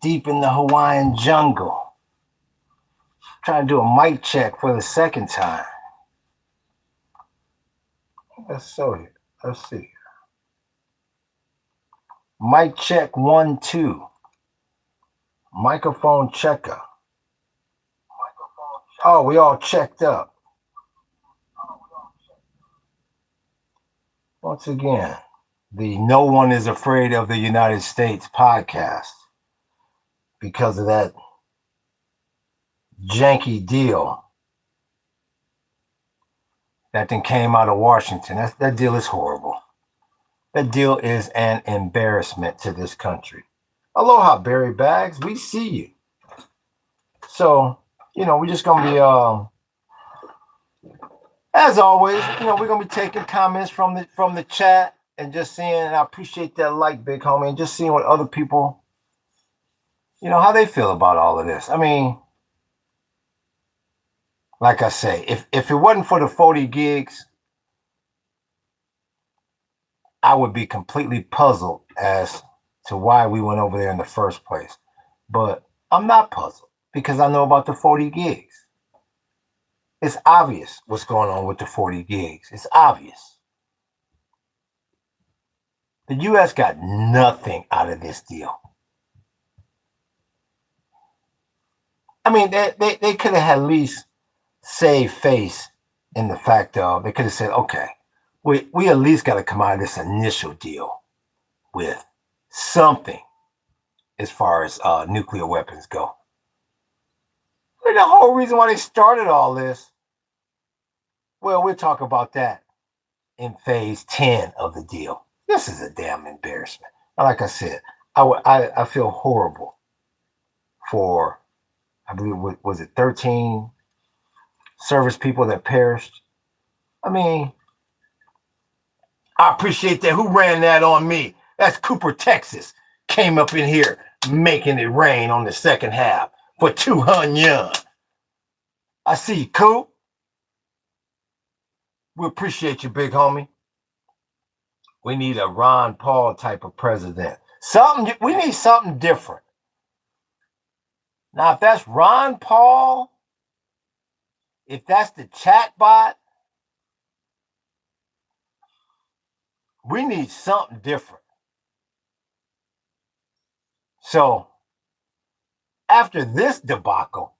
deep in the Hawaiian jungle. Trying to do a mic check for the second time. Let's see. Mic check 1, 2. Microphone checker. Oh, we all checked up. Once again, the No One is Afraid of the United States podcast, because of that janky deal that then came out of Washington. That deal is horrible. That deal is an embarrassment to this country. Aloha, Barry Bags. We see you. So, we're just going to be, as always, we're going to be taking comments from the chat and just seeing, and I appreciate that big homie, and just seeing what other people, how they feel about all of this. I mean, like I say, if it wasn't for the 40 gigs, I would be completely puzzled as to why we went over there in the first place. But I'm not puzzled because I know about the 40 gigs. It's obvious what's going on with the 40 gigs. It's obvious. The U.S. got nothing out of this deal. I mean, they could have at least saved face in the fact of, they could have said, okay, we at least got to come out of this initial deal with something as far as nuclear weapons go. But the whole reason why they started all this, well, we'll talk about that in phase 10 of the deal. This is a damn embarrassment. Like I said, I feel horrible for, I believe, was it 13 service people that perished? I mean, I appreciate that. Who ran that on me? That's Cooper, Texas. Came up in here making it rain on the second half for 200 yuan. I see you, Coop. We appreciate you, big homie. We need a Ron Paul type of president. We need something different. Now, if that's Ron Paul, if that's the chatbot, we need something different. So, after this debacle,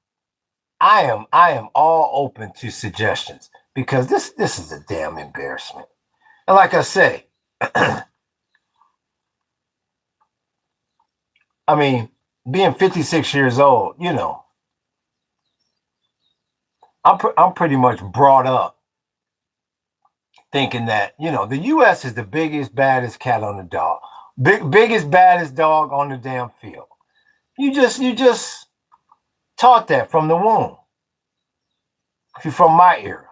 I am all open to suggestions, because this is a damn embarrassment. And like I say, I mean, being 56 years old, I'm pretty much brought up thinking that, the U.S. is the biggest, baddest cat on the dog. Biggest, baddest dog on the damn field. You just taught that from the womb. If you're from my era.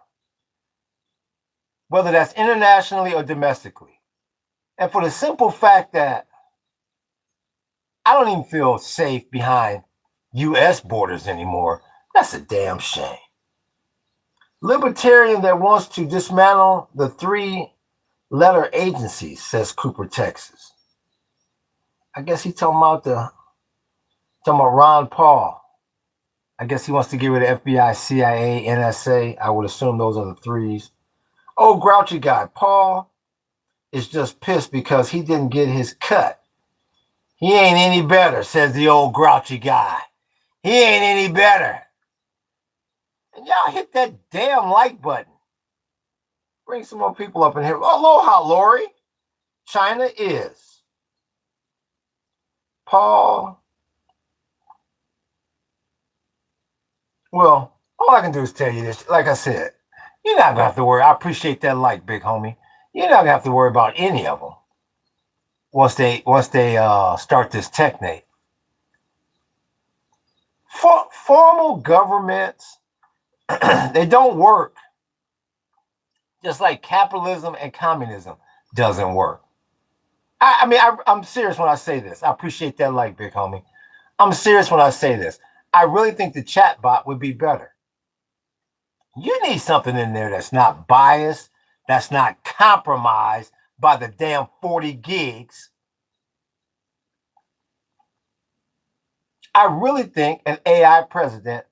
Whether that's internationally or domestically. And for the simple fact that I don't even feel safe behind U.S. borders anymore, that's a damn shame. Libertarian that wants to dismantle the 3-letter agencies, says Cooper, Texas. I guess he's talking about Ron Paul. I guess he wants to get rid of FBI, CIA, NSA. I would assume those are the 3s. Oh, grouchy guy. Paul is just pissed because he didn't get his cut. He ain't any better, says the old grouchy guy. He ain't any better. And y'all hit that damn like button. Bring some more people up in here. Aloha, Lori. China is. Paul. Well, all I can do is tell you this. Like I said, you're not going to have to worry. I appreciate that like, big homie. You're not going to have to worry about any of them once they start this Technate. Formal governments, they don't work. Just like capitalism and communism doesn't work. I'm serious when I say this. I appreciate that like, big homie. I'm serious when I say this. I really think the chatbot would be better. You need something in there that's not biased, that's not compromised by the damn 40 gigs. I really think an AI president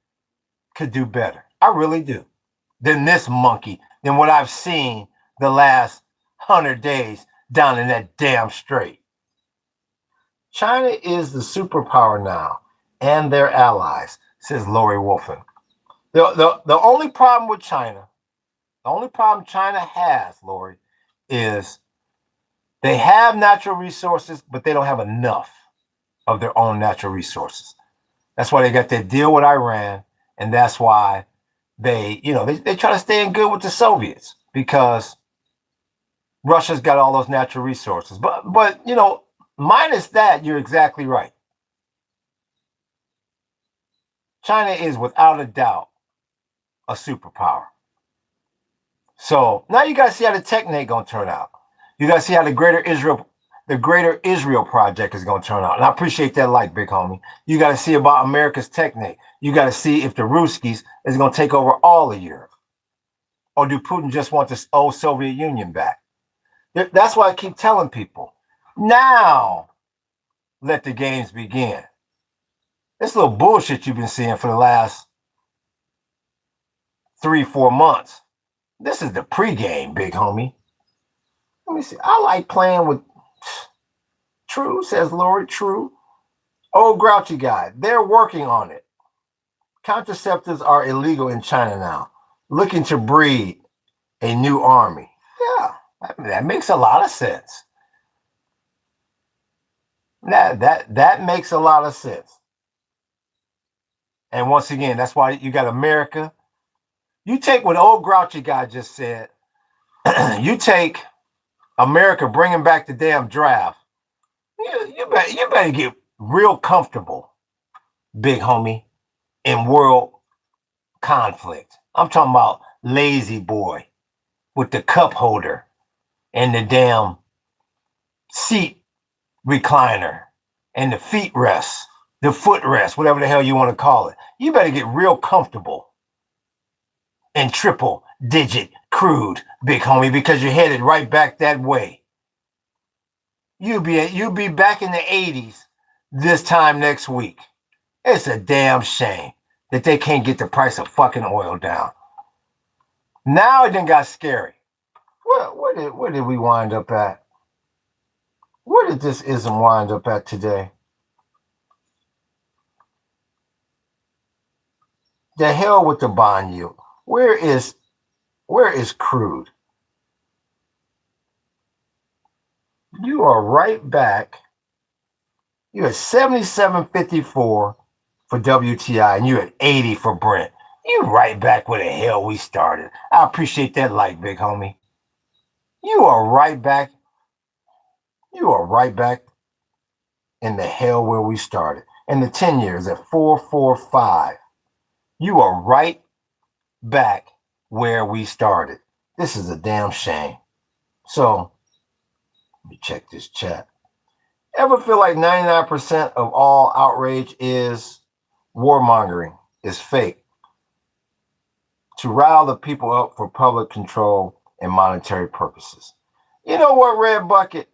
could do better. I really do. Than this monkey, than what I've seen the last 100 days down in that damn strait. China is the superpower now, and their allies, says Lori Wolfen. The only problem with China, the only problem China has, Lori, is they have natural resources, but they don't have enough of their own natural resources. That's why they got that deal with Iran, and that's why they try to stay in good with the Soviets, because Russia's got all those natural resources. But minus that, you're exactly right. China is without a doubt a superpower. So now you gotta see how the Technate gonna turn out. You gotta see how the Greater Israel project is gonna turn out. And I appreciate that like, big homie. You gotta see about America's Technate. You gotta see if the Ruskies is gonna take over all of Europe. Or do Putin just want this old Soviet Union back? That's why I keep telling people, now let the games begin. This little bullshit you've been seeing for the last 3-4 months. This is the pregame, big homie. Let me see. I like playing with True, says Lori. True. Old grouchy guy. They're working on it. Contraceptives are illegal in China now. Looking to breed a new army. Yeah, that makes a lot of sense. That makes a lot of sense. And once again, that's why you got America. You take what old grouchy guy just said. You take America bringing back the damn draft. You better get real comfortable, big homie, in world conflict. I'm talking about lazy boy with the cup holder and the damn seat recliner and the feet rest, the foot rest, whatever the hell you want to call it. You better get real comfortable in triple digit crude, big homie, because you're headed right back that way. You'll be back in the 80s this time next week. It's a damn shame that they can't get the price of fucking oil down. Now it done got scary. Where did we wind up at? Where did this ism wind up at today? The hell with the bond yield. Where is crude? You are right back. You're at 77.54 for WTI, and you're at 80 for Brent. You right back where the hell we started. I appreciate that like, big homie. You are right back. You are right back in the hell where we started. And the 10 years at 445. You are right back where we started. This is a damn shame. So, let me check this chat. Ever feel like 99% of all outrage is warmongering, is fake, to rile the people up for public control and monetary purposes? You know what, Red Bucket?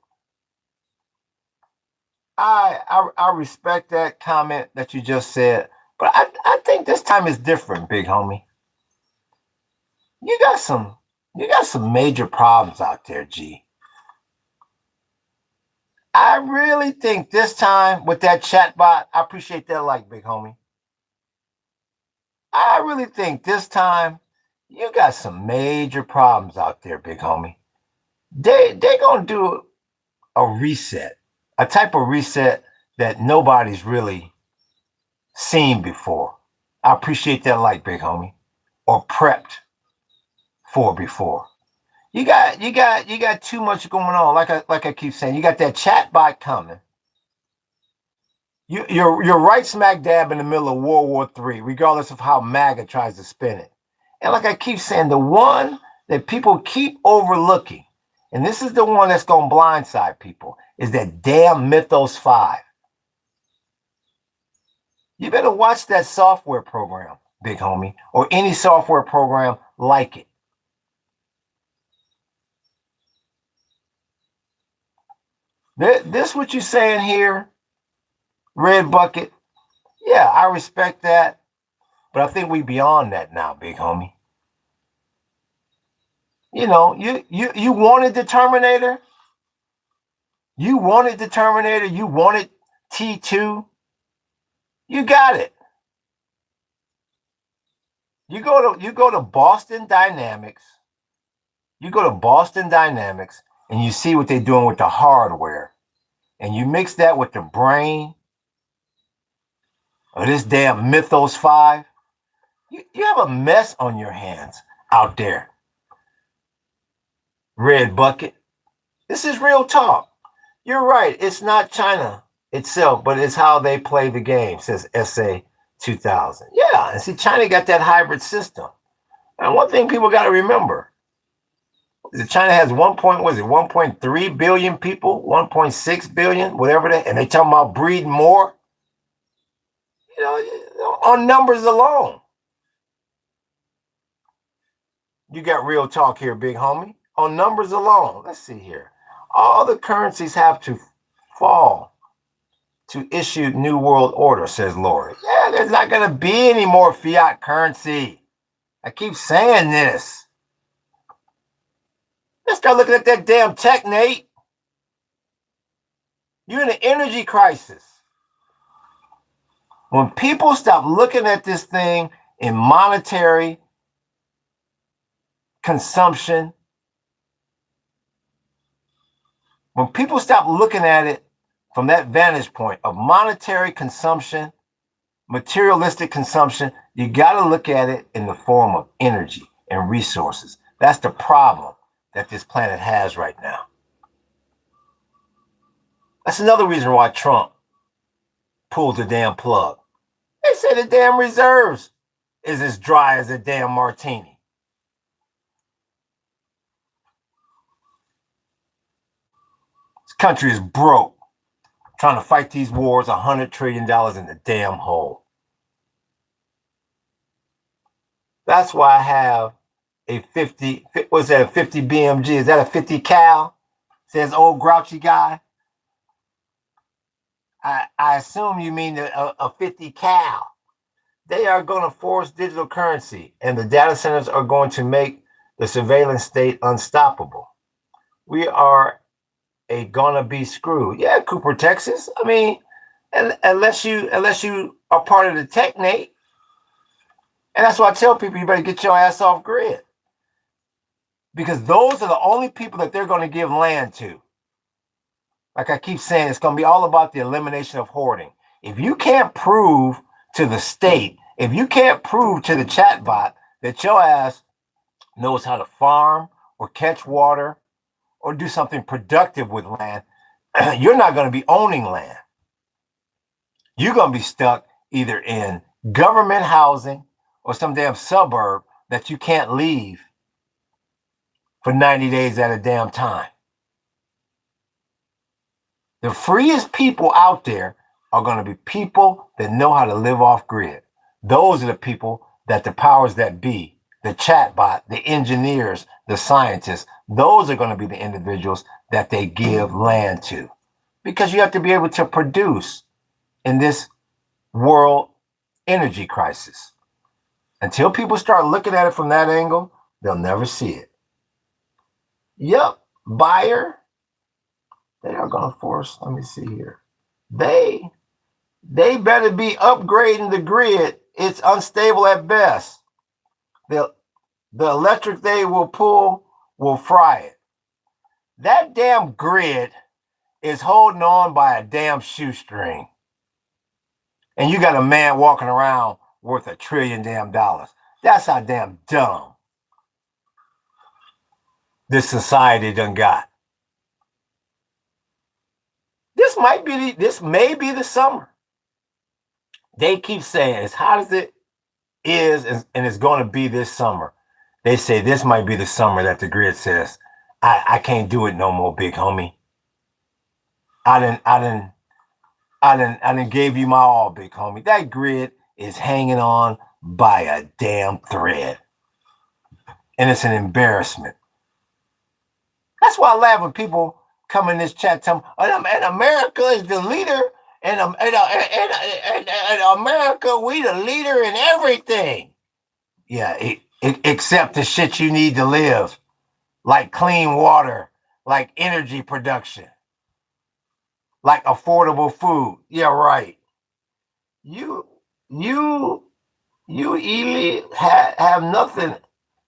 I respect that comment that you just said, but I think this time is different, big homie. You got some major problems out there, G. I really think this time with that chatbot, I appreciate that like, big homie. I really think this time you got some major problems out there, big homie. They gonna do a reset, a type of reset that nobody's really seen before. I appreciate that like, big homie, or prepped for before. You got too much going on. Like I keep saying, you got that chatbot coming. You're right smack dab in the middle of World War III, regardless of how MAGA tries to spin it. And like I keep saying, the one that people keep overlooking, and this is the one that's going to blindside people, is that damn Mythos 5. You better watch that software program, big homie, or any software program like it. This what you're saying here, Red Bucket. Yeah, I respect that, but I think we beyond that now, big homie. You know, you wanted the Terminator. You wanted the Terminator. You wanted T2. You got it. You go to Boston Dynamics. You go to Boston Dynamics and you see what they're doing with the hardware. And you mix that with the brain of this damn Mythos 5. You have a mess on your hands out there. Red Bucket. This is real talk. You're right. It's not China itself, but it's how they play the game, says SA 2000. Yeah, and see, China got that hybrid system. And one thing people got to remember is that China has 1.3 billion people, 1.6 billion, whatever that, and they talking about breeding more. You know, on numbers alone. You got real talk here, big homie. On numbers alone. Let's see here. All the currencies have to fall to issue new world order, says Lori. Yeah, there's not going to be any more fiat currency. I keep saying this. Let's start looking at that damn Technate. You're in an energy crisis. When people stop looking at this thing in monetary consumption, when people stop looking at it from that vantage point of monetary consumption, materialistic consumption, you got to look at it in the form of energy and resources. That's the problem that this planet has right now. That's another reason why Trump pulled the damn plug. They say the damn reserves is as dry as a damn martini. This country is broke, trying to fight these wars, $100 trillion in the damn hole. That's why I have a 50, what's that, a 50 BMG? Is that a 50 cal? Says old grouchy guy. I assume you mean a 50 cal. They are going to force digital currency, and the data centers are going to make the surveillance state unstoppable. We are gonna be screwed. Yeah, Cooper, Texas. I mean, unless you are part of the Technate, and that's why I tell people you better get your ass off grid, because those are the only people that they're going to give land to. Like I keep saying, it's going to be all about the elimination of hoarding. If you can't prove to the state, if you can't prove to the chatbot that your ass knows how to farm or catch water or do something productive with land, you're not going to be owning land. You're going to be stuck either in government housing or some damn suburb that you can't leave for 90 days at a damn time. The freest people out there are going to be people that know how to live off grid. Those are the people that the powers that be, the chatbot, the engineers, the scientists, those are going to be the individuals that they give land to. Because you have to be able to produce in this world energy crisis. Until people start looking at it from that angle, they'll never see it. Yep, buyer. They are going to force, let me see here. They better be upgrading the grid. It's unstable at best. The electric they will pull will fry it. That damn grid is holding on by a damn shoestring. And you got a man walking around worth $1 trillion damn dollars. That's how damn dumb this society done got. This may be the summer. They keep saying as hot as it is and it's going to be this summer. They say this might be the summer that the grid says, I can't do it no more, big homie. I done gave you my all, big homie. That grid is hanging on by a damn thread. And it's an embarrassment. That's why I laugh when people come in this chat tell me, and America is the leader in America, we the leader in everything. Yeah, except the shit you need to live, like clean water, like energy production, like affordable food. Yeah, right. You, you, you elite have nothing.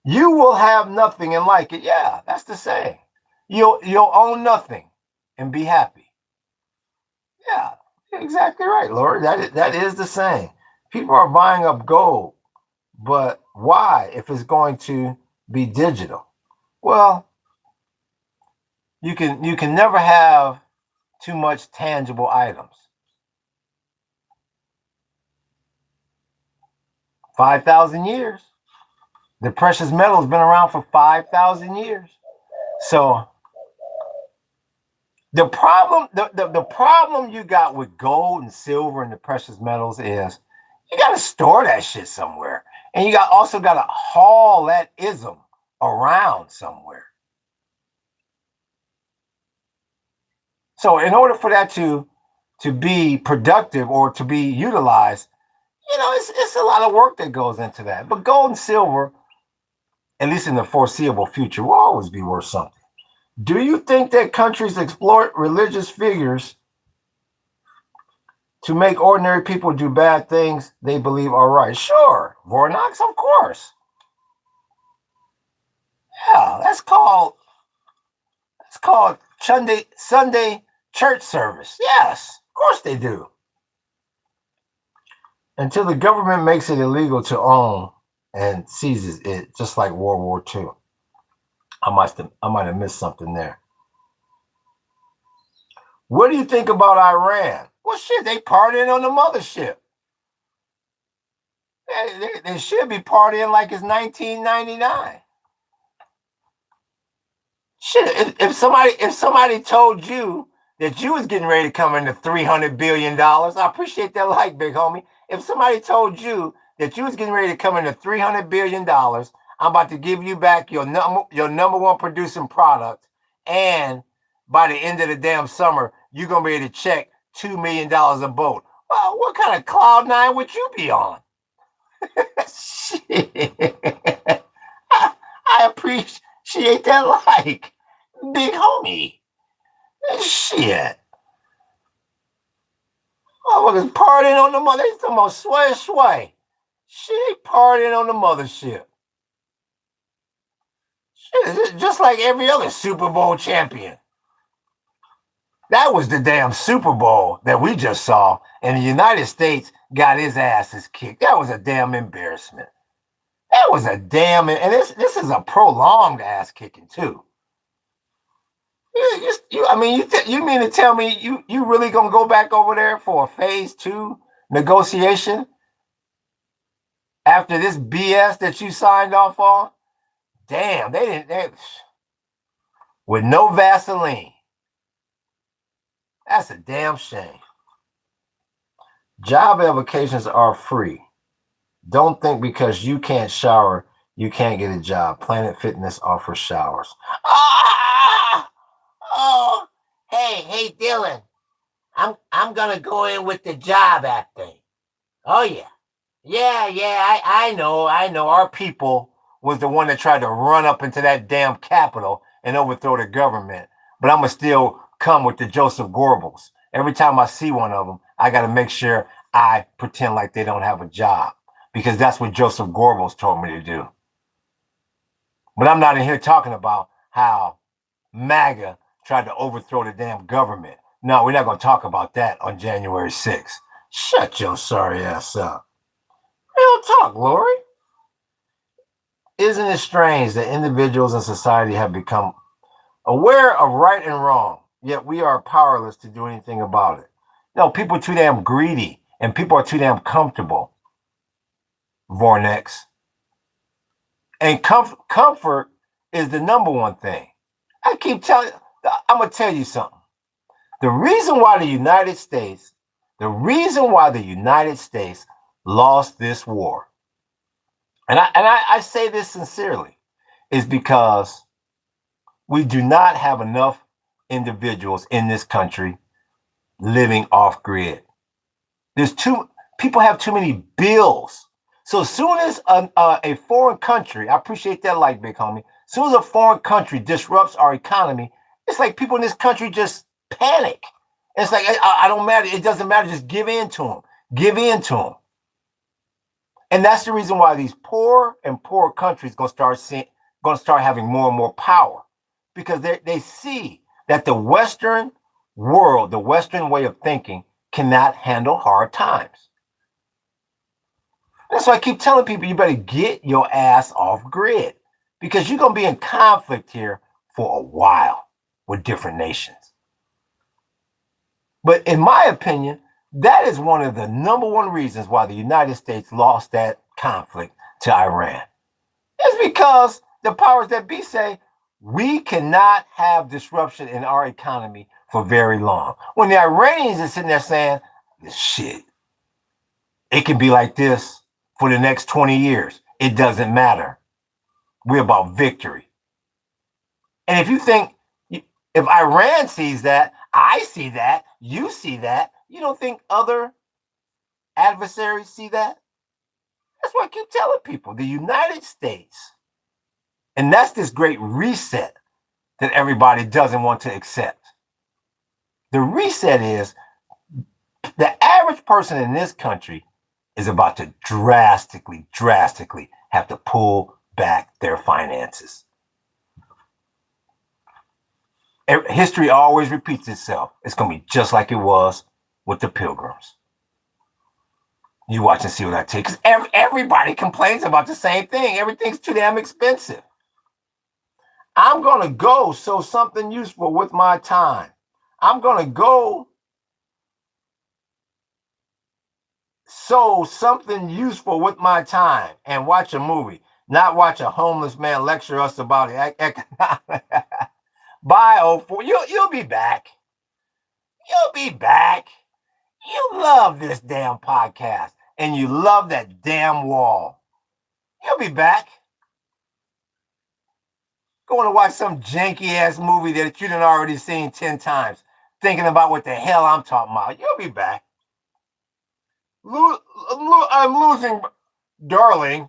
You will have nothing and like it. Yeah, that's the saying. You'll own nothing and be happy. Yeah, exactly right, Lord. That is the saying. People are buying up gold, but why if it's going to be digital? Well, you can never have too much tangible items. 5,000 years. The precious metal has been around for 5,000 years. So the problem you got with gold and silver and the precious metals is you got to store that shit somewhere, and you also got to haul that ism around somewhere. So in order for that to be productive or to be utilized, it's a lot of work that goes into that. But gold and silver, at least in the foreseeable future, will always be worth something. Do you think that countries exploit religious figures to make ordinary people do bad things they believe are right? Sure. Vornox, of course. Yeah, that's called Sunday church service. Yes, of course they do. Until the government makes it illegal to own and seizes it, just like World War II. I might have missed something there. What do you think about Iran? Well, shit, they partying on the mothership. They should be partying like it's 1999. Shit, if somebody told you that you was getting ready to come into $300 billion, I appreciate that like, big homie. If somebody told you that you was getting ready to come into $300 billion, I'm about to give you back your number one producing product, and by the end of the damn summer, you're gonna be able to check $2 million a boat. Well, what kind of cloud nine would you be on? Shit. I appreciate that like, big homie. Shit. Motherfuckers partying on the mother. They talking about sway. Shit, partying on the mothership. Shit, just like every other Super Bowl champion. That was the damn Super Bowl that we just saw, and the United States got his asses kicked. That was a damn embarrassment. That was a damn, and this is a prolonged ass kicking too. You mean to tell me you really gonna go back over there for a phase 2 negotiation after this BS that you signed off on? Damn, they didn't. With no Vaseline. That's a damn shame. Job applications are free. Don't think because you can't shower, you can't get a job. Planet Fitness offers showers. Oh, hey, Dylan. I'm gonna go in with the job app thing. Oh yeah. I know. Our people was the one that tried to run up into that damn Capitol and overthrow the government. But I'm gonna still come with the Joseph Goebbels. Every time I see one of them, I gotta make sure I pretend like they don't have a job, because that's what Joseph Goebbels told me to do. But I'm not in here talking about how MAGA tried to overthrow the damn government. No, we're not going to talk about that on January 6th. Shut your sorry ass up. Real talk, Lori. Isn't it strange that individuals in society have become aware of right and wrong, yet we are powerless to do anything about it? No, people are too damn greedy, and people are too damn comfortable, Vornex. And comfort is the number one thing. I keep telling you, I'm going to tell you something. The reason why the United States lost this war, and I say this sincerely, is because we do not have enough individuals in this country living off grid. People have too many bills. So as soon as a foreign country, I appreciate that light, big homie. As soon as a foreign country disrupts our economy, it's like people in this country just panic. It's like, I don't matter. It doesn't matter. Just give in to them. Give in to them. And that's the reason why these poor and poorer countries going to start having more and more power, because they see that the Western world, the Western way of thinking, cannot handle hard times. That's why I keep telling people, you better get your ass off grid, because you're going to be in conflict here for a while with different nations. But in my opinion, that is one of the number one reasons why the United States lost that conflict to Iran. It's because the powers that be say, we cannot have disruption in our economy for very long. When the Iranians are sitting there saying, shit, it can be like this for the next 20 years. It doesn't matter. We're about victory. And if you think, if Iran sees that, I see that, you see that, you don't think other adversaries see that? That's why I keep telling people, the United States, and that's this great reset that everybody doesn't want to accept. The reset is the average person in this country is about to drastically have to pull back their finances. History always repeats itself. It's going to be just like it was with the Pilgrims. You watch and see what that takes. Everybody complains about the same thing. Everything's too damn expensive. I'm going to go sow something useful with my time. I'm going to go sow something useful with my time and watch a movie, not watch a homeless man lecture us about economics. Bye, old fool. You'll be back. You'll be back. You love this damn podcast and you love that damn wall. You'll be back. Going to watch some janky ass movie that you done already seen 10 times, thinking about what the hell I'm talking about. You'll be back. I'm losing, darling.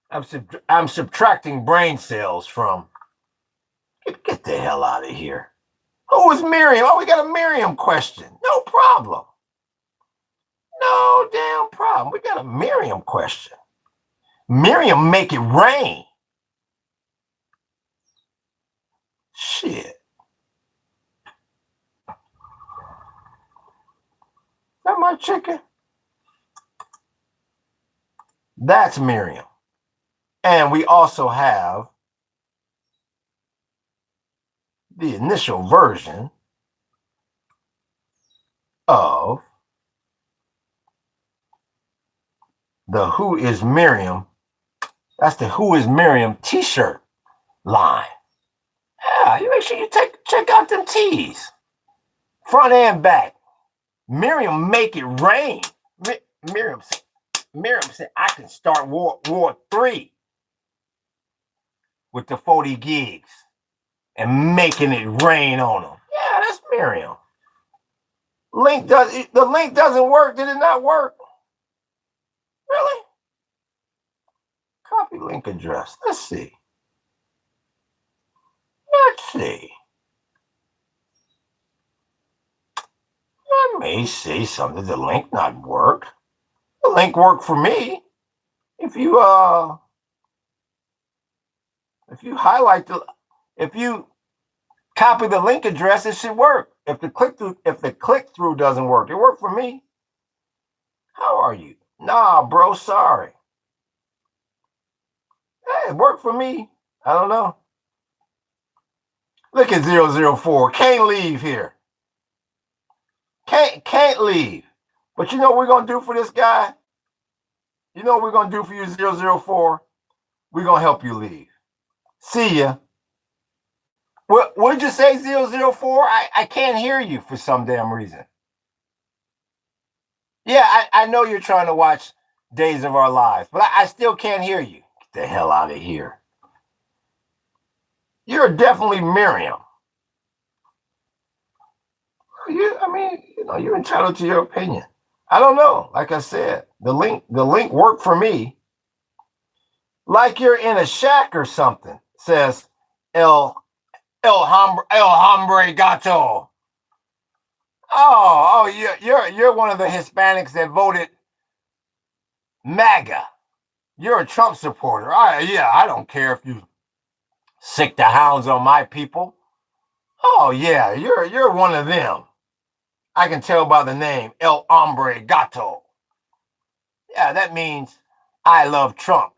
I'm subtracting brain cells from. Get the hell out of here. Who is Miriam? Oh, we got a Miriam question. No problem. No damn problem. We got a Miriam question. Miriam, make it rain. Shit. Is that my chicken? That's Miriam. And we also have the initial version of the Who is Miriam? That's the Who is Miriam t-shirt line. Yeah, you make sure you check out them tees. Front and back. Miriam, make it rain. Miriam said, I can start War 3 with the 40 gigs and making it rain on them. Yeah, that's Miriam. The link doesn't work. Did it not work? Really? Copy link address. Let's see. I may say something. The link not work. The link worked for me. If you if you copy the link address, it should work. If the click through doesn't work, it worked for me. How are you? Nah, bro, sorry. Hey, it worked for me. I don't know. Look at 004. Can't leave here. Can't leave. But you know what we're gonna do for this guy? You know what we're gonna do for you, 004? We're gonna help you leave. See ya. What did you say, 004? I can't hear you for some damn reason. Yeah, I know you're trying to watch Days of Our Lives, but I still can't hear you. Get the hell out of here. You're definitely Miriam. You're entitled to your opinion. I don't know. Like I said, the link worked for me. Like you're in a shack or something. Says El Hombre Gato. You're one of the Hispanics that voted MAGA. You're a Trump supporter. I don't care if you sick the hounds on my people. Oh yeah, you're one of them. I can tell by the name El Hombre Gato. Yeah, that means I love Trump,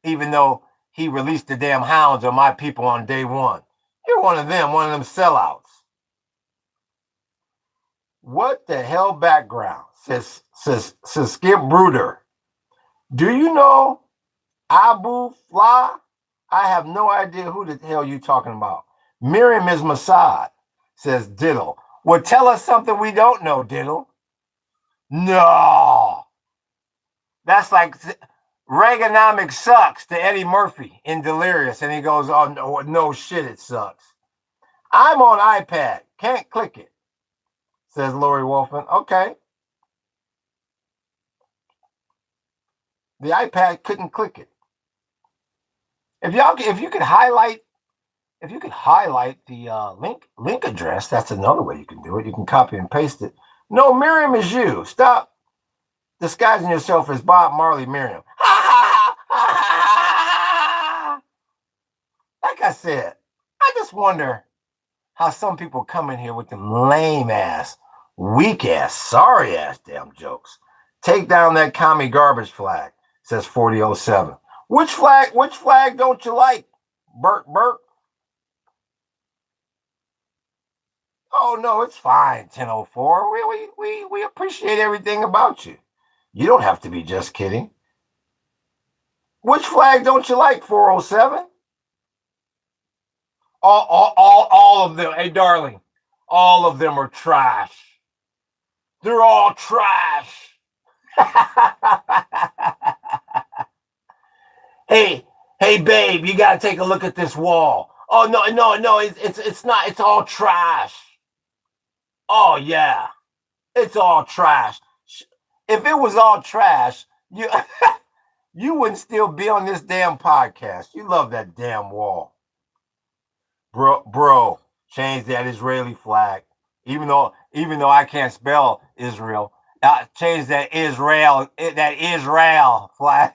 even though he released the damn hounds on my people on day one. You're one of them sellouts. What the hell background? Says Skip Bruder. Do you know Abu Fla? I have no idea who the hell you talking about. Miriam is Mossad, says Diddle. Well, tell us something we don't know, Diddle. No. That's like Reaganomics sucks to Eddie Murphy in Delirious. And he goes, oh, no shit, it sucks. I'm on iPad. Can't click it, says Lori Wolfen. Okay. The iPad couldn't click it. If you could highlight the link address, that's another way you can do it. You can copy and paste it. No, Miriam is you. Stop disguising yourself as Bob Marley, Miriam. Like I said, I just wonder how some people come in here with them lame ass, weak ass, sorry ass damn jokes. Take down that commie garbage flag, says 4007. Which flag don't you like? Bert. Oh no, it's fine, 1004. We appreciate everything about you. You don't have to be just kidding. Which flag don't you like, 407? All of them, hey darling, all of them are trash. They're all trash. Hey, babe, you gotta take a look at this wall. Oh no, it's not. It's all trash. Oh yeah, it's all trash. If it was all trash, you wouldn't still be on this damn podcast. You love that damn wall, bro. Change that Israeli flag. Even though I can't spell Israel, change that Israel flag.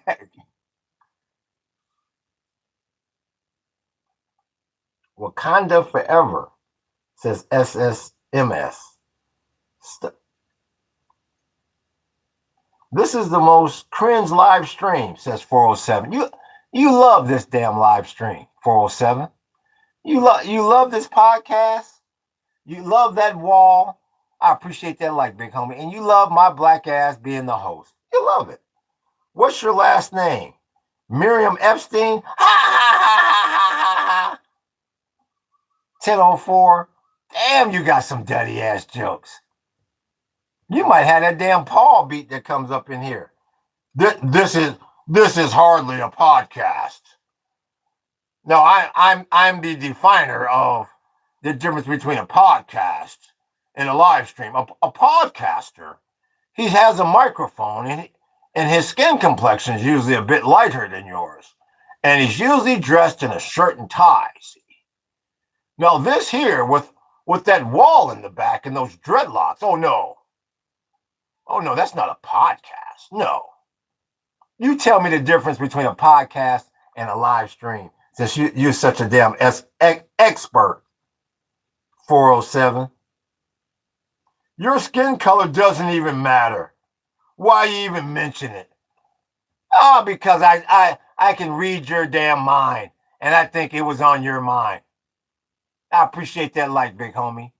Wakanda forever, says SSMS. This is the most cringe live stream, says 407. You love this damn live stream, 407. You love this podcast. You love that wall. I appreciate that, like, big homie. And you love my black ass being the host. You love it. What's your last name? Miriam Epstein? 1004. Damn, you got some dirty ass jokes. You might have that damn Paul beat that comes up in here. This is hardly a podcast. No, I'm the definer of the difference between a podcast and a live stream. A podcaster, he has a microphone and his skin complexion is usually a bit lighter than yours. And he's usually dressed in a shirt and tie. See? Now this here with that wall in the back and those dreadlocks, oh no, that's not a podcast. No. You tell me the difference between a podcast and a live stream, since you're such a damn expert, 407. Your skin color doesn't even matter. Why you even mention it? Oh, because I can read your damn mind, and I think it was on your mind. I appreciate that like, big homie.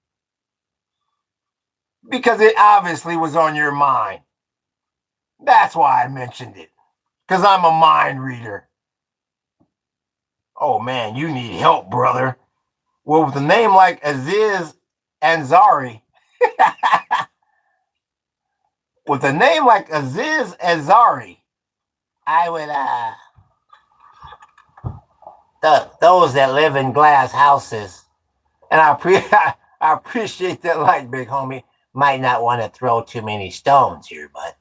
Because it obviously was on your mind. That's why I mentioned it. Because I'm a mind reader. Oh man, you need help, brother. Well, with a name like Aziz Ansari, with a name like Aziz Ansari, I would those that live in glass houses, and I I appreciate that like, big homie. Might not want to throw too many stones here, but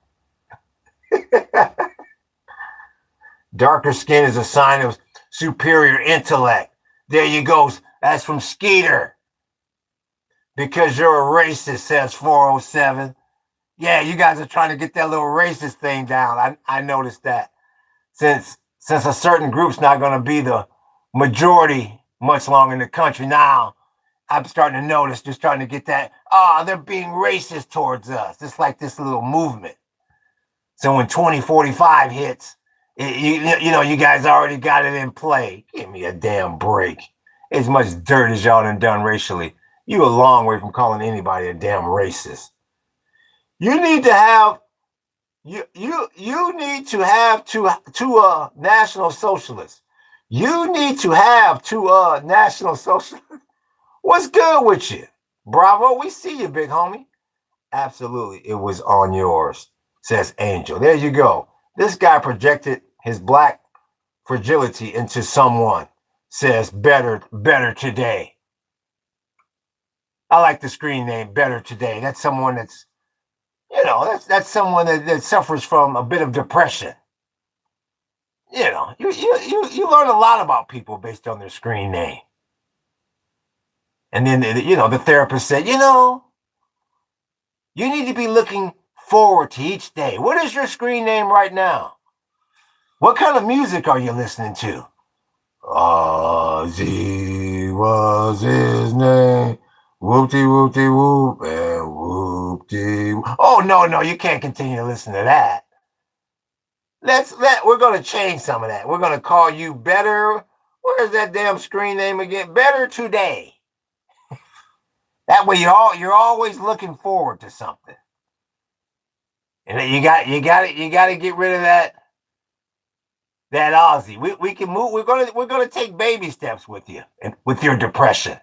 darker skin is a sign of superior intellect. There you go. That's from Skeeter. Because you're a racist, says 407. Yeah, you guys are trying to get that little racist thing down. I noticed that. Since a certain group's not going to be the majority much longer in the country now, I'm starting to notice, just starting to get that, they're being racist towards us. It's like this little movement. So when 2045 hits, you guys already got it in play. Give me a damn break. As much dirt as y'all done racially, you a long way from calling anybody a damn racist. You need to have you need to have two national socialists. You need to have two national socialists. What's good with you? Bravo, we see you, big homie. Absolutely, it was on yours, says Angel. There you go. This guy projected his black fragility into someone, says better today. I like the screen name, Better Today. That's someone that's, that's someone that suffers from a bit of depression. You learn a lot about people based on their screen name. And then, the therapist said, you need to be looking forward to each day. What is your screen name right now? What kind of music are you listening to? Ozzy was his name. Whoop-de whoop-de whoop and whoop-de. Oh, no, you can't continue to listen to that. We're going to change some of that. We're going to call you Better. Where's that damn screen name again? Better Today. That way you're always looking forward to something. And you got to get rid of that Ozzy. We can move. We're gonna take baby steps with you and with your depression.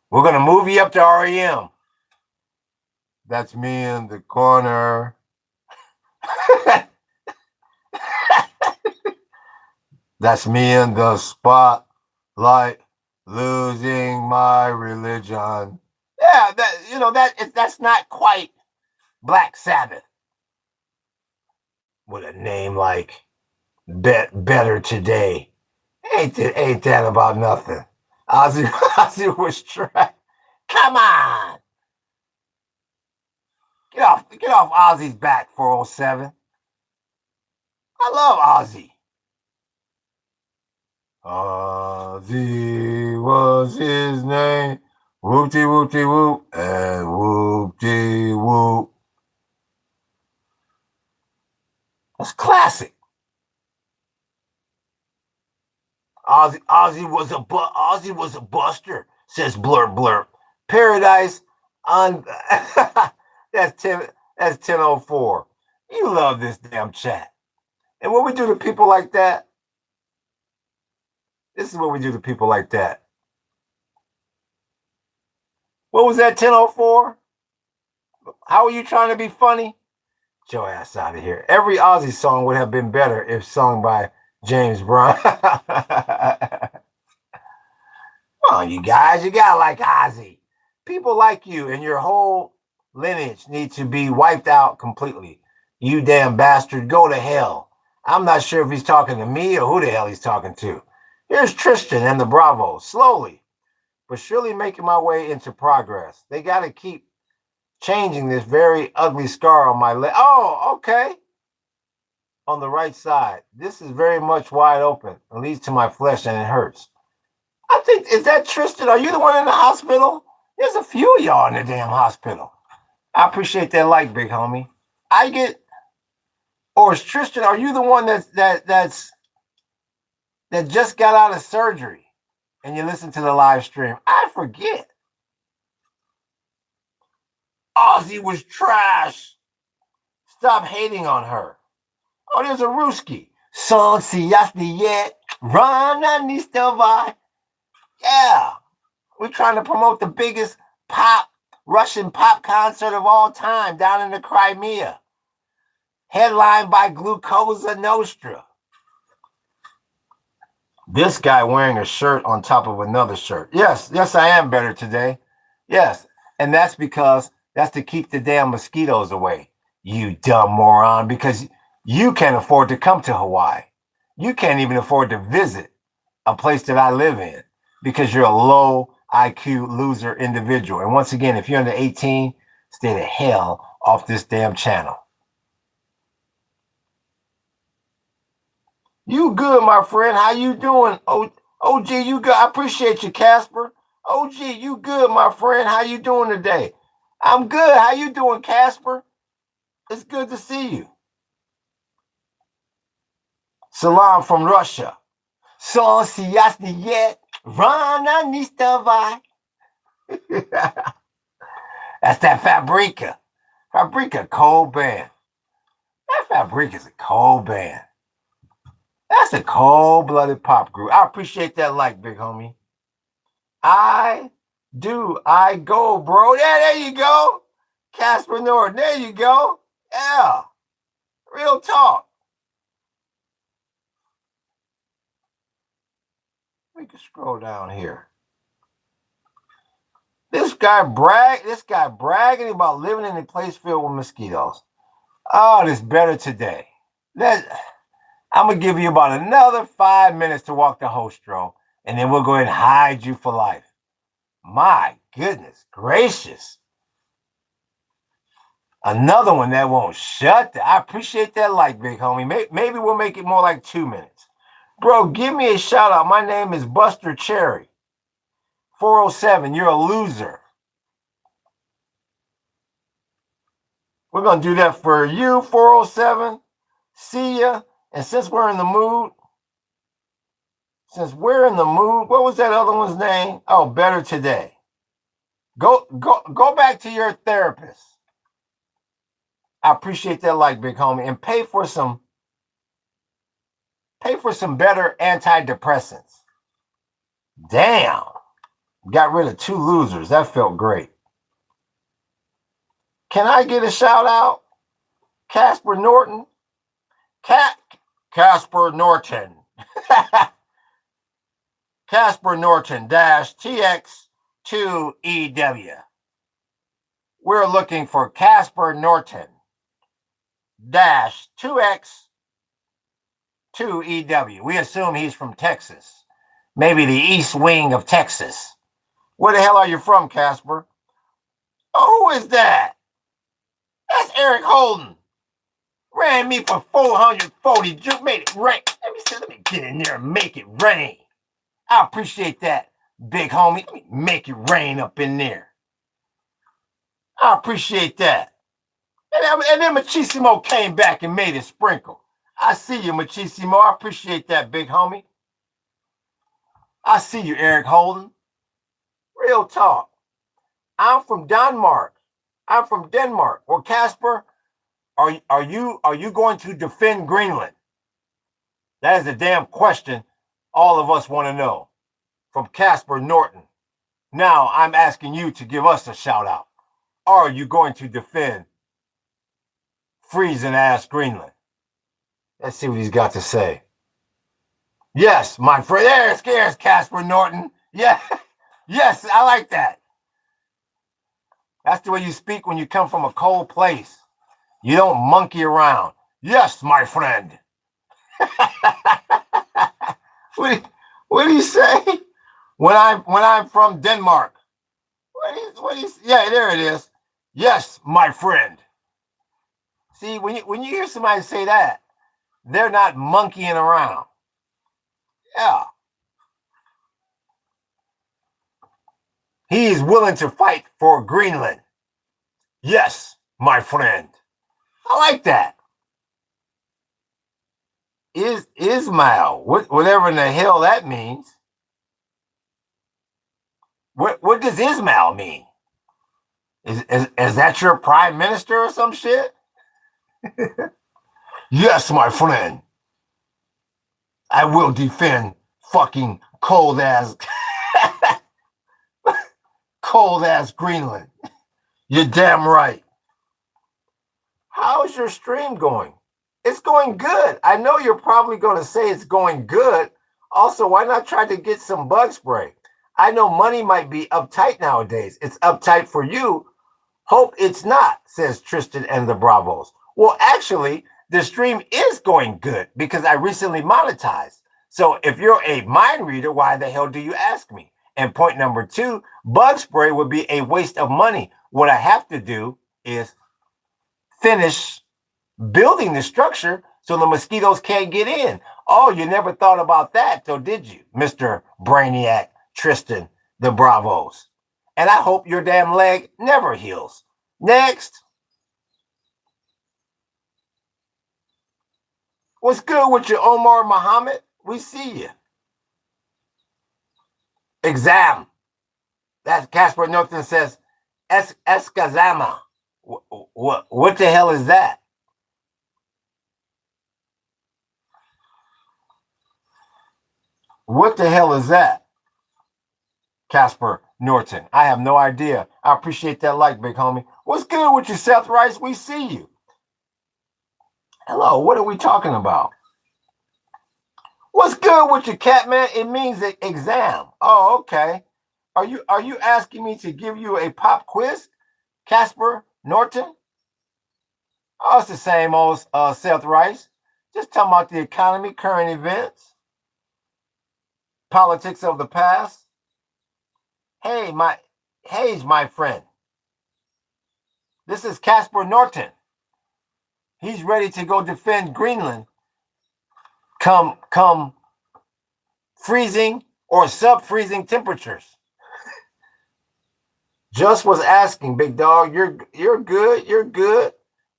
We're gonna move you up to REM. That's me in the corner. That's me in the spotlight, losing my religion. Yeah, that's not quite Black Sabbath. With a name like Better Today. Ain't that about nothing? Ozzy was trying. Come on. Get off Ozzy's back, 407. I love Ozzy. Ozzy was his name. Whoop-de whoop-de whoop and whoop-de whoop. That's classic. Ozzy was a buster, says Blurp Blurp. Paradise on that's 1004. You love this damn chat. And what we do to people like that, this is what we do to people like that. What was that, 1004? How are you trying to be funny? Get your ass out of here. Every Ozzy song would have been better if sung by James Brown. Come on, you guys. You gotta like Ozzy. People like you and your whole lineage need to be wiped out completely. You damn bastard, go to hell. I'm not sure if he's talking to me or who the hell he's talking to. Here's Tristan and the Bravos, slowly but surely making my way into progress. They got to keep changing this very ugly scar on my leg. Oh, okay. On the right side. This is very much wide open. It leads to my flesh and it hurts. I think, is that Tristan? Are you the one in the hospital? There's a few of y'all in the damn hospital. I appreciate that like, big homie. Or is Tristan, are you the one that just got out of surgery and you listen to the live stream? I forget. Ozzy was trash. Stop hating on her. Oh, there's a Ruski. Son sijasny yet. Rana nistovai. Yeah. We're trying to promote the biggest Russian pop concert of all time down in the Crimea. Headlined by Glucosa Nostra. This guy wearing a shirt on top of another shirt. Yes, I am better today. Yes, And that's because that's to keep the damn mosquitoes away. You dumb moron, because you can't afford to come to Hawaii. You can't even afford to visit a place that I live in because you're a low IQ loser individual. And once again, if you're under 18, stay the hell off this damn channel. You good, my friend? How you doing? OG, you good? I appreciate you, Casper. OG, you good, my friend? How you doing today? I'm good. How you doing, Casper? It's good to see you. Salam from Russia. So siyasni yet rana nistavai. That's that Fabrica. Fabrica, cold band. That Fabrica's a cold band. That's a cold-blooded pop group. I appreciate that like, big homie. I go, bro. Yeah, there you go. Casper Norton, there you go. Yeah, real talk. We can scroll down here. This guy bragging about living in a place filled with mosquitoes. Oh, it's better today. I'm going to give you about another 5 minutes to walk the hostro, and then we'll go ahead and hide you for life. My goodness gracious. Another one that won't shut. I appreciate that like, big homie. Maybe we'll make it more like 2 minutes. Bro, give me a shout out. My name is Buster Cherry. 407, you're a loser. We're going to do that for you, 407. See ya. And since we're in the mood, what was that other one's name? Oh, Better Today. Go back to your therapist. I appreciate that like, big homie, and pay for some better antidepressants. Damn. Got rid of 2 losers. That felt great. Can I get a shout out? Casper Norton. Casper Norton. Casper Norton -TX2EW. We're looking for Casper Norton -2X2EW. We assume he's from Texas. Maybe the east wing of Texas. Where the hell are you from, Casper? Oh, who is that? That's Eric Holden. Ran me for 440 juke, made it rain. Let me get in there and make it rain. I appreciate that, big homie. Let me make it rain up in there. I appreciate that. And then Machisimo came back and made it sprinkle. I see you, Machisimo. I appreciate that, big homie. I see you, Eric Holden. Real talk. I'm from Denmark. Well, Casper, are you going to defend Greenland? That is a damn question all of us want to know. From Casper Norton. Now I'm asking you to give us a shout out. Are you going to defend freezing ass Greenland? Let's see what he's got to say. Yes, my friend. There's Casper Norton. Yeah. Yes, I like that. That's the way you speak when you come from a cold place. You don't monkey around. Yes, my friend. What do you say? When I'm from Denmark. Yeah, there it is. Yes, my friend. See, when you hear somebody say that, they're not monkeying around. Yeah. He is willing to fight for Greenland. Yes, my friend. I like that. Ismail, whatever in the hell that means. What does Ismail mean? Is that your prime minister or some shit? Yes, my friend. I will defend fucking cold ass Greenland. You're damn right. How's your stream going? It's going good. I know you're probably going to say it's going good. Also, why not try to get some bug spray? I know money might be uptight nowadays. It's uptight for you. Hope it's not, says Tristan and the Bravos. Well, actually, the stream is going good because I recently monetized. So if you're a mind reader, why the hell do you ask me? And point number 2, bug spray would be a waste of money. What I have to do is finish building the structure so the mosquitoes can't get in. Oh, you never thought about that, though, did you, Mr. Brainiac Tristan the Bravos? And I hope your damn leg never heals. Next. What's good with you, Omar Muhammad? We see you. Exam. That's Casper Norton says, Eskazama. What the hell is that? What the hell is that? Casper Norton. I have no idea. I appreciate that like, big homie. What's good with you, Seth Rice? We see you. Hello, what are we talking about? What's good with you, Catman? It means exam. Oh, okay. Are you asking me to give you a pop quiz, Casper Norton? Oh, it's the same old Seth Rice. Just talking about the economy, current events, politics of the past. Hey, my friend. This is Casper Norton. He's ready to go defend Greenland come freezing or sub-freezing temperatures. Just was asking, big dog. You're good. You're good.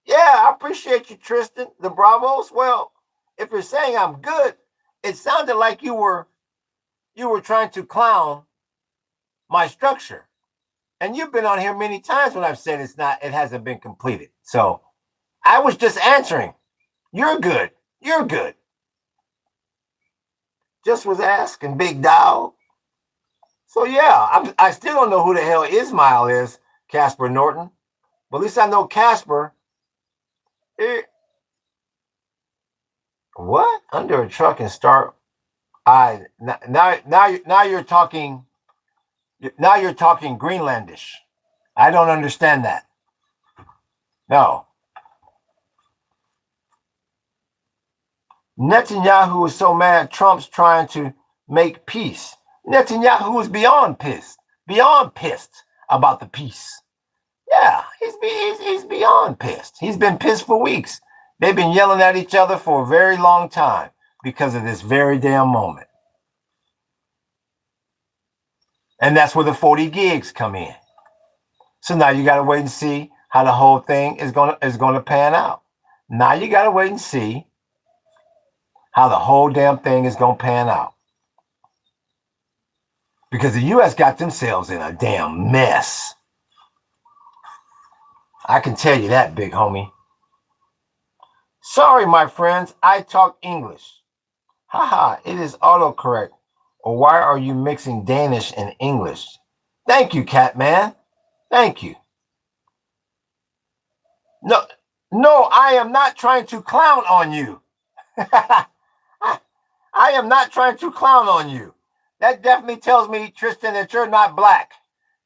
Yeah, I appreciate you, Tristan. The Bravos. Well, if you're saying I'm good, it sounded like you were trying to clown my structure. And you've been on here many times when I've said it hasn't been completed. So I was just answering. You're good. You're good. Just was asking, big dog. So yeah, I still don't know who the hell Ismail is, Casper Norton. But at least I know Casper. What? Under a truck and start. Now you're talking. Now you're talking Greenlandish. I don't understand that. No. Netanyahu is so mad Trump's trying to make peace. Netanyahu is beyond pissed about the peace. Yeah, he's beyond pissed. He's been pissed for weeks. They've been yelling at each other for a very long time because of this very damn moment. And that's where the 40 gigs come in. So now you got to wait and see how the whole thing is going to pan out. Now you got to wait and see how the whole damn thing is going to pan out. Because the U.S. got themselves in a damn mess. I can tell you that, big homie. Sorry, my friends, I talk English. Haha, it is autocorrect. Or why are you mixing Danish and English? Thank you, Catman. Thank you. No, I am not trying to clown on you. I am not trying to clown on you. That definitely tells me, Tristan, that you're not black.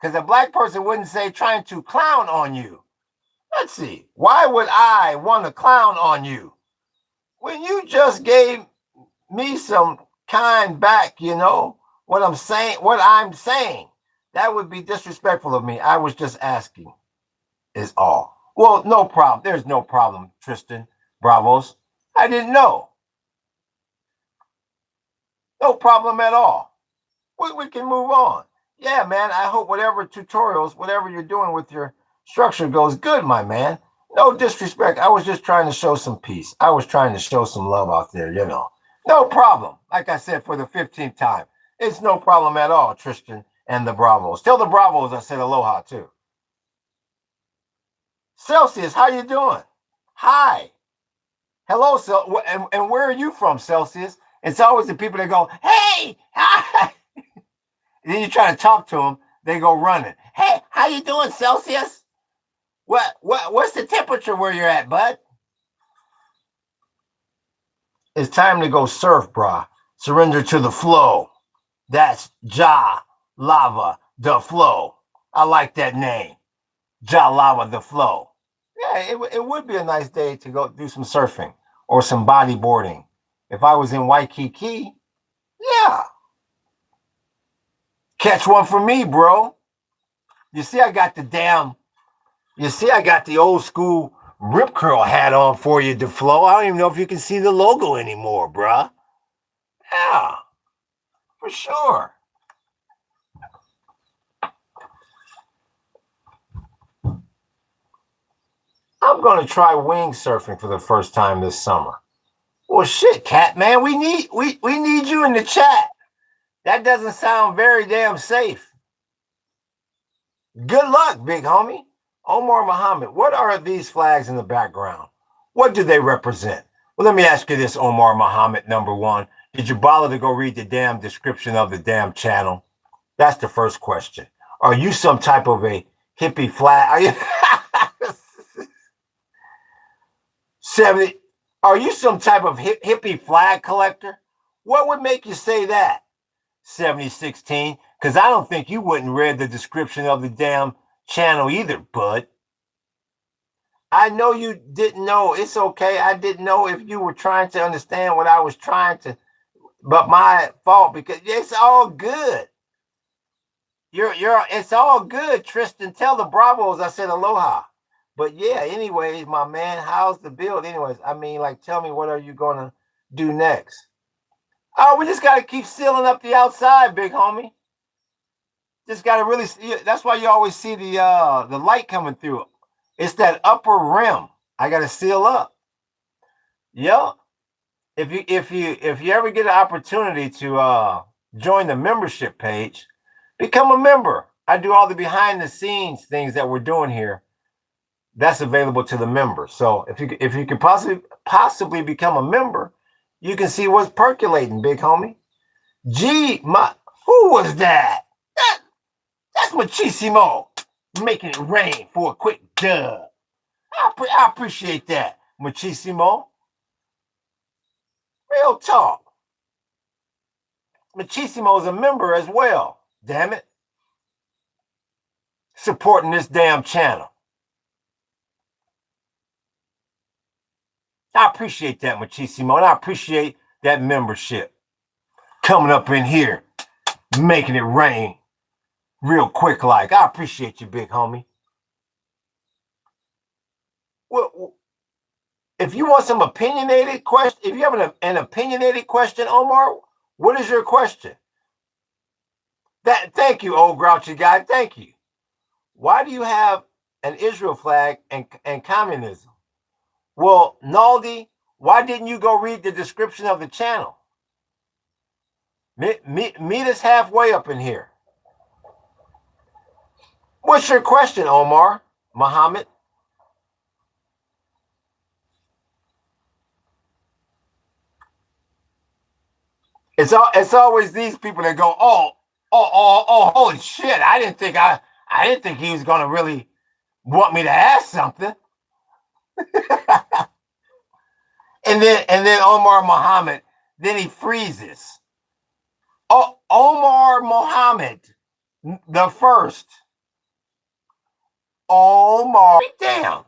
Because a black person wouldn't say trying to clown on you. Let's see. Why would I want to clown on you? When you just gave me some kind back, you know, what I'm saying. That would be disrespectful of me. I was just asking, is all. Well, no problem. There's no problem, Tristan Bravos. I didn't know. No problem at all. We can move on. Yeah, man, I hope whatever tutorials, whatever you're doing with your structure goes good, my man. No disrespect. I was just trying to show some peace. I was trying to show some love out there, you know. No problem. Like I said, for the 15th time. It's no problem at all, Tristan and the Bravos. Tell the Bravos I said aloha, too. Celsius, how you doing? Hi. Hello, and where are you from, Celsius? It's always the people that go, hey, hi. And then you try to talk to them, they go running. Hey, how you doing, Celsius? What's the temperature where you're at, bud? It's time to go surf, brah. Surrender to the flow. That's Ja Lava the Flow. I like that name. Lava the Flow. Yeah, it would be a nice day to go do some surfing or some bodyboarding. If I was in Waikiki, yeah. Catch one for me, bro. You see, I got the old school rip curl hat on for you, DeFlo. I don't even know if you can see the logo anymore, bruh. Yeah, for sure. I'm gonna try wing surfing for the first time this summer. Well, shit, Cat man, we need you in the chat. That doesn't sound very damn safe. Good luck, big homie. Omar Muhammad, what are these flags in the background? What do they represent? Well, let me ask you this, Omar Muhammad, number one. Did you bother to go read the damn description of the damn channel? That's the first question. Are you some type of a hippie flag? 70. Are you some type of hippie flag collector? What would make you say that? 7016, because I don't think you wouldn't read the description of the damn channel either, bud. I know you didn't know. It's okay. I didn't know if you were trying to understand what I was trying to, but my fault, because it's all good. It's all good, Tristan. Tell the Bravos I said aloha. But yeah, anyways, my man, how's the build? Anyways, I mean, like, tell me, what are you gonna do next? Oh, we just gotta keep sealing up the outside, big homie. Just gotta really. That's why you always see the light coming through. It's that upper rim. I gotta seal up. Yeah. If you ever get an opportunity to join the membership page, become a member. I do all the behind the scenes things that we're doing here. That's available to the members. So if you can possibly become a member, you can see what's percolating, big homie. Who was that? That's Machisimo making it rain for a quick dub. I appreciate that, Machisimo. Real talk. Machisimo is a member as well. Damn it. Supporting this damn channel. I appreciate that, Machisimo, and I appreciate that membership. Coming up in here, making it rain real quick like. I appreciate you, big homie. Well, if you want some opinionated question, if you have an opinionated question, Omar, what is your question? Thank you, old grouchy guy. Thank you. Why do you have an Israel flag and communism? Well, Naldi, why didn't you go read the description of the channel? Meet us halfway up in here. What's your question, Omar Muhammad? It's always these people that go, oh, holy shit! I didn't think he was gonna really want me to ask something. and then Omar Muhammad, then he freezes. Oh, Omar Muhammad, the first. Omar, damn.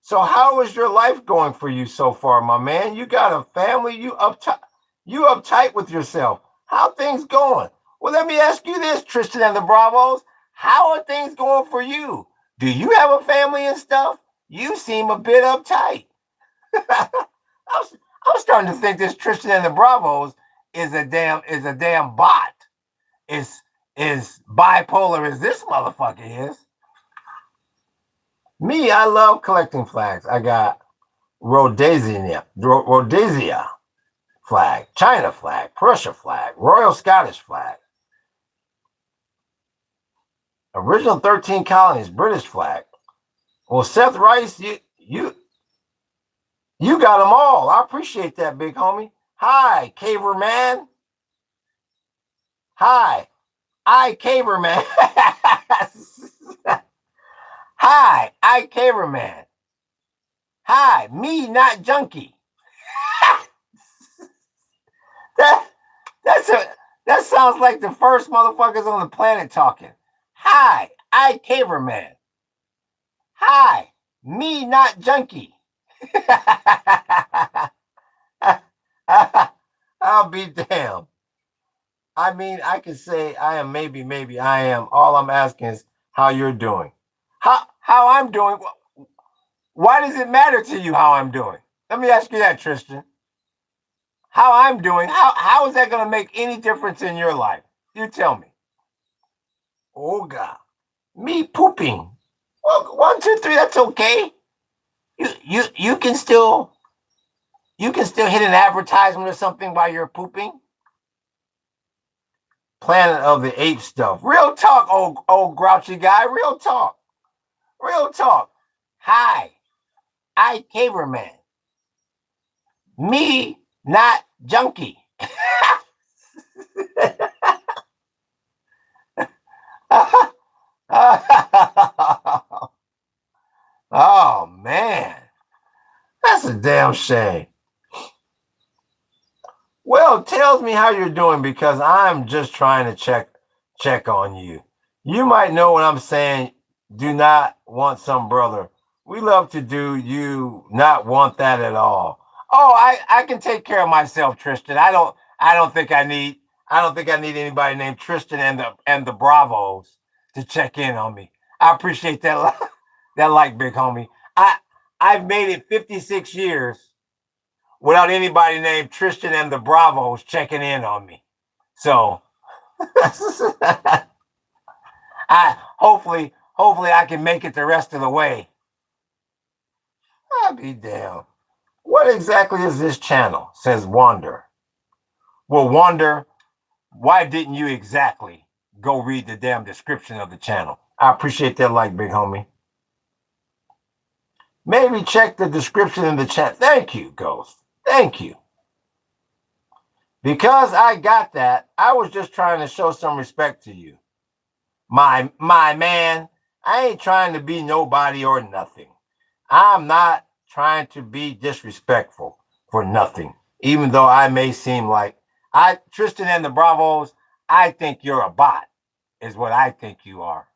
So how is your life going for you so far, my man? You got a family. You uptight with yourself. How things going? Well, let me ask you this, Tristan and the Bravos. How are things going for you? Do you have a family and stuff? You seem a bit uptight. I'm starting to think this Tristan and the Bravos is a damn bot. Is bipolar as this motherfucker is. Me, I love collecting flags. I got Rhodesia flag, China flag, Prussia flag, Royal Scottish flag, original 13 colonies, British flag. Well, Seth Rice, you got them all. I appreciate that, big homie. Hi, Caver Man. Hi, Caver Man. Hi, Caver Man. Hi, me not junkie. That's That sounds like the first motherfuckers on the planet talking. Hi, I Caverman. Hi, me not junkie. I'll be damned. I mean, I can say I am maybe I am. All I'm asking is how you're doing. How I'm doing. Why does it matter to you how I'm doing? Let me ask you that, Tristan. How I'm doing, how is that going to make any difference in your life? You tell me. Oh God. Me pooping. Well, 1, 2, 3, that's okay. You can still hit an advertisement or something while you're pooping. Planet of the Apes stuff. Real talk, old grouchy guy. Real talk. Real talk. Hi, I Caverman. Me, not junkie. Oh man, that's a damn shame. Well, it tells me how you're doing because I'm just trying to check on you. You might know what I'm saying. Do not want some brother. We love to do you not want that at all. Oh, I can take care of myself, Tristan. I don't think I need anybody named Tristan and the Bravos to check in on me. I appreciate that that like, big homie. I've made it 56 years without anybody named Tristan and the Bravos checking in on me. So I hopefully I can make it the rest of the way. I'll be damned. What exactly is this channel? Says Wander. Well, Wander, why didn't you exactly go read the damn description of the channel? I appreciate that like, big homie. Maybe check the description in the chat. Thank you, Ghost. Thank you. Because I got that, I was just trying to show some respect to you. My man, I ain't trying to be nobody or nothing. I'm not trying to be disrespectful for nothing, even though I may seem like Tristan and the Bravos, I think you're a bot, is what I think you are.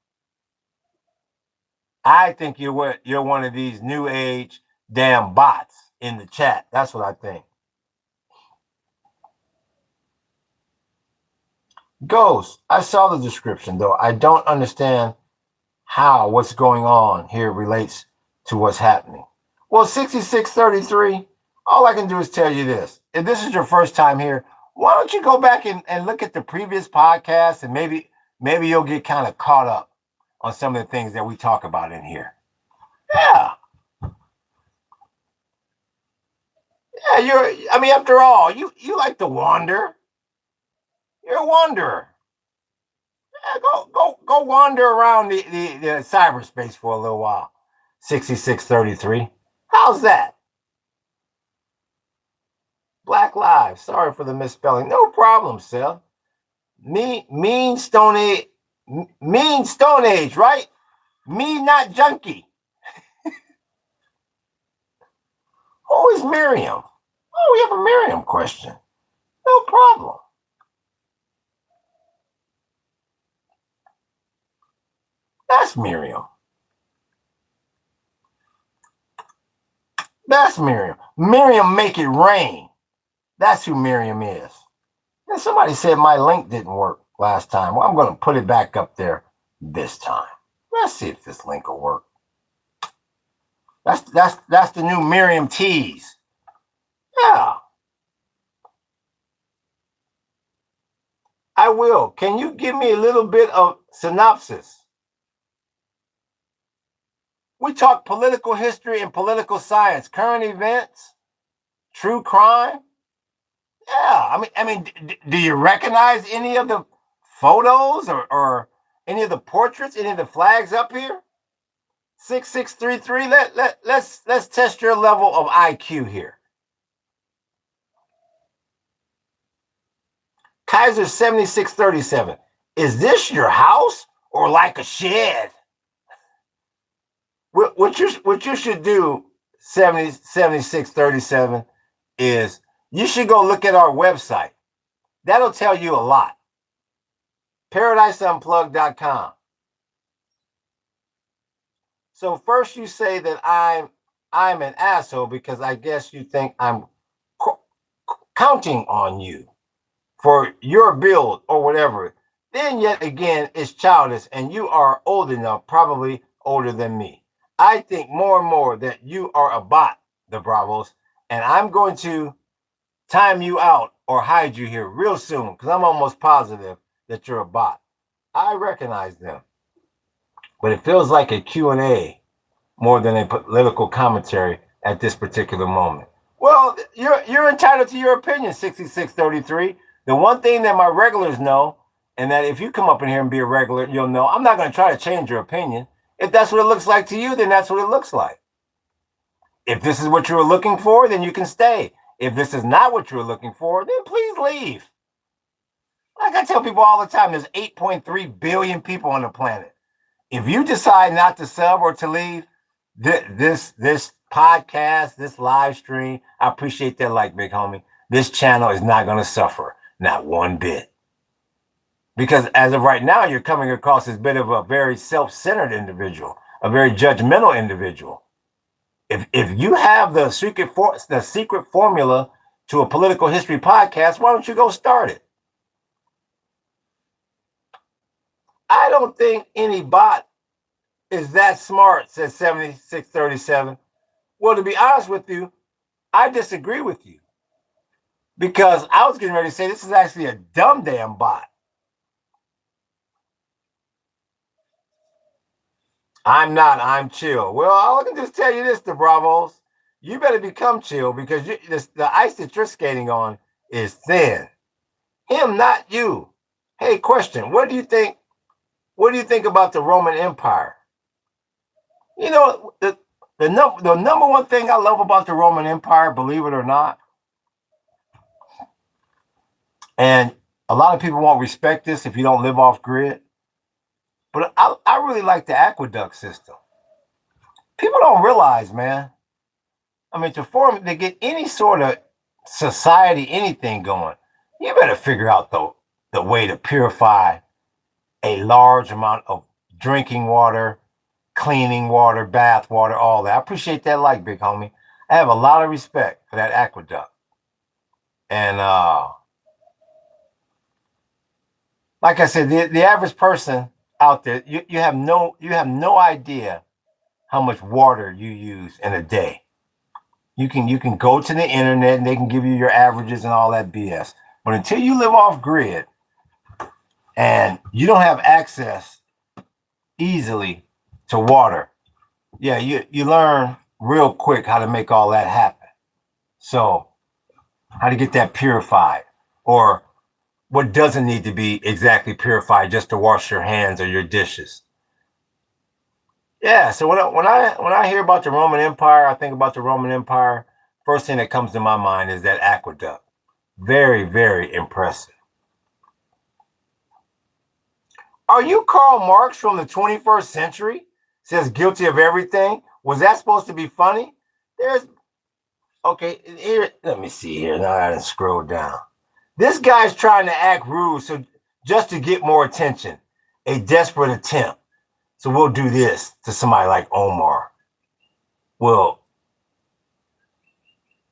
I think you're one of these new age damn bots in the chat. That's what I think. Ghost, I saw the description though. I don't understand how what's going on here relates to what's happening. Well, 6633, all I can do is tell you this. If this is your first time here, why don't you go back and look at the previous podcasts and maybe you'll get kind of caught up on some of the things that we talk about in here. Yeah. Yeah, after all, you like to wander. You're a wanderer. Yeah, go wander around the cyberspace for a little while. 6633. How's that? Black Lives. Sorry for the misspelling. No problem, Seth. Mean Stone Age, right? Me not junkie. Who is Miriam? Oh, we have a Miriam question. No problem. That's Miriam. That's Miriam. Miriam make it rain. That's who Miriam is. And somebody said my link didn't work last time. Well, I'm going to put it back up there this time. Let's see if this link will work. That's the new Miriam tease. Yeah. I will. Can you give me a little bit of synopsis? We talk political history and political science, current events, true crime. Yeah, I mean, do you recognize any of the photos or any of the portraits, any of the flags up here? 6633. Let's test your level of IQ here. Kaiser 7637. Is this your house or like a shed? What you should do, 7637, is you should go look at our website. That'll tell you a lot. ParadiseUnplugged.com. So first you say that I'm an asshole because I guess you think I'm counting on you for your build or whatever. Then yet again, it's childish, and you are old enough, probably older than me. I think more and more that you are a bot, the Bravos, and I'm going to time you out or hide you here real soon because I'm almost positive that you're a bot. I recognize them, but it feels like a Q&A more than a political commentary at this particular moment. Well, you're entitled to your opinion, 6633. The one thing that my regulars know, and that if you come up in here and be a regular, you'll know I'm not going to try to change your opinion. If that's what it looks like to you, then that's what it looks like. If this is what you were looking for, then you can stay. If this is not what you were looking for, then please leave. Like I tell people all the time, there's 8.3 billion people on the planet. If you decide not to sub or to leave, this podcast, this live stream, I appreciate that, like, big homie. This channel is not going to suffer, not one bit. Because as of right now, you're coming across as a bit of a very self-centered individual, a very judgmental individual. If you have the secret formula to a political history podcast, why don't you go start it? I don't think any bot is that smart, says 7637. Well, to be honest with you, I disagree with you. Because I was getting ready to say this is actually a dumb damn bot. I'm not, I'm chill. Well, I can just tell you this, the Bravos. You better become chill because the ice that you're skating on is thin. Him, not you. Hey, question. What do you think about the Roman Empire? You know, the number one thing I love about the Roman Empire, believe it or not, and a lot of people won't respect this if you don't live off grid, but I really like the aqueduct system. People don't realize, man. I mean, to get any sort of society, anything going, you better figure out the way to purify a large amount of drinking water, cleaning water, bath water, all that. I appreciate that, like, big homie. I have a lot of respect for that aqueduct. And like I said, the average person out there, you have no idea how much water you use in a day. You can go to the internet and they can give you your averages and all that BS. But until you live off grid and you don't have access easily to water, yeah, you learn real quick how to make all that happen. So how to get that purified, or what doesn't need to be exactly purified just to wash your hands or your dishes. Yeah, so when I hear about the Roman Empire, I think about the Roman Empire. First thing that comes to my mind is that aqueduct. Very, very impressive. Are you Karl Marx from the 21st century? Says guilty of everything. Was that supposed to be funny? Okay, here, let me see here. Now I gotta scroll down. This guy's trying to act rude, so just to get more attention. A desperate attempt. So we'll do this to somebody like Omar. We'll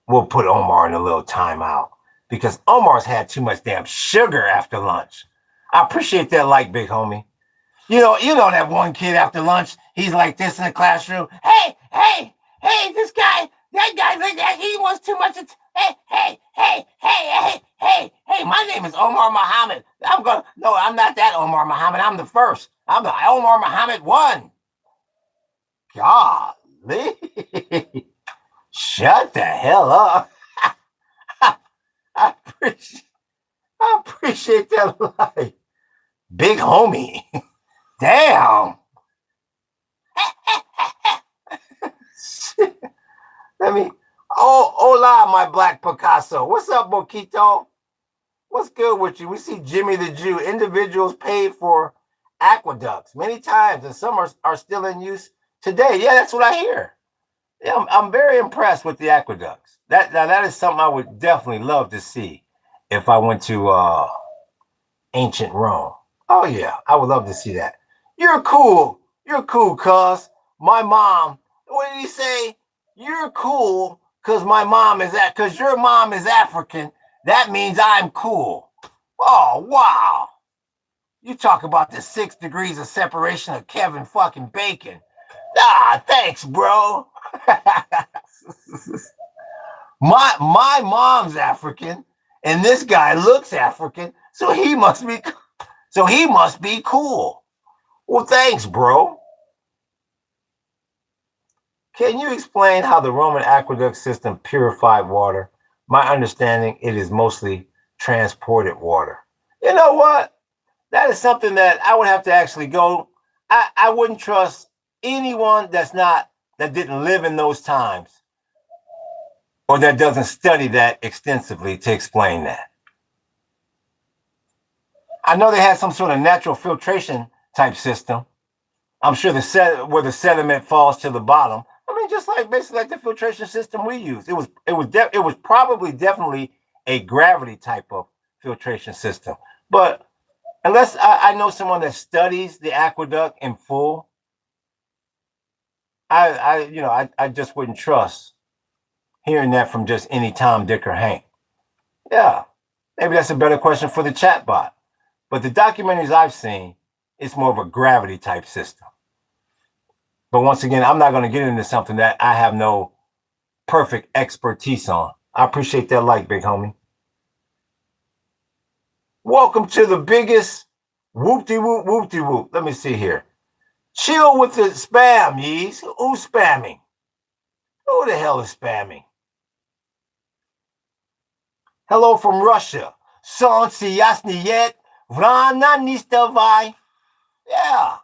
put Omar in a little timeout because Omar's had too much damn sugar after lunch. I appreciate that, like, big homie. You know that one kid after lunch, he's like this in the classroom. Hey, this guy, that guy, he wants too much. Hey, my name is Omar Muhammad. I'm not that Omar Muhammad. I'm the first. I'm the Omar Muhammad one. Golly. Shut the hell up. I appreciate that, like, big homie. Damn. Hola, my black Picasso. What's up, Boquito? What's good with you? We see Jimmy the Jew. Individuals paid for aqueducts many times, and some are still in use today. Yeah, that's what I hear. Yeah, I'm very impressed with the aqueducts. That is something I would definitely love to see if I went to ancient Rome. Oh yeah, I would love to see that. You're cool. You're cool, cuz my mom. What did he say? You're cool because my mom is that. Because your mom is African. That means I'm cool. Oh wow. You talk about the 6 degrees of separation of Kevin fucking Bacon. Ah, thanks, bro. my mom's African, and this guy looks African, so he must be cool. Well, thanks, bro. Can you explain how the Roman aqueduct system purified water? My understanding, it is mostly transported water. You know what? That is something that I would have to actually go. I wouldn't trust anyone that didn't live in those times or that doesn't study that extensively to explain that. I know they had some sort of natural filtration type system. I'm sure where the sediment falls to the bottom. I mean, just like basically like the filtration system we use. It was probably definitely a gravity type of filtration system. But unless I know someone that studies the aqueduct in full, I just wouldn't trust hearing that from just any Tom, Dick, or Hank. Yeah, maybe that's a better question for the chat bot. But the documentaries I've seen, it's more of a gravity type system. But once again, I'm not going to get into something that I have no perfect expertise on. I appreciate that like, big homie. Welcome to the biggest whoop-de-whoop, whoop-de-whoop. Let me see here. Chill with the spam, yees. Who's spamming? Who the hell is spamming? Hello from Russia. Солнце яснеет, vrana не вставай. Yeah.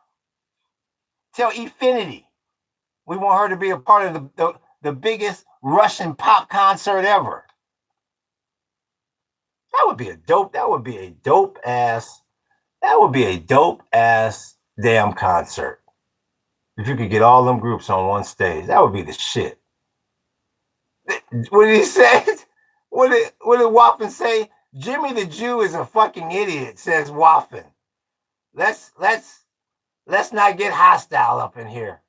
Tell Efinity we want her to be a part of the biggest Russian pop concert ever. That would be a dope ass damn concert. If you could get all them groups on one stage, that would be the shit. What did he say? What did Waffen say? Jimmy the Jew is a fucking idiot, says Waffen. Let's not get hostile up in here.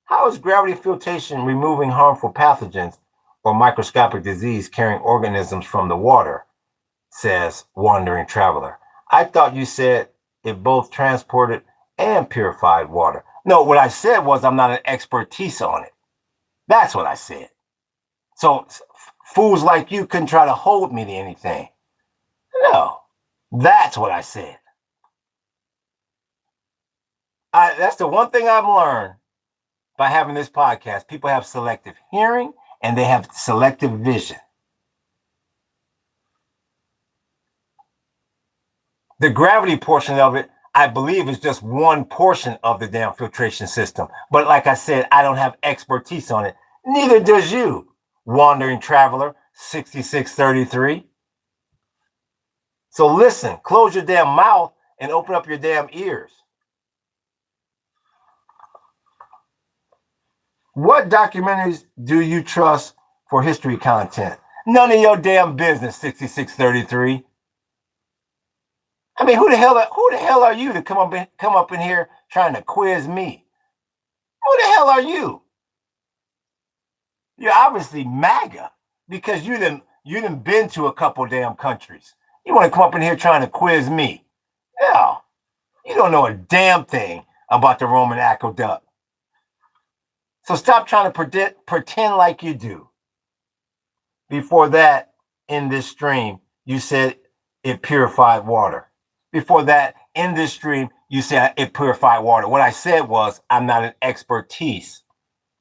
How is gravity filtration removing harmful pathogens or microscopic disease carrying organisms from the water? Says Wandering Traveler. I thought you said it both transported and purified water. No, what I said was I'm not an expertise on it. That's what I said. So fools like you couldn't try to hold me to anything. No, that's what I said. That's the one thing I've learned by having this podcast. People have selective hearing and they have selective vision. The gravity portion of it, I believe, is just one portion of the damn filtration system. But like I said, I don't have expertise on it. Neither does you, Wandering Traveler 6633. So listen, close your damn mouth and open up your damn ears. What documentaries do you trust for history content? None of your damn business, 6633. I mean, who the hell are you to come up in here trying to quiz me? Who the hell are you? You're obviously MAGA because you done been to a couple damn countries. You want to come up in here trying to quiz me? Yeah, you don't know a damn thing about the Roman aqueduct. So stop trying to pretend like you do. Before that, in this stream, you said it purified water. Before that, in this stream, you said it purified water. What I said was I'm not an expertise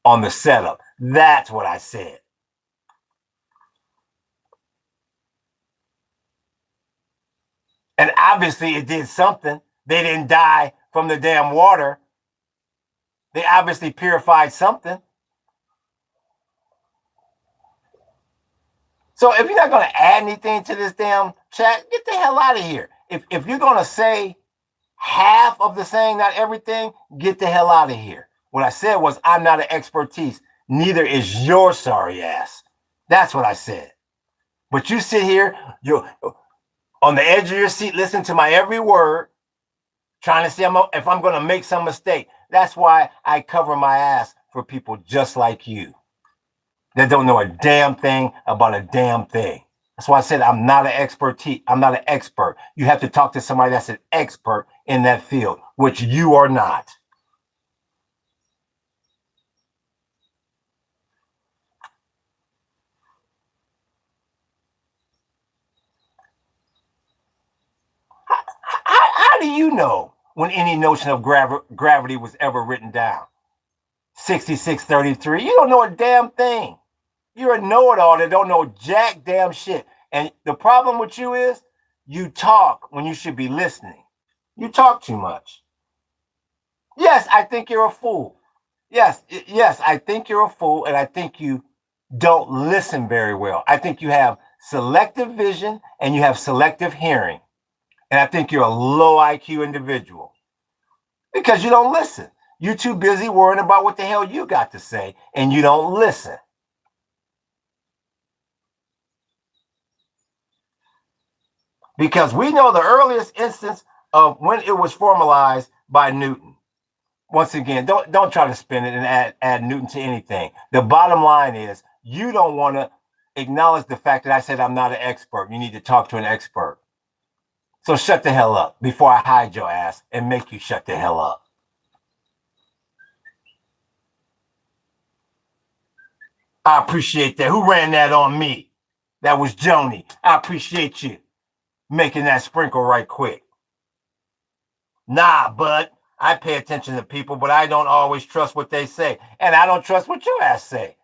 on the setup. That's what I said. And obviously it did something. They didn't die from the damn water. They obviously purified something. So if you're not going to add anything to this damn chat, get the hell out of here. If you're going to say half of the saying, not everything, get the hell out of here. What I said was I'm not an expertise. Neither is your sorry ass. That's what I said. But you sit here, on the edge of your seat, listening to my every word, trying to see if I'm going to make some mistake. That's why I cover my ass for people just like you that don't know a damn thing about a damn thing. That's why I said I'm not an expert. I'm not an expert. You have to talk to somebody that's an expert in that field, which you are not. How do you know when any notion of gravity was ever written down? 6633. You don't know a damn thing. You're a know-it-all that don't know jack damn shit. And the problem with you is you talk when you should be listening. You talk too much. Yes, I think you're a fool. Yes, I think you're a fool, and I think you don't listen very well. I think you have selective vision and you have selective hearing. And I think you're a low IQ individual because you don't listen. You're too busy worrying about what the hell you got to say, and you don't listen. Because we know the earliest instance of when it was formalized by Newton. Once again, don't try to spin it and add Newton to anything. The bottom line is you don't want to acknowledge the fact that I said I'm not an expert. You need to talk to an expert. So shut the hell up before I hide your ass and make you shut the hell up. I appreciate that. Who ran that on me? That was Joni. I appreciate you making that sprinkle right quick. Nah, bud. I pay attention to people, but I don't always trust what they say. And I don't trust what your ass say.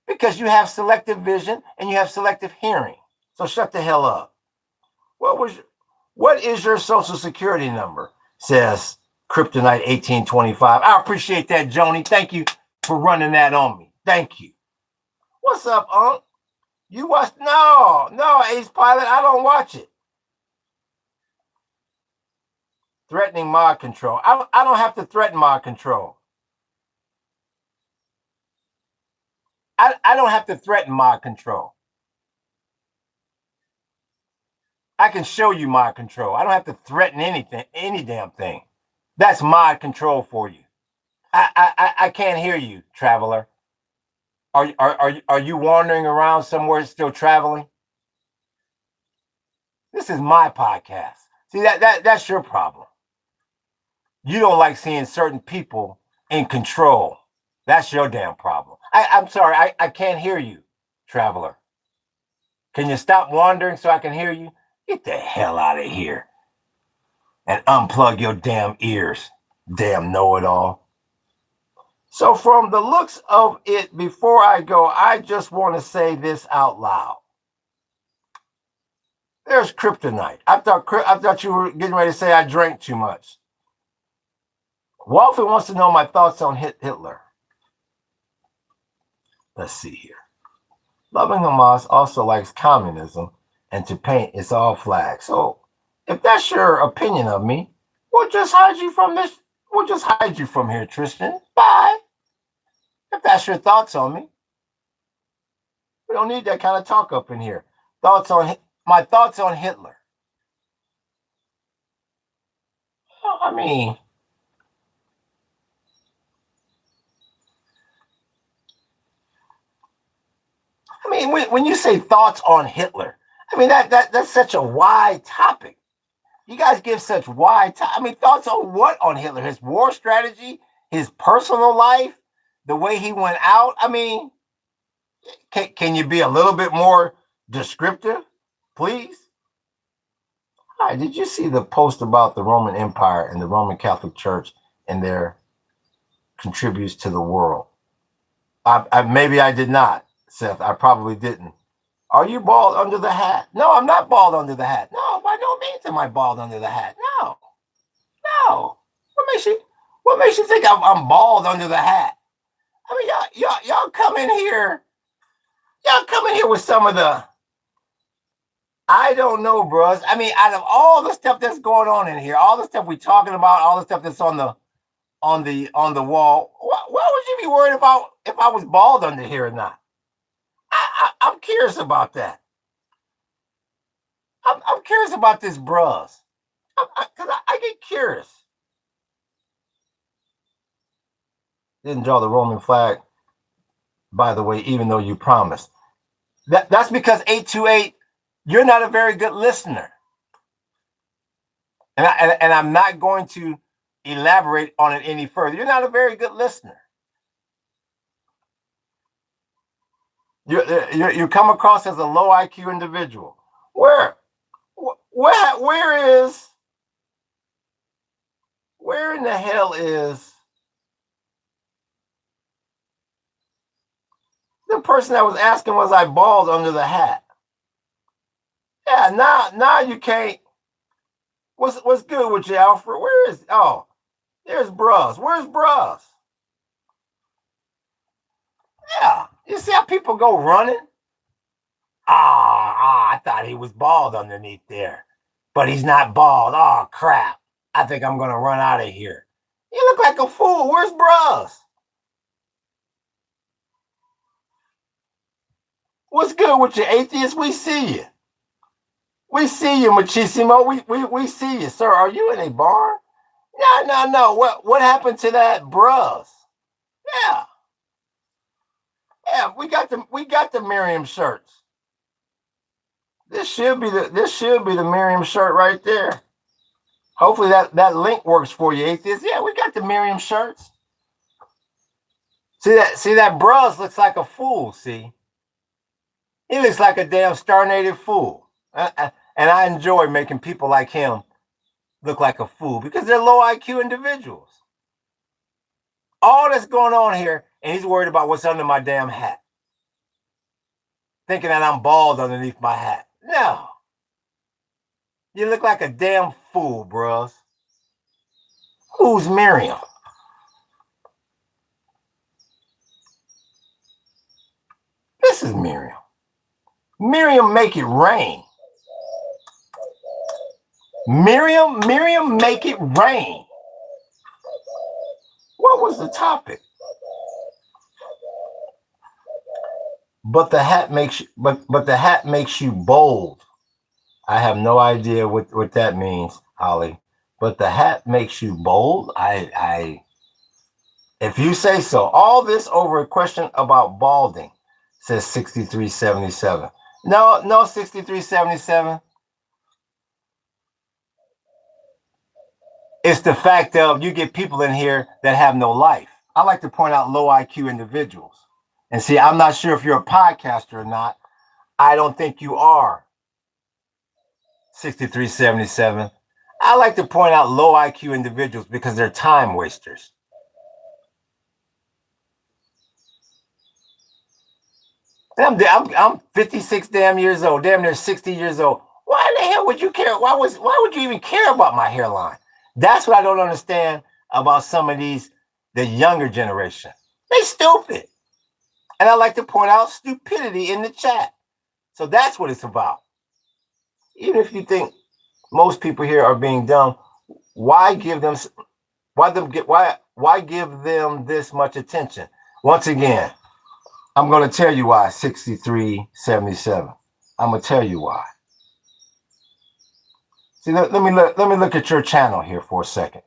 Because you have selective vision and you have selective hearing. So shut the hell up. What is your social security number? Says Kryptonite 1825. I appreciate that, Joni. Thank you for running that on me. Thank you. What's up, Unc? You watch? No, Ace Pilot. I don't watch it. Threatening mod control. I don't have to threaten mod control. I don't have to threaten mod control. I can show you mod control. I don't have to threaten anything, any damn thing. That's mod control for you. I can't hear you, traveler. Are you wandering around somewhere still traveling? This is my podcast. See, that's your problem. You don't like seeing certain people in control. That's your damn problem. I'm sorry, I can't hear you, traveler. Can you stop wandering so I can hear you? Get the hell out of here and unplug your damn ears, damn know-it-all. So from the looks of it, before I go, I just want to say this out loud. There's kryptonite. I thought you were getting ready to say I drank too much. Wolfie wants to know my thoughts on Hitler. Let's see here. Loving Hamas also likes communism and to paint it's all flags. So if that's your opinion of me, we'll just hide you from this. We'll just hide you from here, Tristan. Bye. If that's your thoughts on me. We don't need that kind of talk up in here. My thoughts on Hitler. I mean, when you say thoughts on Hitler, I mean that's such a wide topic. You guys give such wide thoughts on what on Hitler? His war strategy, his personal life, the way he went out. I mean, can you be a little bit more descriptive, please? Hi, did you see the post about the Roman Empire and the Roman Catholic Church and their contributes to the world? Maybe I did not, Seth. I probably didn't. Are you bald under the hat? No, I'm not bald under the hat. No, by no means am I bald under the hat. No. What makes you think I'm bald under the hat? I mean, y'all come in here. Y'all come in here with some of the. I don't know, bros. I mean, out of all the stuff that's going on in here, all the stuff we're talking about, all the stuff that's on the wall, why would you be worried about if I was bald under here or not? I'm curious about that. I'm curious about this, bros. Because I get curious. Didn't draw the Roman flag, by the way, even though you promised. That's because 828, you're not a very good listener. And I'm not going to elaborate on it any further. You're not a very good listener. You come across as a low IQ individual. Where in the hell is the person that was asking, was I bald under the hat? Yeah, now you can't. What's good with you, Alfred? Where is there's Bruz. Where's Bruz? Yeah. You see how people go running? I thought he was bald underneath there. But he's not bald. Oh crap. I think I'm gonna run out of here. You look like a fool. Where's Bruz? What's good with you, atheist? We see you. We see you, Muchísimo. We see you, sir. Are you in a barn? No. What happened to that Bruz? Yeah. Yeah, we got the Miriam shirts. This should be the Miriam shirt right there. Hopefully that link works for you, atheist. Yeah, we got the Miriam shirts. See that Bruz looks like a fool, see? He looks like a damn star-native fool. And I enjoy making people like him look like a fool because they're low IQ individuals. All that's going on here, and he's worried about what's under my damn hat. Thinking that I'm bald underneath my hat. No. You look like a damn fool, bros. Who's Miriam? This is Miriam. Miriam, make it rain. Miriam, make it rain. What was the topic? But the hat makes you bold. I have no idea what that means, Holly. But the hat makes you bold. If you say so. All this over a question about balding, says 6377. No, 6377. It's the fact of you get people in here that have no life. I like to point out low IQ individuals. And see, I'm not sure if you're a podcaster or not. I don't think you are. 6377. I like to point out low IQ individuals because they're time wasters. I'm 56 damn years old, damn near 60 years old. Why the hell would you care? Why would you even care about my hairline? That's what I don't understand about some of the younger generation. They stupid. And I like to point out stupidity in the chat. So that's what it's about. Even if you think most people here are being dumb, why give them this much attention? Once again, I'm going to tell you why, 6377. I'm going to tell you why. See, let me look at your channel here for a second.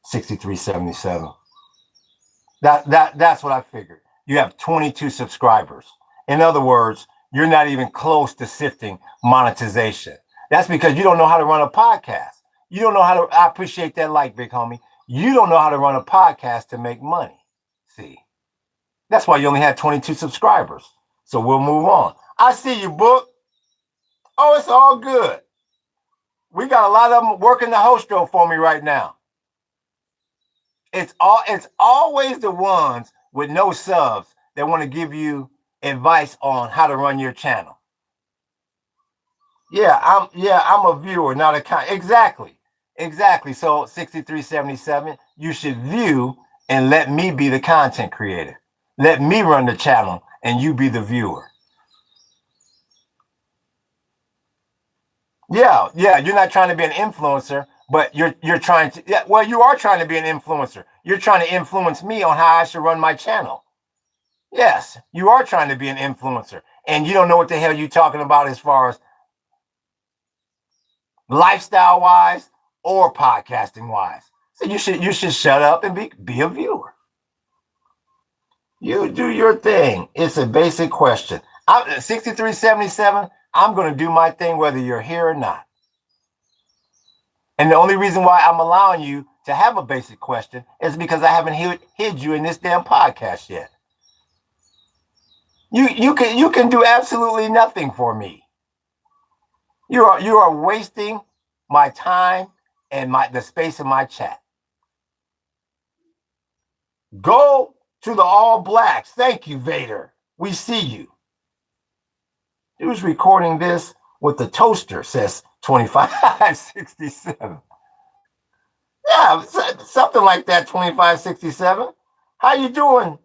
6377. That's what I figured. You have 22 subscribers. In other words, you're not even close to sifting monetization. That's because you don't know how to run a podcast. You don't know how to. I appreciate that like, big homie. You don't know how to run a podcast to make money. See, that's why you only had 22 subscribers. So we'll move on. I see you, book. Oh, it's all good. We got a lot of them working the hostro for me right now. It's always the ones with no subs that want to give you advice on how to run your channel. Yeah, I'm a viewer, not a exactly. So 6377, you should view and let me be the content creator. Let me run the channel and you be the viewer. Yeah, you're not trying to be an influencer, but you're trying to. Yeah, well, you are trying to be an influencer. You're trying to influence me on how I should run my channel. Yes, you are trying to be an influencer, and you don't know what the hell you're talking about as far as. lifestyle wise or podcasting wise. So you should shut up and be a viewer. You do your thing. It's a basic question. 6377, I'm going to do my thing whether you're here or not. And the only reason why I'm allowing you to have a basic question is because I haven't hid you in this damn podcast yet. You can do absolutely nothing for me. You are wasting my time and the space in my chat. Go to the All Blacks. Thank you, Vader. We see you. Who's recording this with the toaster, says 2567. Yeah, something like that, 2567. How you doing,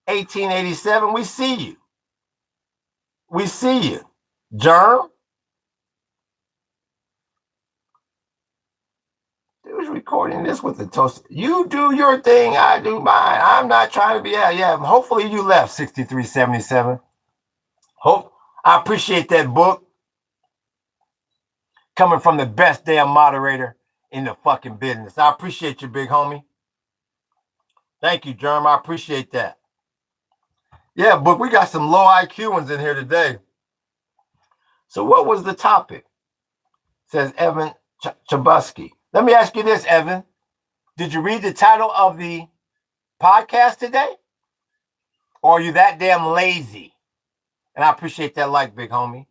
1887? We see you. We see you. Germ? Who's recording this with the toaster? You do your thing, I do mine. I'm not trying to be out. Yeah, hopefully you left, 6377. Hope I appreciate that book. Coming from the best damn moderator in the fucking business. I appreciate you, big homie. Thank you, Germ. I appreciate that. Yeah, but we got some low IQ ones in here today. So what was the topic? Says Evan Chabusky. Let me ask you this, Evan. Did you read the title of the podcast today? Or are you that damn lazy? And I appreciate that like, big homie.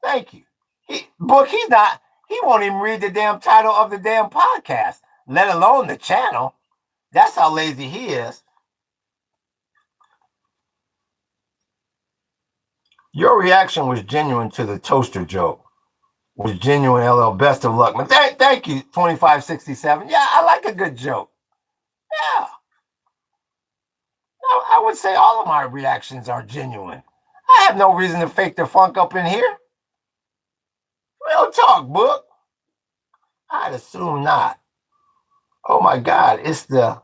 Thank you. He won't even read the damn title of the damn podcast, let alone the channel. That's how lazy he is. Your reaction was genuine to the toaster joke. Was genuine, LL. Best of luck. Man, thank you, 2567. Yeah, I like a good joke. Yeah. I would say all of my reactions are genuine. I have no reason to fake the funk up in here. Real talk, book. I'd assume not. Oh my God, it's the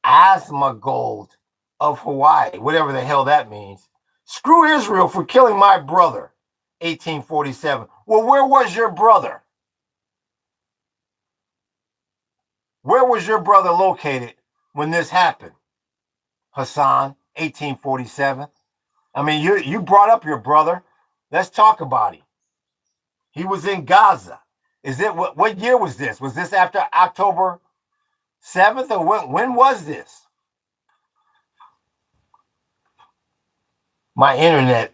asthma gold of Hawaii, whatever the hell that means. Screw Israel for killing my brother, 1847. Well, where was your brother? Where was your brother located when this happened? Hassan, 1847. I mean, you brought up your brother. Let's talk about him. He was in Gaza. Is it what year was this? Was this after October 7th or when was this? My internet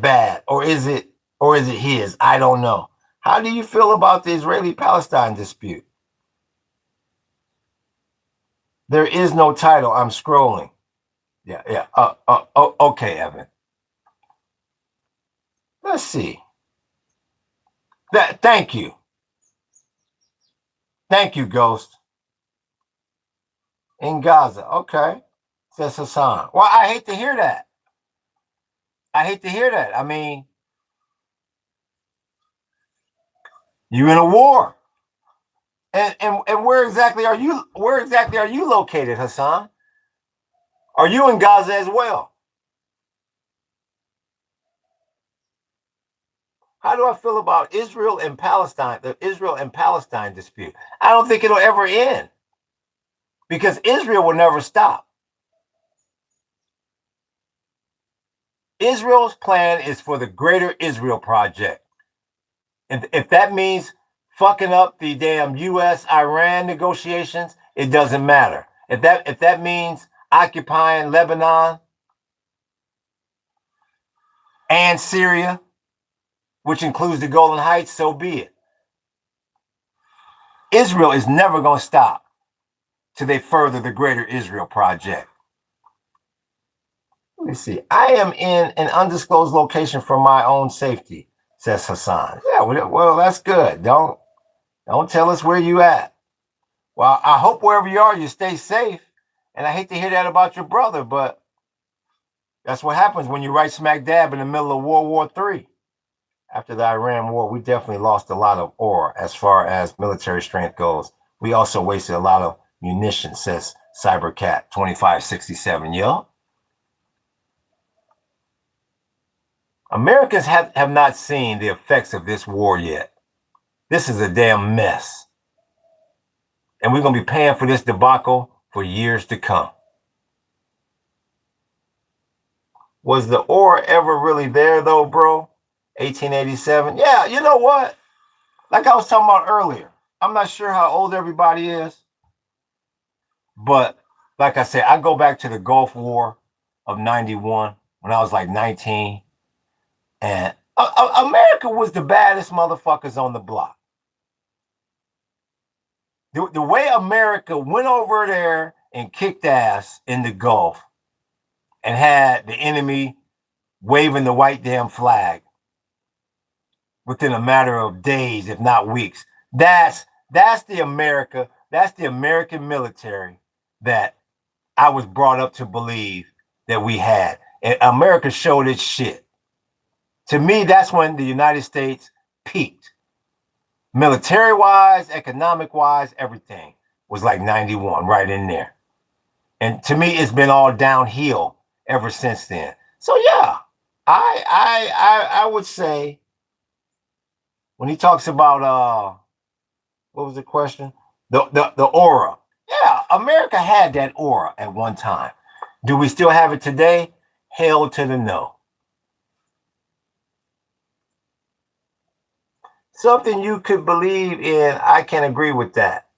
bad, or is it his? I don't know. How do you feel about the Israeli-Palestine dispute? There is no title. I'm scrolling. Yeah. Okay, Evan. Let's see. Thank you. Thank you, Ghost. In Gaza. Okay. Says Hassan. Well, I hate to hear that. I mean, you're in a war. And where exactly are you located, Hassan? Are you in Gaza as well? How do I feel about Israel and Palestine, the Israel and Palestine dispute? I don't think it'll ever end because Israel will never stop. Israel's plan is for the Greater Israel Project. And if that means fucking up the damn U.S.-Iran negotiations, it doesn't matter. If that means occupying Lebanon and Syria, which includes the Golan Heights, so be it. Israel is never going to stop till they further the Greater Israel Project. Let me see. I am in an undisclosed location for my own safety, says Hassan. Yeah, well, that's good. Don't tell us where you at. Well, I hope wherever you are, you stay safe. And I hate to hear that about your brother, but that's what happens when you right smack dab in the middle of World War III. After the Iran war, we definitely lost a lot of ore as far as military strength goes. We also wasted a lot of munitions, says Cybercat 2567. Yo. Americans have not seen the effects of this war yet. This is a damn mess. And we're going to be paying for this debacle for years to come. Was the ore ever really there, though, bro? 1887? Yeah, you know what? Like I was talking about earlier, I'm not sure how old everybody is, but like I said, I go back to the Gulf War of 91 when I was like 19, and America was the baddest motherfuckers on the block. The way America went over there and kicked ass in the Gulf and had the enemy waving the white damn flag within a matter of days, if not weeks. That's the America, that's the American military that I was brought up to believe that we had. And America showed its shit. To me, that's when the United States peaked. Military-wise, economic-wise, everything was like 91, right in there. And to me, it's been all downhill ever since then. So yeah, I would say when he talks about what was the question? The aura. Yeah, America had that aura at one time. Do we still have it today? Hell to the no. Something you could believe in, I can agree with that.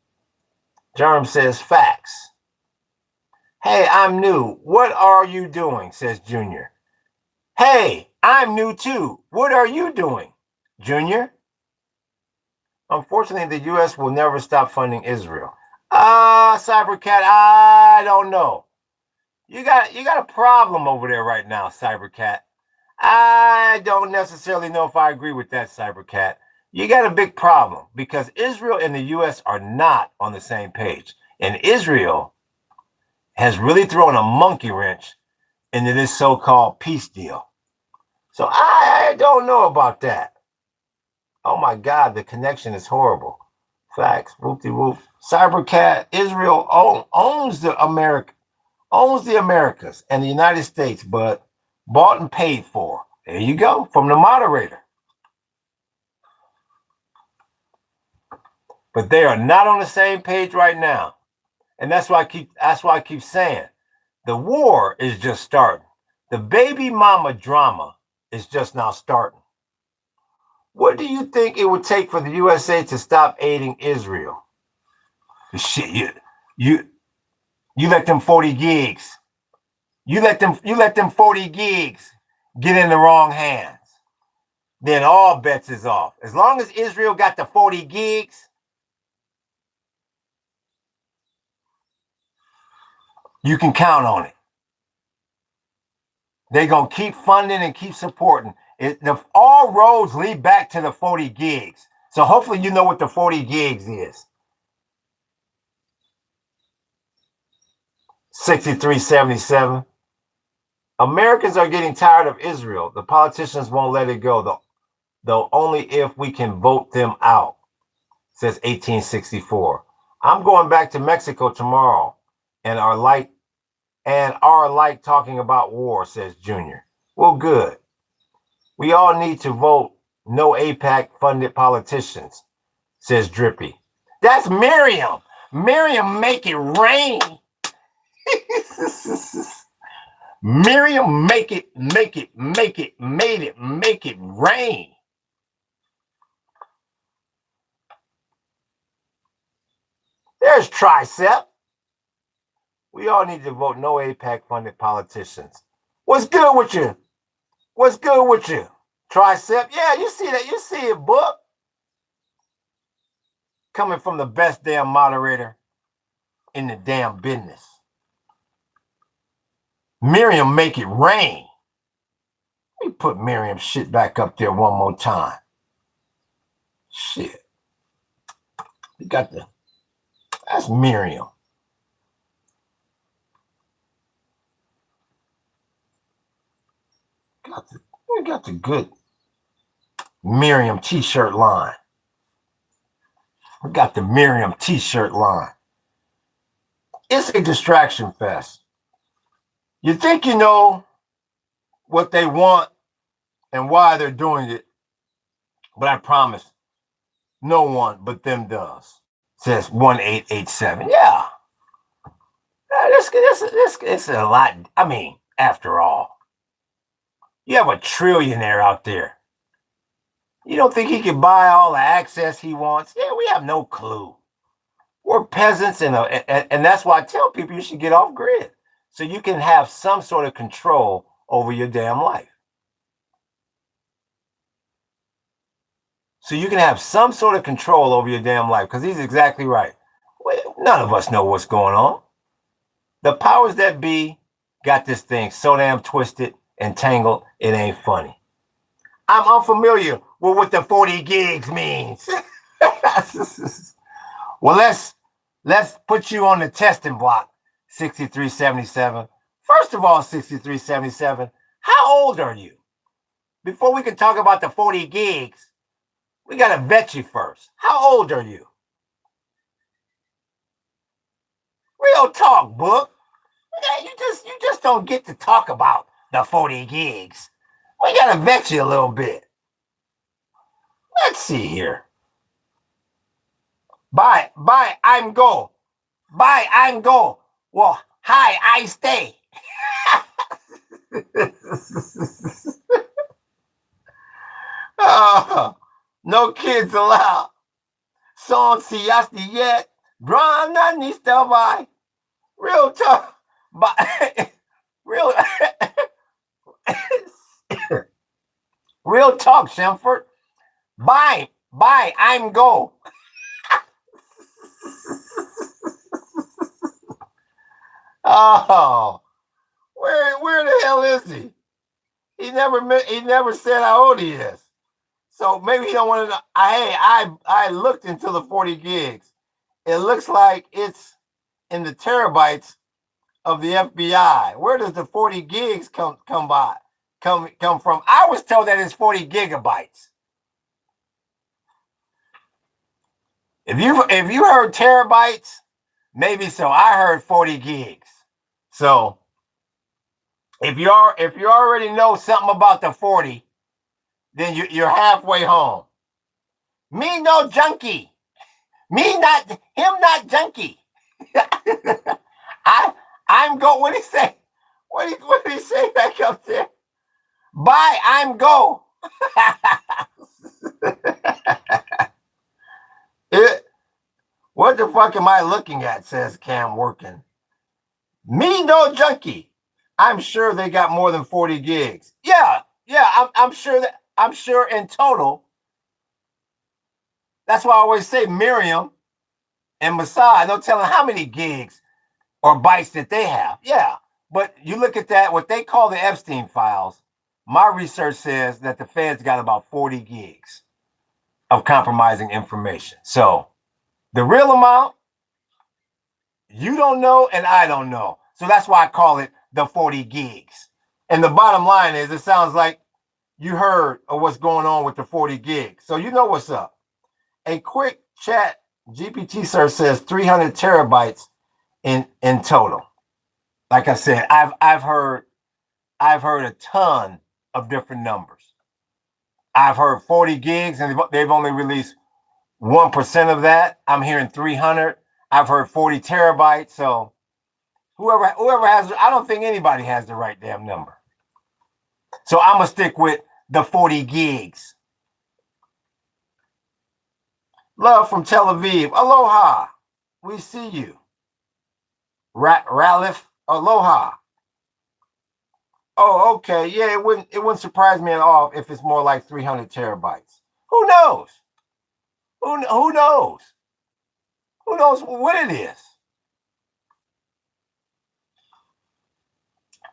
Germ says facts. Hey, I'm new. What are you doing? Says Junior. Hey, I'm new too. What are you doing? Junior? Unfortunately, the U.S. will never stop funding Israel. Cybercat, I don't know. You got a problem over there right now, Cybercat. I don't necessarily know if I agree with that, Cybercat. You got a big problem because Israel and the U.S. are not on the same page. And Israel has really thrown a monkey wrench into this so-called peace deal. So I don't know about that. Oh my God, the connection is horrible. Facts, whoop-de-whoop. Cybercat, Israel owns the Americas and the United States, but bought and paid for. There you go, from the moderator. But they are not on the same page right now. And that's why I keep saying the war is just starting. The baby mama drama is just now starting. What do you think it would take for the USA to stop aiding Israel? Shit, you let them 40 gigs. You let them 40 gigs get in the wrong hands. Then all bets is off. As long as Israel got the 40 gigs, you can count on it. They're going to keep funding and keep supporting. All roads lead back to the 40 gigs. So hopefully you know what the 40 gigs is. 6377. Americans are getting tired of Israel. The politicians won't let it go, though only if we can vote them out, says 1864. I'm going back to Mexico tomorrow and are like talking about war, says Junior. Well, good. We all need to vote no AIPAC funded politicians, says Drippy. That's Miriam. Miriam, make it rain. Miriam, make it rain. There's Tricep. We all need to vote no AIPAC funded politicians. What's good with you? What's good with you? Tricep? Yeah, you see that. You see it, book. Coming from the best damn moderator in the damn business. Miriam, make it rain. Let me put Miriam's shit back up there one more time. Shit. We got that's Miriam. We got the good Miriam t-shirt line. We got the Miriam t-shirt line. It's a distraction fest. You think you know what they want and why they're doing it, but I promise no one but them does. Says 1887. Yeah. This is a lot. I mean, after all, you have a trillionaire out there. You don't think he can buy all the access he wants? Yeah, we have no clue. We're peasants, and that's why I tell people you should get off grid so you can have some sort of control over your damn life. So you can have some sort of control over your damn life, because he's exactly right. None of us know what's going on. The powers that be got this thing so damn twisted and tangled, it ain't funny. I'm unfamiliar with what the 40 gigs means. Well, let's put you on the testing block, 6377. First of all, 6377, how old are you? Before we can talk about the 40 gigs, we got to vet you first. How old are you? Real talk, book. You just don't get to talk about the 40 gigs. We got to vet you a little bit. Let's see here. Bye, I'm go. Bye, I'm go. Well, hi, I stay. No kids allowed. Son siasti yet. Brana nistavai. Real talk. Real real talk, Shamford. Bye, I'm go. Oh, where the hell is he? He never said how old he is. So maybe he don't want to know. I looked into the 40 gigs. It looks like it's in the terabytes of the FBI. Where does the 40 gigs come from? I was told that it's 40 gigabytes. If you heard terabytes, maybe so. I heard 40 gigs. So if you already know something about the 40, then you're halfway home. Me no junkie. Him not junkie. I'm go. What did he say? What did he say back up there? Bye, I'm go. What the fuck am I looking at? Says Cam Working. Me no junkie. I'm sure they got more than 40 gigs. Yeah. I'm sure in total. That's why I always say Miriam and Masai, no telling how many gigs or bytes that they have. Yeah. But you look at that, what they call the Epstein files, my research says that the feds got about 40 gigs of compromising information. So the real amount, you don't know and I don't know. So that's why I call it the 40 gigs. And the bottom line is, it sounds like you heard of what's going on with the 40 gigs. So you know what's up. A quick chat GPT search says 300 terabytes in total. Like I said, I've heard a ton of different numbers. I've heard 40 gigs and they've only released 1% of that. I'm hearing 300. I've heard 40 terabytes. So whoever has, I don't think anybody has the right damn number. So I'm going to stick with the 40 gigs. Love from Tel Aviv. Aloha. We see you. Ralph. Aloha. Oh, okay. Yeah, it wouldn't surprise me at all if it's more like 300 terabytes. Who knows? Who knows? Who knows what it is?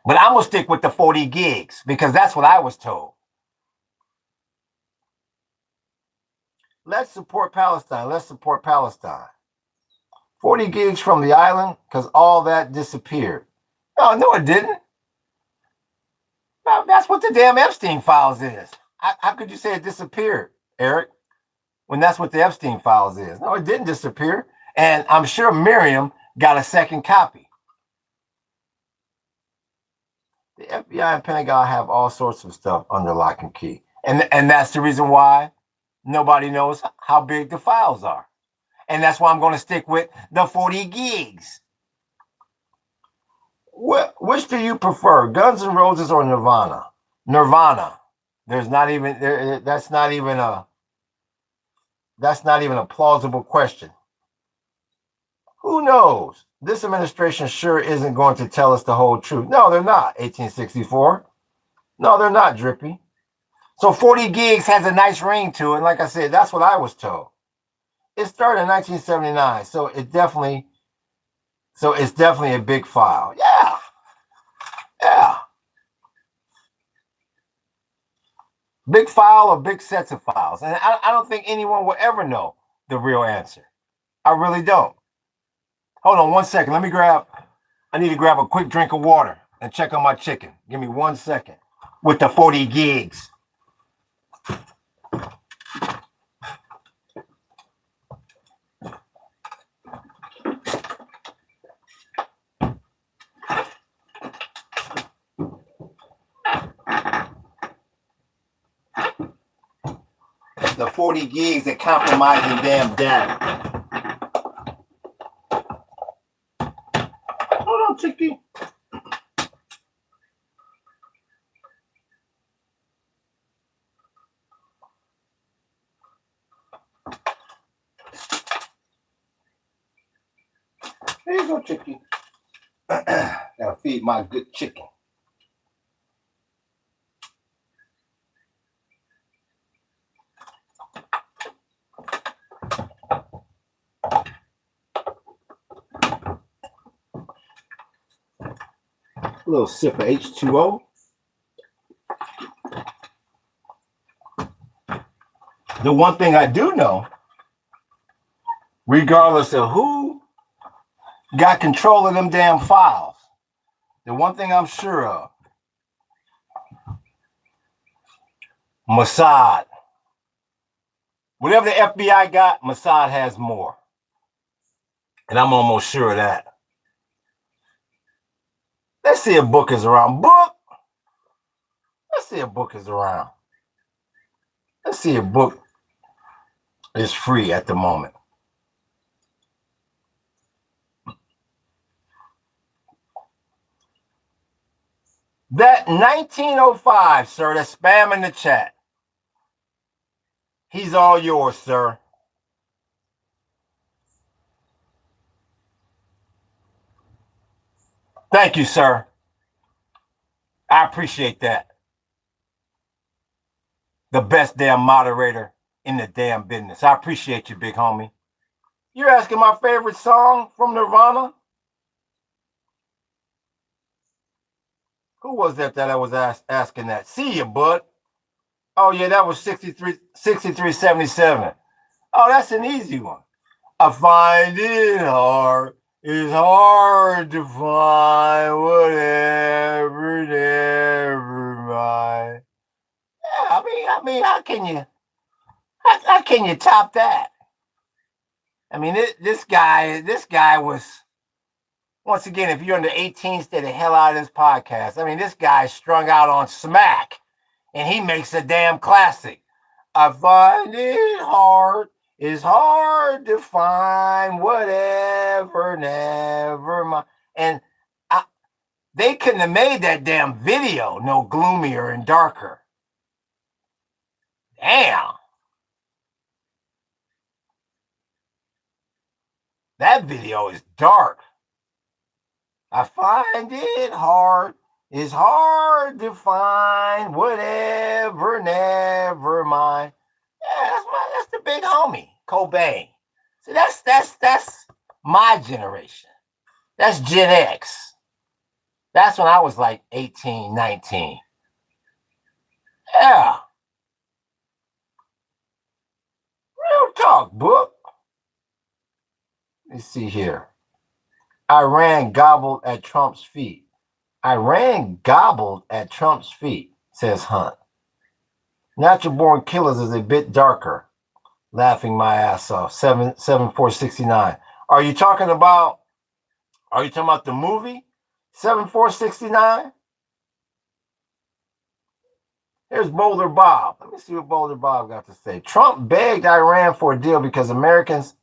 But I'm going to stick with the 40 gigs because that's what I was told. Let's support Palestine. Let's support Palestine. 40 gigs from the island because all that disappeared. No, it didn't. No, that's what the damn Epstein files is. How could you say it disappeared, Eric, when that's what the Epstein files is? No, it didn't disappear. And I'm sure Miriam got a second copy. The FBI and Pentagon have all sorts of stuff under lock and key. And that's the reason why nobody knows how big the files are. And that's why I'm going to stick with the 40 gigs. Which do you prefer, Guns N' Roses or Nirvana? Nirvana. There's not even there. That's not even a plausible question. Who knows? This administration sure isn't going to tell us the whole truth. No, they're not. 1864. No, they're not, Drippy. So 40 gigs has a nice ring to it. Like I said, that's what I was told. It started in 1979, so it's definitely a big file. Yeah. Big file or big sets of files. And I don't think anyone will ever know the real answer. I really don't. Hold on 1 second. I need to grab a quick drink of water and check on my chicken. Give me 1 second with the 40 gigs. The 40 gigs that compromising damn data. Hold on, Chicky. There you go, Chicky. Gotta feed my good chicken. A little sip of H2O. The one thing I do know, regardless of who got control of them damn files, the one thing I'm sure of, Mossad. Whatever the FBI got, Mossad has more. And I'm almost sure of that. Let's see if Book is around. Book! Let's see if Book is around. Let's see if Book is free at the moment. That 1905, sir, that's spam in the chat. He's all yours, sir. Thank you, sir. I appreciate that. The best damn moderator in the damn business. I appreciate you, big homie. You're asking my favorite song from Nirvana? Who was that I was asking that? See you, bud. Oh, yeah, that was 6377. Oh, that's an easy one. I find it hard. It's hard to find whatever, never mind. Yeah, I mean, how can you top that? I mean, this guy was, once again, if you're under 18, stay the hell out of this podcast. I mean, this guy's strung out on smack, and he makes a damn classic. I find it hard. It's hard to find whatever, never mind. And they couldn't have made that damn video no gloomier and darker. Damn. That video is dark. I find it hard. It's hard to find whatever, never mind. Yeah, that's the big homie, Cobain. See, that's my generation. That's Gen X. That's when I was like 18, 19. Yeah. Real talk, book. Let's see here. Iran gobbled at Trump's feet. Iran gobbled at Trump's feet, says Hunt. Natural born killers is a bit darker. Laughing my ass off. 7469. Are you talking about the movie 7469? Here's Boulder Bob. Let me see what Boulder Bob got to say. Trump begged Iran for a deal because Americans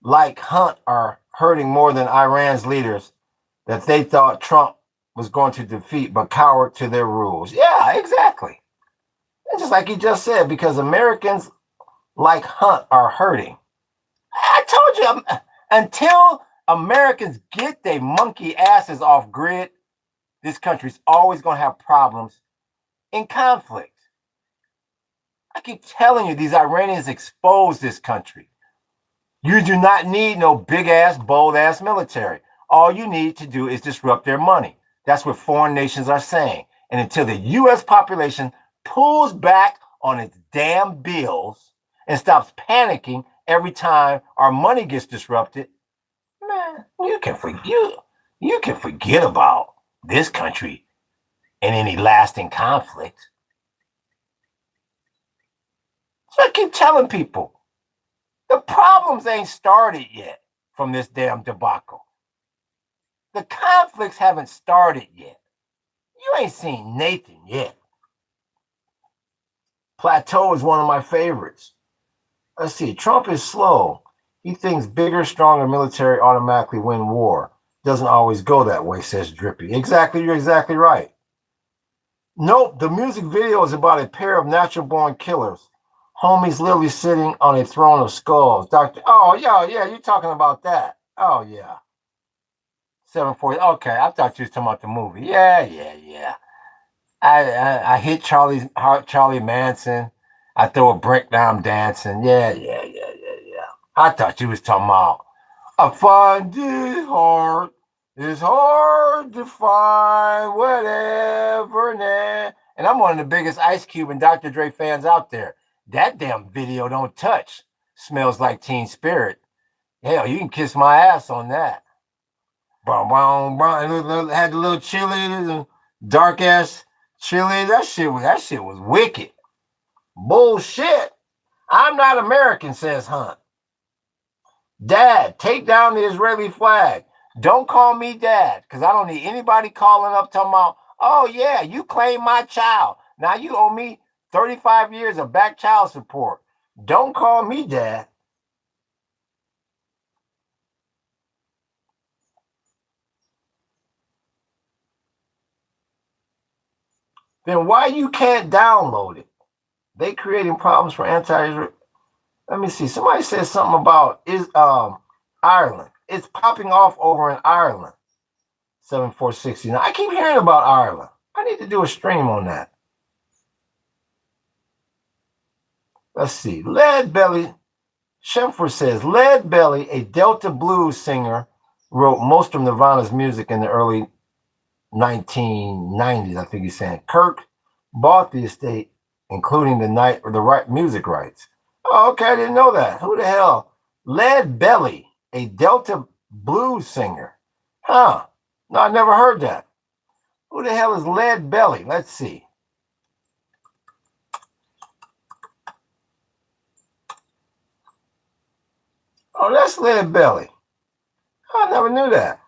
like Hunt are hurting more than Iran's leaders that they thought Trump was going to defeat, but cowered to their rules. Yeah, exactly. And just like he just said, because Americans like Hunt are hurting. I told you, until Americans get their monkey asses off grid, this country's always going to have problems in conflict. I keep telling you, these Iranians expose this country. You do not need no big ass, bold ass military. All you need to do is disrupt their money. That's what foreign nations are saying. And until the U.S. population pulls back on its damn bills and stops panicking every time our money gets disrupted, man, you can forget about this country and any lasting conflict. So I keep telling people, the problems ain't started yet from this damn debacle. The conflicts haven't started yet. You ain't seen Nathan yet. Plateau is one of my favorites. Let's see. Trump is slow. He thinks bigger, stronger military automatically win war. Doesn't always go that way, says Drippy. Exactly, you're exactly right. Nope, the music video is about a pair of natural-born killers. Homies literally sitting on a throne of skulls. Oh, yeah, you're talking about that. Oh, yeah. 740. Okay, I thought you was talking about the movie. Yeah. I hit Charlie Manson. I throw a brick down dancing. Yeah. I thought you was talking about I find it hard. It's hard to find whatever. And I'm one of the biggest Ice Cube and Dr. Dre fans out there. That damn video don't touch. Smells Like Teen Spirit. Hell, you can kiss my ass on that. Had the little cheerleaders and dark ass cheerleaders. That shit was wicked. Bullshit. I'm not American, says Hunt. Dad, take down the Israeli flag. Don't call me dad, because I don't need anybody calling up talking about, oh yeah, you claim my child. Now you owe me 35 years of back child support. Don't call me dad. Then why you can't download it? They creating problems for anti-Israel. Let me see. Somebody said something about Ireland. It's popping off over in Ireland. 7469. I keep hearing about Ireland. I need to do a stream on that. Let's see. Lead Belly. Schemfer says Lead Belly, a Delta blues singer, wrote most of Nirvana's music in the early 1990s. I think he's saying Kirk bought the estate, including the music rights. Oh, okay, I didn't know that. Who the hell? Lead Belly, a Delta blues singer. Huh. No, I never heard that. Who the hell is Lead Belly? Let's see. Oh, that's Lead Belly. I never knew that.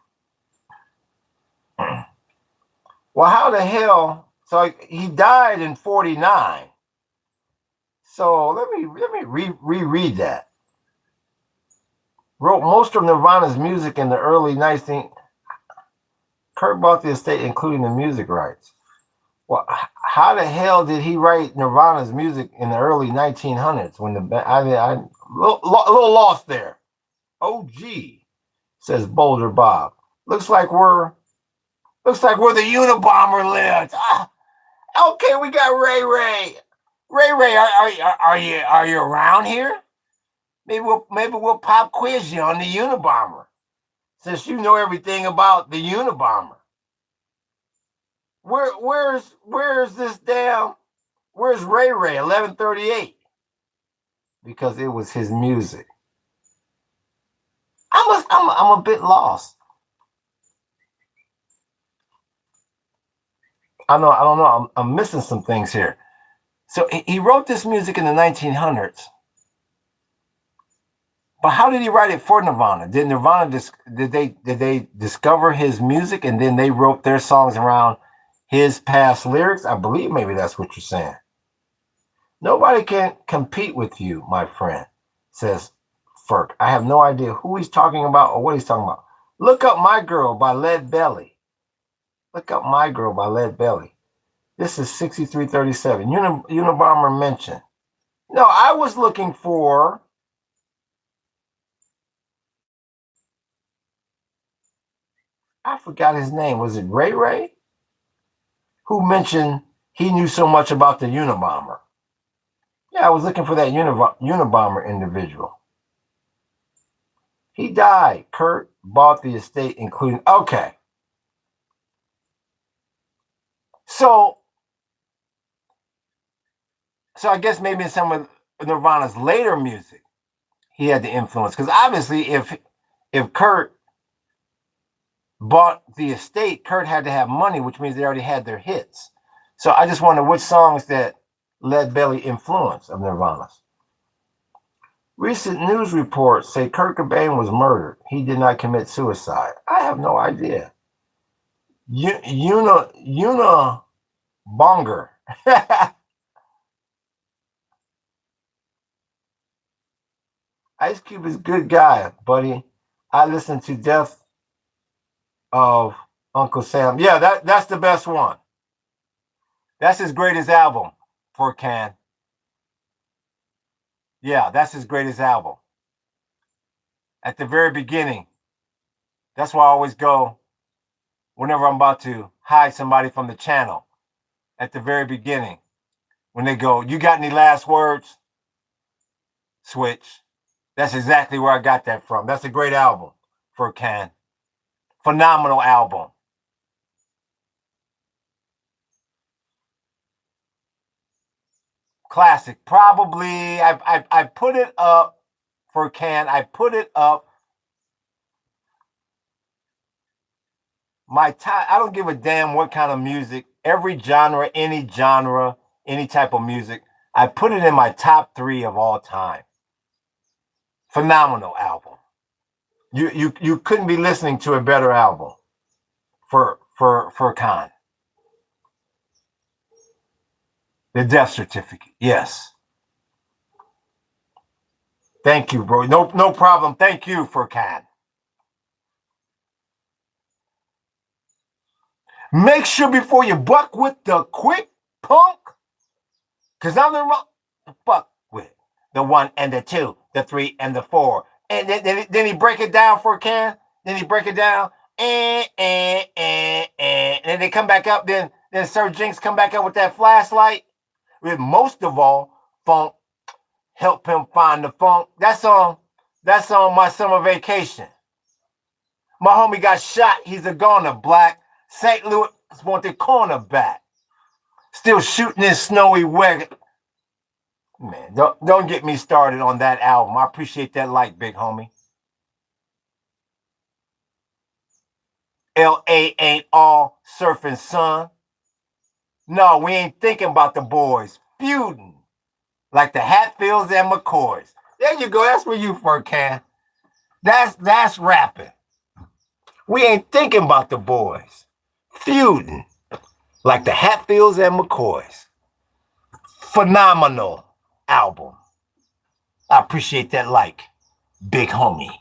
Well, how the hell? So he died in 49. So let me reread that. Wrote most of Nirvana's music in the early 19. Kurt bought the estate, including the music rights. Well, how the hell did he write Nirvana's music in the early 1900s? When a little lost there. Oh, gee, says Boulder Bob. Looks like where the Unabomber lives. Okay, we got Ray Ray. Ray, are you around here? Maybe we'll pop quiz you on the Unabomber, since you know everything about the Unabomber. Where's this damn? Where's Ray Ray? 1138. Because it was his music. I'm a bit lost. I don't know. I'm missing some things here. So he wrote this music in the 1900s. But how did he write it for Nirvana? Did Nirvana did they discover his music and then they wrote their songs around his past lyrics. I believe maybe that's what you're saying. Nobody can compete with you, my friend, says Ferk. I have no idea who he's talking about or what he's talking about. Look up My Girl by Lead Belly. Look up My Girl by Lead Belly. This is 6337. Unabomber mentioned. No, I was looking for. I forgot his name. Was it Ray Ray? Who mentioned he knew so much about the Unabomber? Yeah, I was looking for that Unabomber individual. He died. Kurt bought the estate, including. Okay. So I guess maybe in some of Nirvana's later music, he had the influence. Because obviously, if Kurt bought the estate, Kurt had to have money, which means they already had their hits. So I just wonder which songs that Lead Belly influence of Nirvana's. Recent news reports say Kurt Cobain was murdered. He did not commit suicide. I have no idea. Una Bonger. Ice Cube is a good guy, buddy. I listened to Death of Uncle Sam. Yeah, that's the best one. That's his greatest album for Can. Yeah, that's his greatest album. At the very beginning. That's why I always go whenever I'm about to hide somebody from the channel. At the very beginning. When they go, you got any last words? Switch. That's exactly where I got that from. That's a great album for Can. Phenomenal album. Classic. Probably, I put it up for Can. I put it up. My time, I don't give a damn what kind of music, every genre, any type of music. I put it in my top 3 of all time. Phenomenal album. You couldn't be listening to a better album for Khan. The Death Certificate. Yes. Thank you, bro. No problem. Thank you for Khan. Make sure before you buck with the quick punk, because I'm the buck with the 1 and the 2, the 3 and the 4. And then he break it down for Can. Then he break it down. And then they come back up. Then Sir Jinx come back up with that flashlight. With most of all, funk. Help him find the funk. That's on my summer vacation. My homie got shot. He's a goner, black. St. Louis want the cornerback. Still shooting in snowy weather. Man, don't get me started on that album. I appreciate that like, big homie. L.A. ain't all surfing, son. No, we ain't thinking about the boys feuding like the Hatfields and McCoys. There you go. That's where you for, Can. That's rapping. We ain't thinking about the boys feuding like the Hatfields and McCoys. Phenomenal album. I appreciate that like, big homie.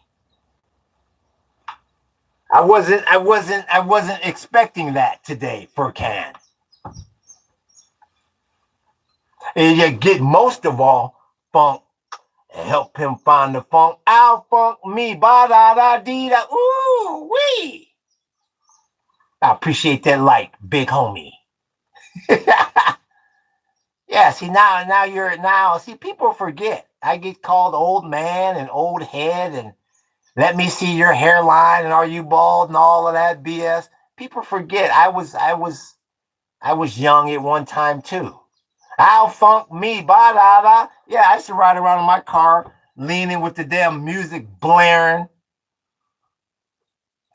I wasn't expecting that today for Can. And you get most of all funk and help him find the funk. I'll funk me, ba da da dee da, ooh wee. I appreciate that like, big homie. Yeah, see people forget. I get called old man and old head and let me see your hairline and are you bald and all of that BS. People forget I was young at one time too. I'll funk me, ba da da. Yeah, I used to ride around in my car leaning with the damn music blaring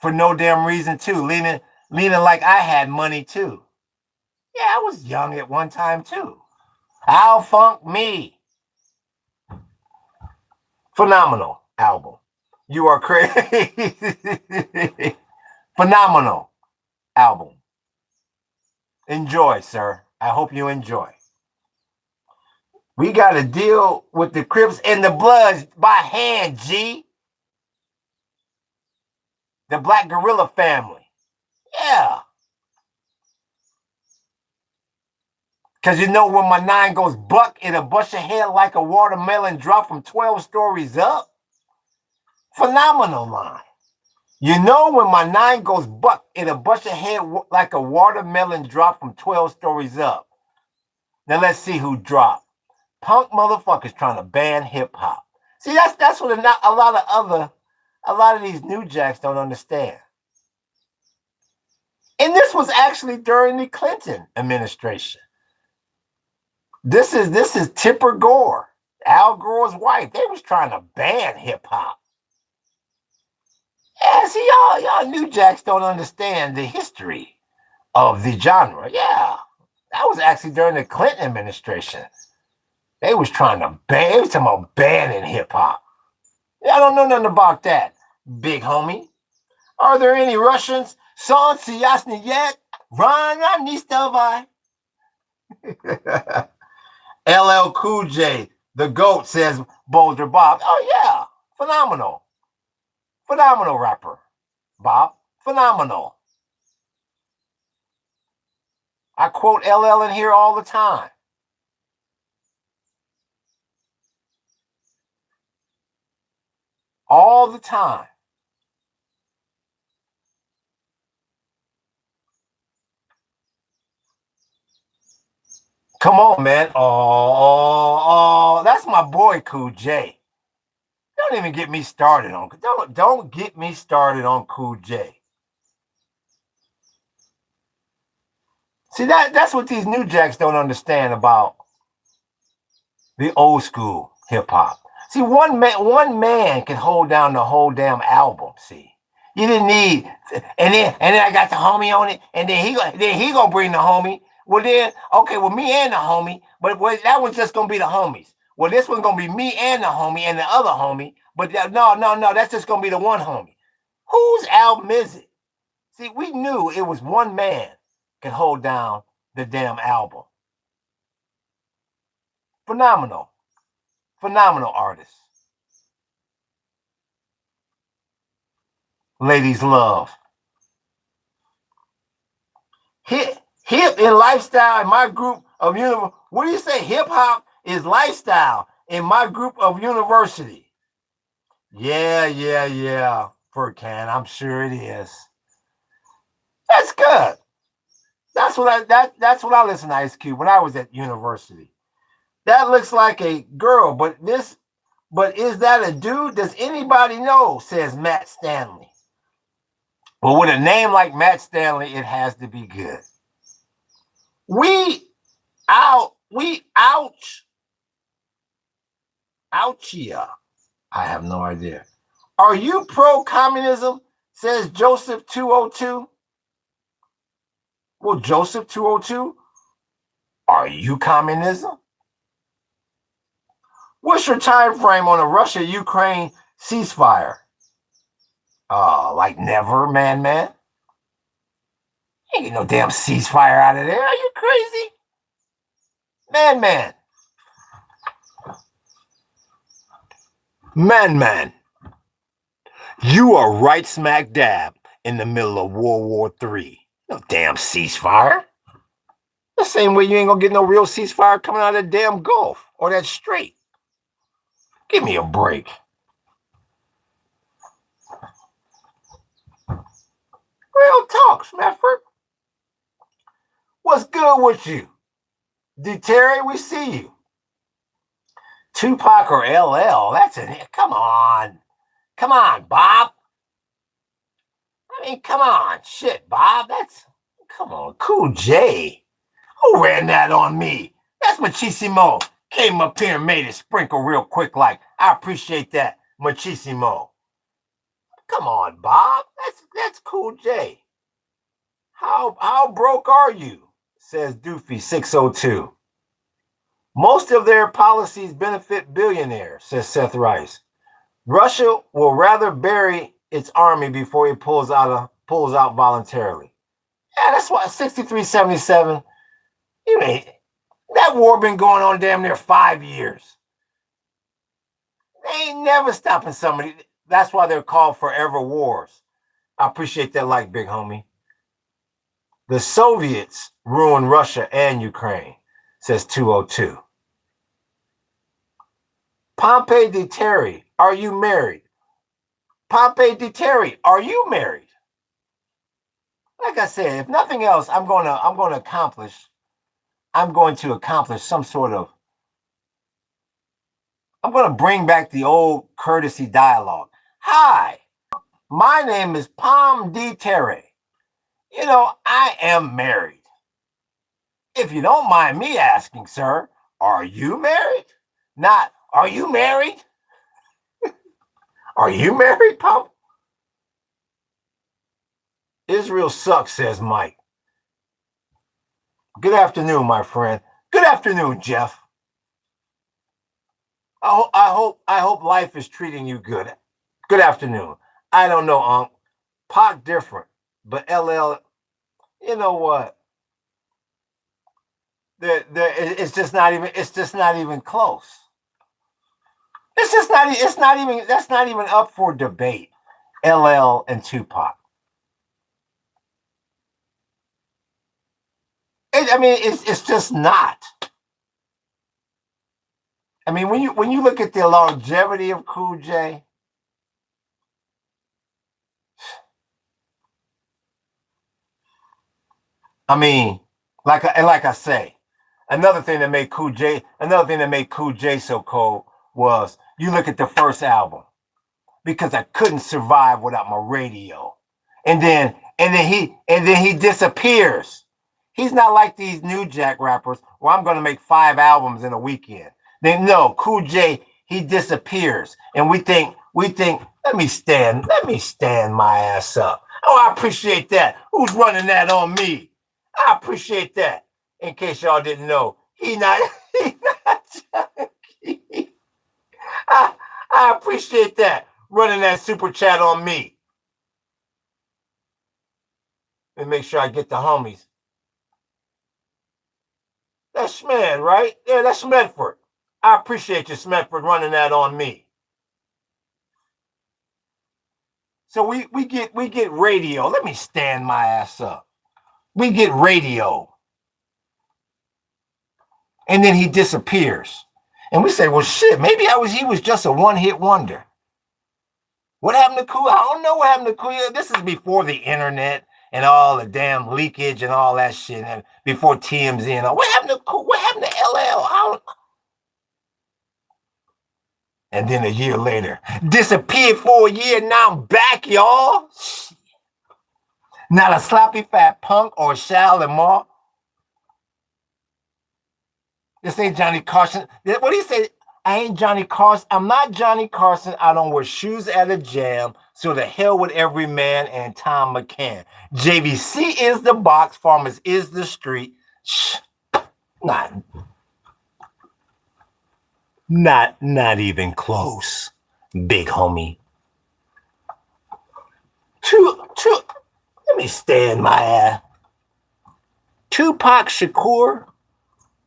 for no damn reason too. Leaning like I had money too. Yeah, I was young at one time too. I'll funk me. Phenomenal album. You are crazy. Phenomenal album. Enjoy, sir. I hope you enjoy. We got to deal with the Crips and the Bloods by hand, G. The Black Gorilla family. Yeah. Because you know when my 9 goes buck, it'll bust your head like a watermelon drop from 12 stories up. Phenomenal line. You know when my 9 goes buck, it'll bust your head like a watermelon drop from 12 stories up. Now let's see who dropped. Punk motherfuckers trying to ban hip hop. See, that's what a lot of these new jacks don't understand. And this was actually during the Clinton administration. This is Tipper Gore, Al Gore's wife. They was trying to ban hip hop. Yeah, see, y'all new jacks don't understand the history of the genre. Yeah, that was actually during the Clinton administration. They was trying to ban. They was talking about banning hip hop. Yeah, I don't know nothing about that, big homie. Are there any Russians? Солнце ясно yet? Rana nistavai. LL Cool J, the GOAT, says Boulder Bob. Oh yeah, phenomenal. Phenomenal rapper, Bob. Phenomenal. I quote LL in here all the time. All the time. Come on, man. Oh, that's my boy, Cool J. Don't even get me started on. Don't get me started on Cool J. See, that's what these new jacks don't understand about the old school hip hop. See, one man can hold down the whole damn album. See, you didn't need, and then I got the homie on it, and then he gonna bring the homie. Well then, okay, well me and the homie, but that one's just gonna be the homies. Well, this one's gonna be me and the homie and the other homie, but no, that's just gonna be the one homie. Whose album is it? See, we knew it was one man could hold down the damn album. Phenomenal artist. Ladies love. Hip in lifestyle in my group of university. What do you say? Hip hop is lifestyle in my group of university. Yeah. Furcan, I'm sure it is. That's good. That's what I listened to Ice Cube when I was at university. That looks like a girl, but is that a dude? Does anybody know? Says Matt Stanley. Well, with a name like Matt Stanley, it has to be good. Ouchia. I have no idea. Are you pro-communism? Says Joseph 202. Well, Joseph 202, are you communism? What's your time frame on a Russia-Ukraine ceasefire? Like never, man. Ain't get no damn ceasefire out of there. Are you crazy? Man. You are right smack dab in the middle of World War III. No damn ceasefire. The same way you ain't gonna get no real ceasefire coming out of that damn Gulf or that Strait. Give me a break. Real talk, Smefford. What's good with you? D. Terry, we see you. Tupac or LL, that's it. Come on, Bob. I mean, come on, shit, Bob. Come on, Cool J. Who ran that on me? That's Machisimo. Came up here and made it sprinkle real quick like, I appreciate that, Machisimo. Come on, Bob. That's Cool J. How broke are you? Says Doofy 602. Most of their policies benefit billionaires, says Seth Rice. Russia will rather bury its army before it pulls out voluntarily. Yeah, that's why 63-77. You mean that war been going on damn near 5 years. They ain't never stopping somebody. That's why they're called forever wars. I appreciate that, like, big homie. The Soviets ruined Russia and Ukraine, says 202. Pompey de Terry, are you married? Pompey de Terry, are you married? Like I said, if nothing else, I'm going to accomplish some sort of. I'm going to bring back the old courtesy dialogue. Hi, my name is Pom de Terry. You know, I am married. If you don't mind me asking, sir, are you married? Not, are you married? Are you married, Pom? Israel sucks, says Mike. Good afternoon, my friend. Good afternoon, Jeff. I hope life is treating you good. Good afternoon. I don't know, Pac different, but LL, you know what? It's just not even. It's just not even close. It's just not. It's not even. That's not even up for debate. LL and Tupac. I mean, it's just not. I mean, when you look at the longevity of Cool J, I mean, like I say, another thing that made Cool J so cold was you look at the first album, because I couldn't survive without my radio. And then he disappears. He's not like these new jack rappers where I'm gonna make 5 albums in a weekend. Then no, Cool J, he disappears. And we think, let me stand my ass up. Oh, I appreciate that. Who's running that on me? I appreciate that. In case y'all didn't know, he not junkie. I appreciate that. Running that super chat on me. And make sure I get the homies. That's Schmed, right? Yeah, that's Smedford. I appreciate you, Smedford, running that on me. So we get radio. Let me stand my ass up. We get radio. And then he disappears. And we say, well, shit, maybe he was just a one-hit wonder. What happened to Cool? I don't know what happened to Cool. This is before the internet and all the damn leakage and all that shit, and before TMZ and all. What happened to Cool? What happened to LL? And then a year later, disappeared for a year. Now I'm back, y'all. Not a sloppy fat punk or Shal Lamar. This ain't Johnny Carson. What do you say? I ain't Johnny Carson. I'm not Johnny Carson. I don't wear shoes at a jam. So the hell with every man and Tom McCann. JVC is the box. Farmers is the street. Shh. Not even close, big homie. Let me stand my ass. Tupac Shakur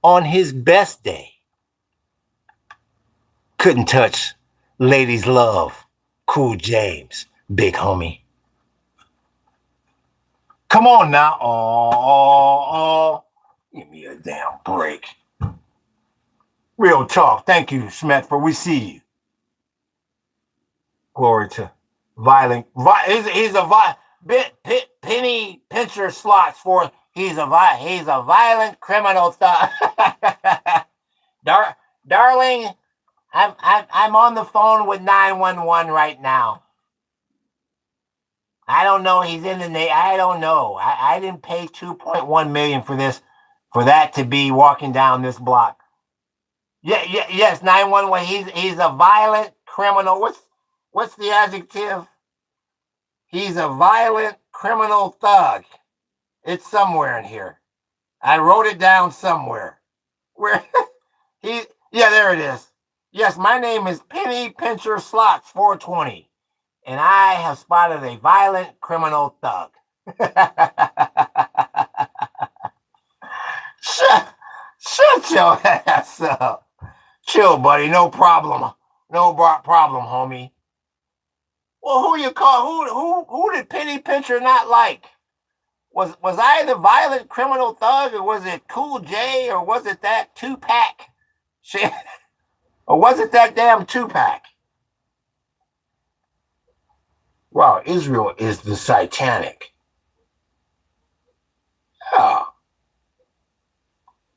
on his best day couldn't touch Ladies Love, Cool James, big homie. Come on now. Oh, give me a damn break. Real talk. Thank you, Smedford. We see you. Glory to violent. He's a penny pincher slots for. He's a violent criminal. Darling, I'm on the phone with 911 right now. I don't know. He's in the. I don't know. I didn't pay 2.1 million for this, for that to be walking down this block. Yes, 911. He's a violent criminal. What's the adjective? He's a violent criminal thug. It's somewhere in here. I wrote it down somewhere. Where yeah, there it is. Yes, my name is Penny Pincher Slots 420, and I have spotted a violent criminal thug. Shut your ass up. Chill, buddy. No problem. No problem, homie. Well, who you call? Who did Penny Pincher not like? Was I the violent criminal thug, or was it Cool J, or was it that Tupac shit, or was it that damn Tupac? Wow, Israel is the satanic. Yeah.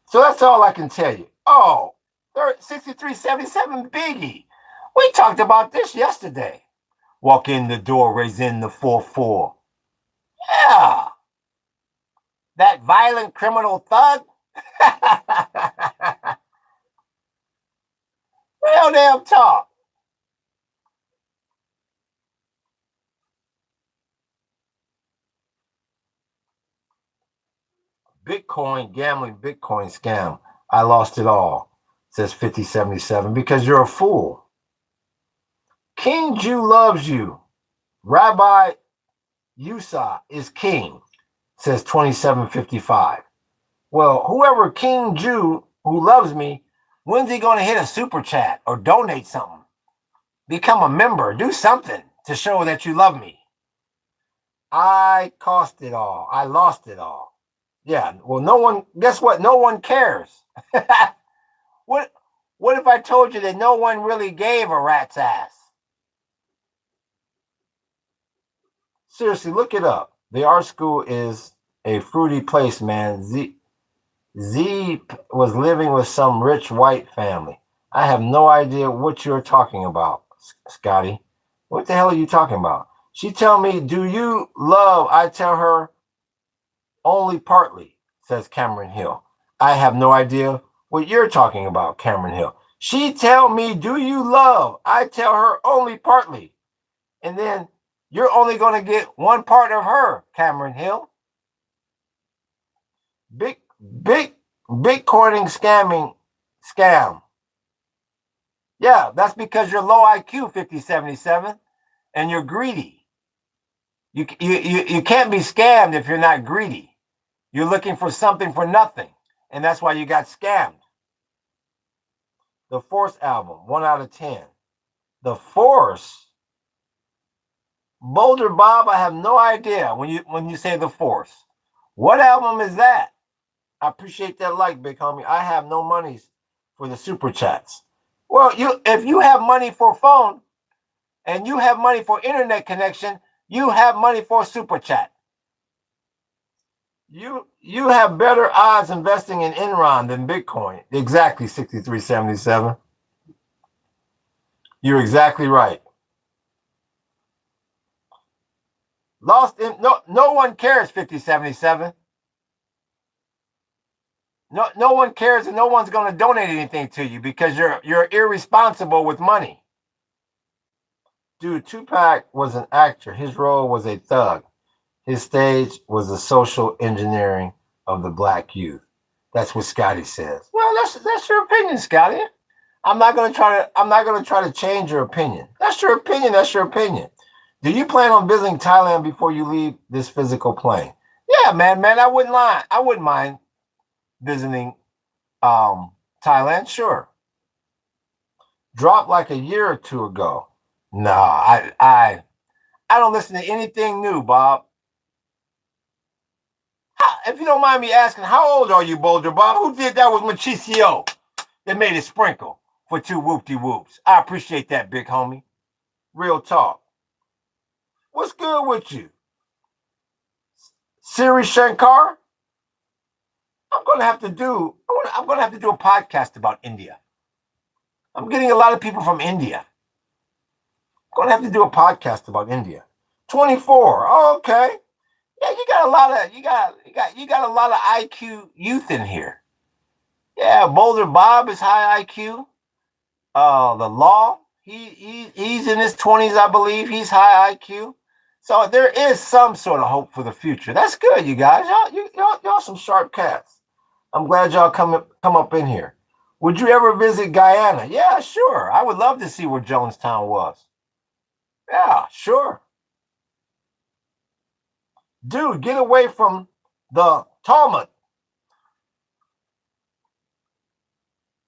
So that's all I can tell you. Oh, 6377 Biggie. We talked about this yesterday. Walk in the door, raise in the 4-4. Yeah. That violent criminal thug. Real damn talk. Bitcoin gambling, Bitcoin scam. I lost it all, says 5077, because you're a fool. King Jew loves you. Rabbi Yusa is king, says 2755. Well, whoever King Jew who loves me, when's he going to hit a super chat or donate something? Become a member. Do something to show that you love me. I cost it all. I lost it all. Yeah, well, no one, guess what? No one cares. What if I told you that no one really gave a rat's ass? Seriously, look it up. The art school is a fruity place, man. Z was living with some rich white family. I have no idea what you're talking about, Scotty. What the hell are you talking about? She tell me, do you love? I tell her, only partly, says Cameron Hill. I have no idea what you're talking about, Cameron Hill. She tell me, do you love? I tell her, only partly. And then you're only going to get one part of her, Cameron Hill. Bitcoining scam. Yeah, that's because you're low IQ, 5077, and you're greedy. You can't be scammed if you're not greedy. You're looking for something for nothing, and that's why you got scammed. The Force album, 1 out of 10. The Force? Boulder Bob, I have no idea when you say The Force. What album is that? I appreciate that like, big homie. I have no monies for the super chats. Well, if you have money for phone and you have money for internet connection, you have money for super chat. You have better odds investing in Enron than Bitcoin. Exactly, 6377. You're exactly right. No one cares, 5077. No one cares, and no one's going to donate anything to you because you're irresponsible with money. Dude, Tupac was an actor. His role was a thug. His stage was the social engineering of the black youth. That's what Scotty says. Well, that's your opinion, Scotty. I'm not gonna try to change your opinion. That's your opinion. That's your opinion. Do you plan on visiting Thailand before you leave this physical plane? Yeah, man. I wouldn't lie. I wouldn't mind visiting Thailand. Sure. Dropped like a year or two ago. No, I don't listen to anything new, Bob. If you don't mind me asking, how old are you, Boulder Bob? Who did that was Machicio that made it sprinkle for 2 whoop-de-whoops. I appreciate that, big homie. Real talk. What's good with you? Siri Shankar? I'm gonna have to do a podcast about India. I'm getting a lot of people from India. I'm gonna have to do a podcast about India. 24. Oh, okay. Yeah, you got a lot of IQ youth in here. Yeah, Boulder Bob is high IQ. The Law, he's in his 20s, I believe. He's high IQ. So there is some sort of hope for the future. That's good, you guys. Y'all some sharp cats. I'm glad y'all come up in here. Would you ever visit Guyana? Yeah, sure. I would love to see where Jonestown was. Yeah, sure. Dude, get away from the Talmud.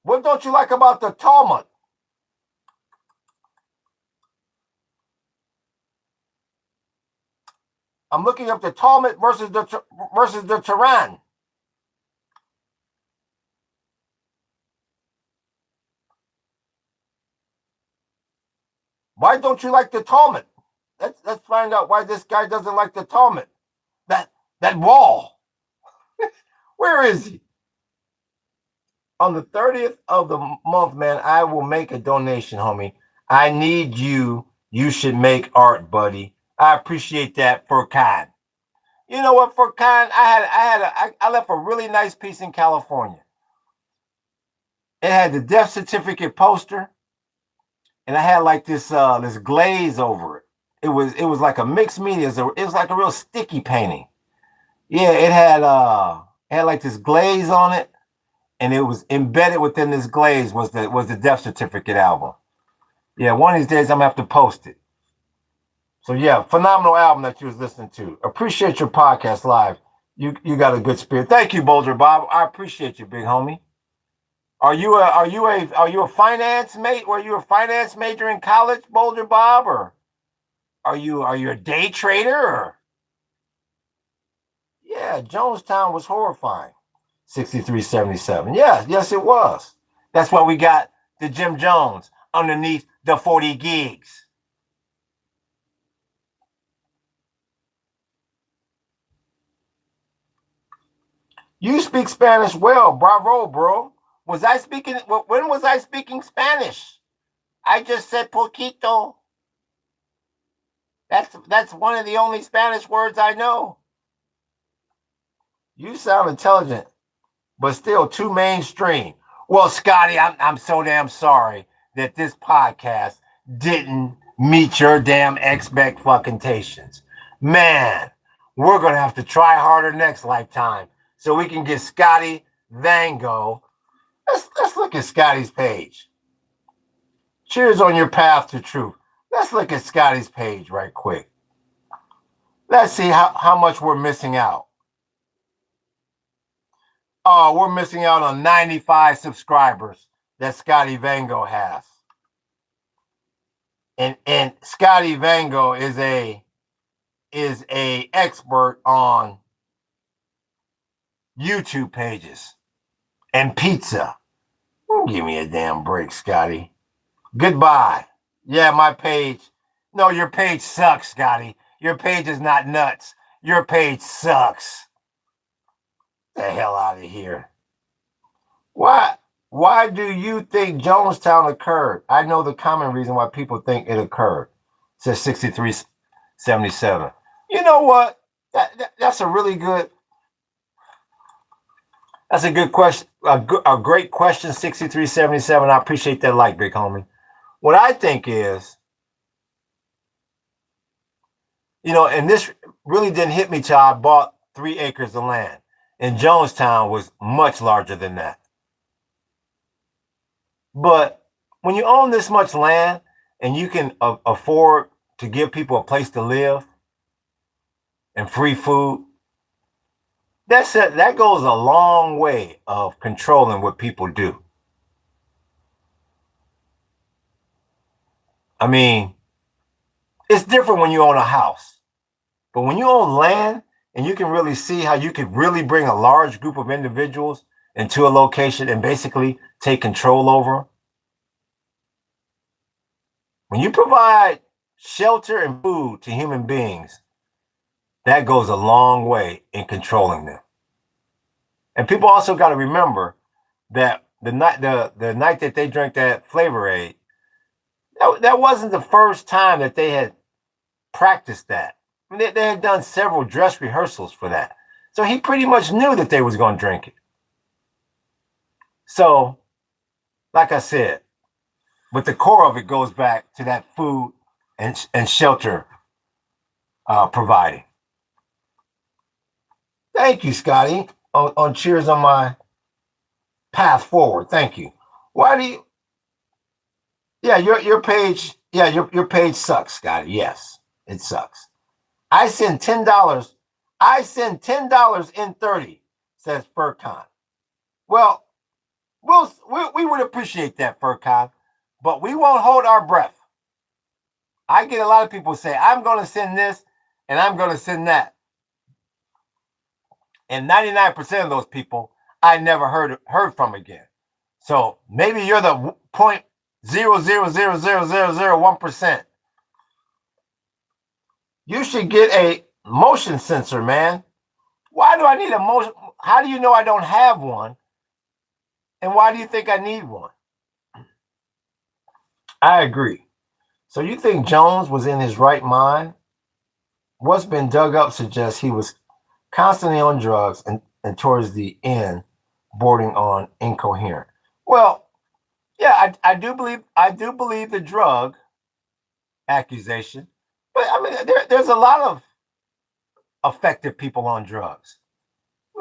What don't you like about the Talmud? I'm looking up the Talmud versus the Quran. Why don't you like the Talmud? Let's find out why this guy doesn't like the Talmud. That wall. Where is he? On the 30th of the month, man, I will make a donation, homie. I need you. You should make art, buddy. I appreciate that, Furkan. You know what, Furkan? I left a really nice piece in California. It had the death certificate poster, and I had like this glaze over it. It was like a mixed media. It was like a real sticky painting. Yeah, it had like this glaze on it, and it was embedded within this glaze was the death certificate album. Yeah, one of these days I'm gonna have to post it. So yeah, phenomenal album that you was listening to. Appreciate your podcast live. You got a good spirit. Thank you, Boulder Bob. I appreciate you, big homie. Are you a finance mate? Were you a finance major in college, Boulder Bob, or are you a day trader? Or? Yeah, Jonestown was horrifying. 6377. Yeah, yes, it was. That's why we got the Jim Jones underneath the 40 gigs. You speak Spanish well. Bravo, bro. Was I speaking? When was I speaking Spanish? I just said poquito. That's one of the only Spanish words I know. You sound intelligent, but still too mainstream. Well, Scotty, I'm so damn sorry that this podcast didn't meet your damn expectations. Man, we're gonna have to try harder next lifetime so we can get Scotty Vango. Let's look at Scotty's page. Cheers on your path to truth. Let's look at Scotty's page right quick. Let's see how much we're missing out. Oh, we're missing out on 95 subscribers that Scotty Vango has. And Scotty Vango is a expert on YouTube pages and pizza. Give me a damn break, Scotty. Goodbye. Yeah, my page. No, your page sucks, Scotty. Your page is not nuts. Your page sucks. The hell out of here. Why do you think Jonestown occurred? I know the common reason why people think it occurred. Says 6377. You know what? That's a really good. That's a good question. A great question, 6377. I appreciate that like, big homie. What I think is, and this really didn't hit me till I bought 3 acres of land. And Jonestown was much larger than that. But when you own this much land and you can afford to give people a place to live and free food, that goes a long way of controlling what people do. I mean, it's different when you own a house. But when you own land and you can really see how you could really bring a large group of individuals into a location and basically take control over them. When you provide shelter and food to human beings, that goes a long way in controlling them. And people also got to remember that the night that they drank that Flavor Aid, that wasn't the first time that they had practiced that. I mean, they had done several dress rehearsals for that. So he pretty much knew that they was going to drink it. So, like I said, but the core of it goes back to that food and shelter providing. Thank you, Scotty, on cheers on my path forward. Thank you. Why do you? Yeah, your page. Yeah, your page sucks, Scotty. Yes, it sucks. I send $10. I send $10 in 30, says Furkan. Well, We would appreciate that, Furcon, but we won't hold our breath. I get a lot of people say, I'm going to send this and I'm going to send that. And 99% of those people I never heard from again. So maybe you're the 0.0000001%. You should get a motion sensor, man. Why do I need a motion? How do you know I don't have one? And why do you think I need one? I agree. So you think Jones was in his right mind? What's been dug up suggests he was constantly on drugs and towards the end bordering on incoherent. Well, yeah, I do believe the drug accusation, but I mean there's a lot of effective people on drugs.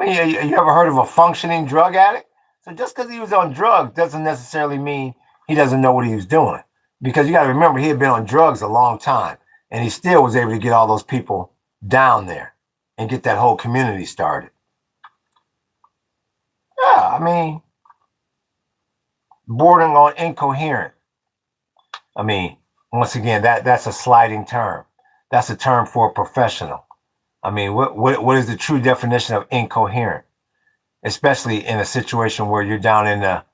I mean, you ever heard of a functioning drug addict? So just because he was on drugs doesn't necessarily mean he doesn't know what he was doing. Because you got to remember, he had been on drugs a long time, and he still was able to get all those people down there and get that whole community started. Yeah, I mean, bordering on incoherent. I mean, once again, that's a sliding term. That's a term for a professional. I mean, what is the true definition of incoherent? Especially in a situation where you're down in the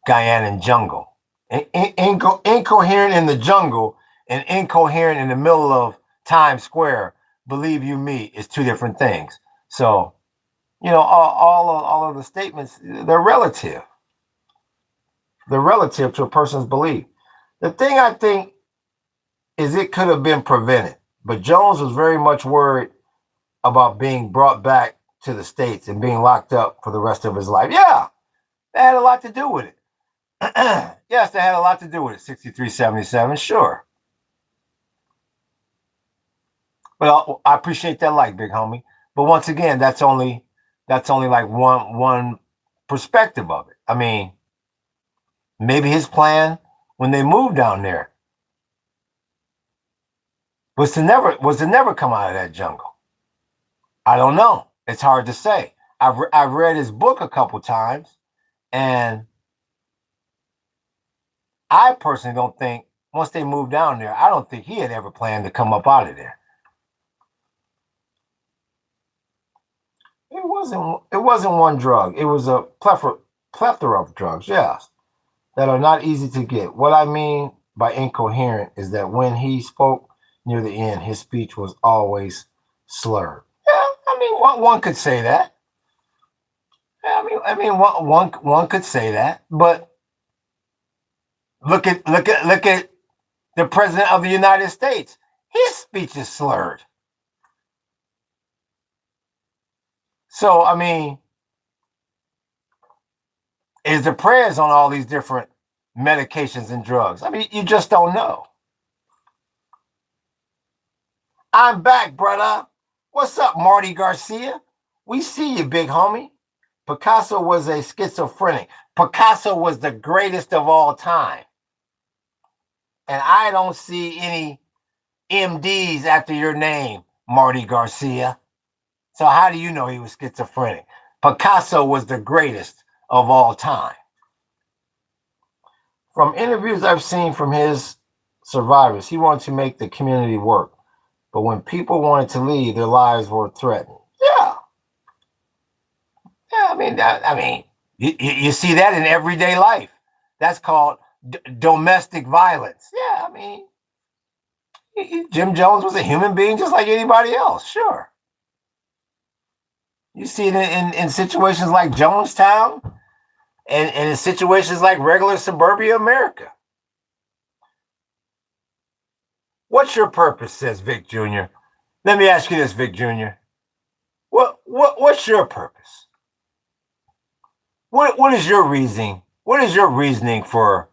Guyanan jungle. Incoherent in the jungle and incoherent in the middle of Times Square, believe you me, is two different things. So, you know, all of the statements, they're relative. They're relative to a person's belief. The thing I think is it could have been prevented, but Jones was very much worried about being brought back to the States and being locked up for the rest of his life. Yeah, that had a lot to do with it. Yes, that had a lot to do with it. 6377, sure. But I appreciate that like, big homie. But once again, that's only like one perspective of it. I mean, maybe his plan when they moved down there was to never come out of that jungle. I don't know. It's hard to say. I've read his book a couple times, and I personally don't think once they moved down there, I don't think he had ever planned to come up out of there. It wasn't one drug. It was a plethora of drugs, yes, that are not easy to get. What I mean by incoherent is that when he spoke near the end, his speech was always slurred. Yeah, I mean, one could say that. I mean, one could say that, but look at the president of the United States. His speech is slurred. So I mean, is the prayers on all these different medications and drugs? I mean, you just don't know. I'm back, brother. What's up, Marty Garcia? We see you, big homie. Picasso was a schizophrenic. Picasso was the greatest of all time. And I don't see any MDs after your name, Marty Garcia. So how do you know he was schizophrenic? Picasso was the greatest of all time. From interviews I've seen from his survivors, he wanted to make the community work. But when people wanted to leave, their lives were threatened. Yeah. Yeah, I mean, you see that in everyday life. That's called domestic violence. Yeah, I mean, Jim Jones was a human being just like anybody else. Sure. You see it in situations like Jonestown and in situations like regular suburbia America. What's your purpose, says Vic Jr. Let me ask you this, Vic Jr. What's your purpose? What is your reasoning? What is your reasoning for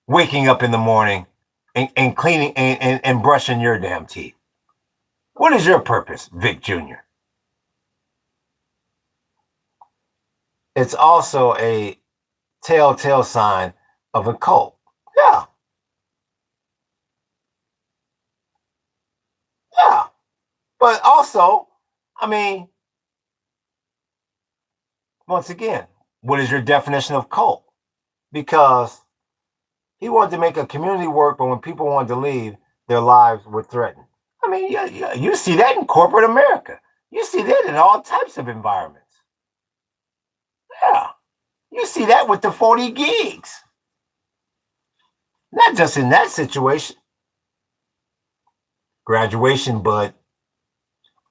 waking up in the morning and cleaning and brushing your damn teeth? What is your purpose, Vic Jr.? It's also a telltale sign of a cult. Yeah. Yeah. But also, I mean, once again, what is your definition of cult? Because he wanted to make a community work, but when people wanted to leave, their lives were threatened. I mean, you see that in corporate America. You see that in all types of environments. Yeah. You see that with the 40 gigs. Not just in that situation. Graduation, bud.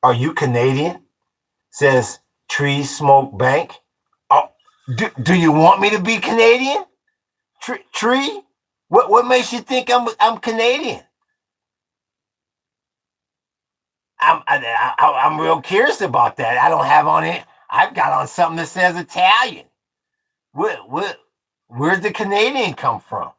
Are you Canadian? Says Tree Smoke Bank. Oh, do you want me to be Canadian? Tree? What makes you think I'm Canadian? I'm real curious about that. I don't have on it. I've got on something that says Italian. Where's the Canadian come from?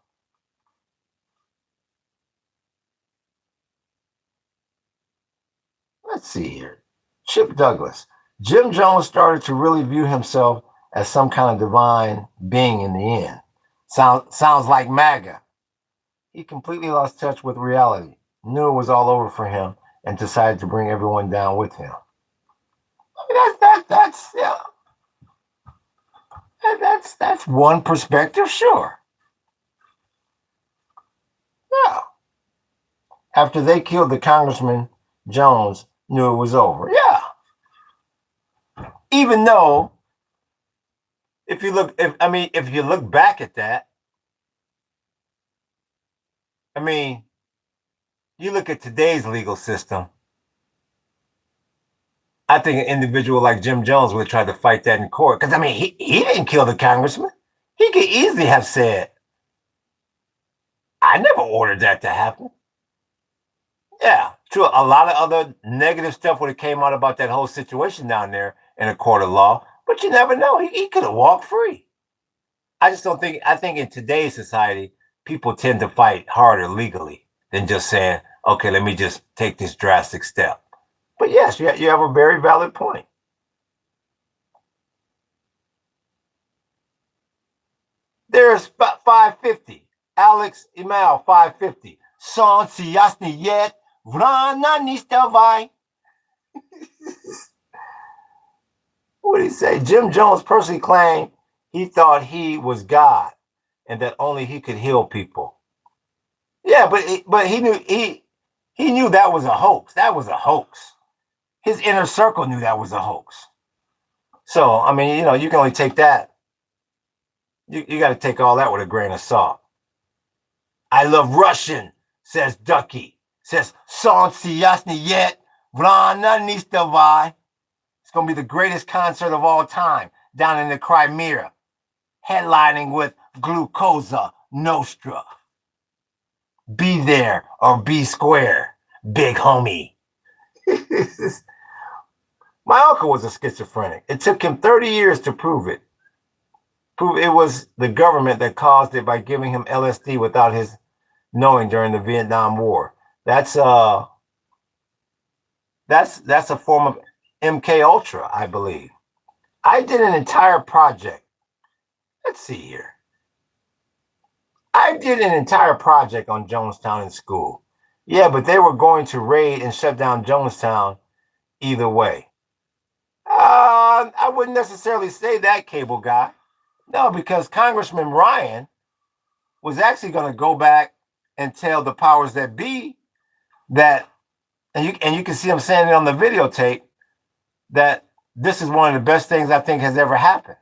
Let's see here. Chip Douglas. Jim Jones started to really view himself as some kind of divine being in the end. Sounds like MAGA. He completely lost touch with reality, knew it was all over for him, and decided to bring everyone down with him. I mean, that's one perspective, sure. Yeah. After they killed the Congressman, Jones knew it was over. Yeah. Even though, if you look back at that, I mean, you look at today's legal system. I think an individual like Jim Jones would try to fight that in court. Because, I mean, he didn't kill the congressman. He could easily have said, I never ordered that to happen. Yeah, true. A lot of other negative stuff would have came out about that whole situation down there in a court of law. But you never know. He could have walked free. I just don't think, I think in today's society, people tend to fight harder legally than just saying, okay, let me just take this drastic step. But yes, you have a very valid point. There's 550. Alex Email, 550. Солнце яснеет, рано не вставай. What did he say? Jim Jones personally claimed he thought he was God and that only he could heal people. Yeah, but he knew that was a hoax. That was a hoax. His inner circle knew that was a hoax. So, I mean, you can only take that. You got to take all that with a grain of salt. I love Russian, says Ducky. Says, Солнце яснеет, рано не вставай. It's going to be the greatest concert of all time down in the Crimea, headlining with Glucosa Nostra. Be there or be square, big homie. My uncle was a schizophrenic. It took him 30 years to prove it. Prove it was the government that caused it by giving him LSD without his knowing during the Vietnam War. That's a form of MK Ultra, I believe. I did an entire project. Let's see here. I did an entire project on Jonestown in school. Yeah, but they were going to raid and shut down Jonestown either way. I wouldn't necessarily say that, cable guy. No, because Congressman Ryan was actually going to go back and tell the powers that be that, and you can see him saying it on the videotape, that this is one of the best things I think has ever happened,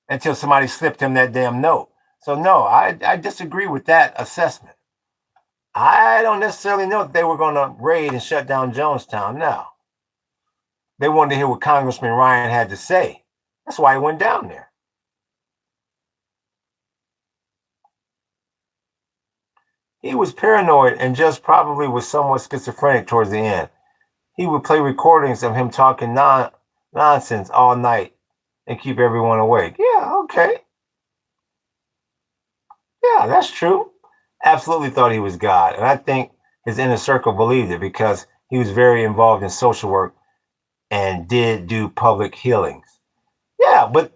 until somebody slipped him that damn note. So no, I disagree with that assessment. I don't necessarily know if they were going to raid and shut down Jonestown. No. They wanted to hear what Congressman Ryan had to say. That's why he went down there. He was paranoid and just probably was somewhat schizophrenic towards the end. He would play recordings of him talking nonsense all night and keep everyone awake. Yeah, okay. Yeah, that's true. Absolutely thought he was God. And I think his inner circle believed it because he was very involved in social work and did do public healings. Yeah, but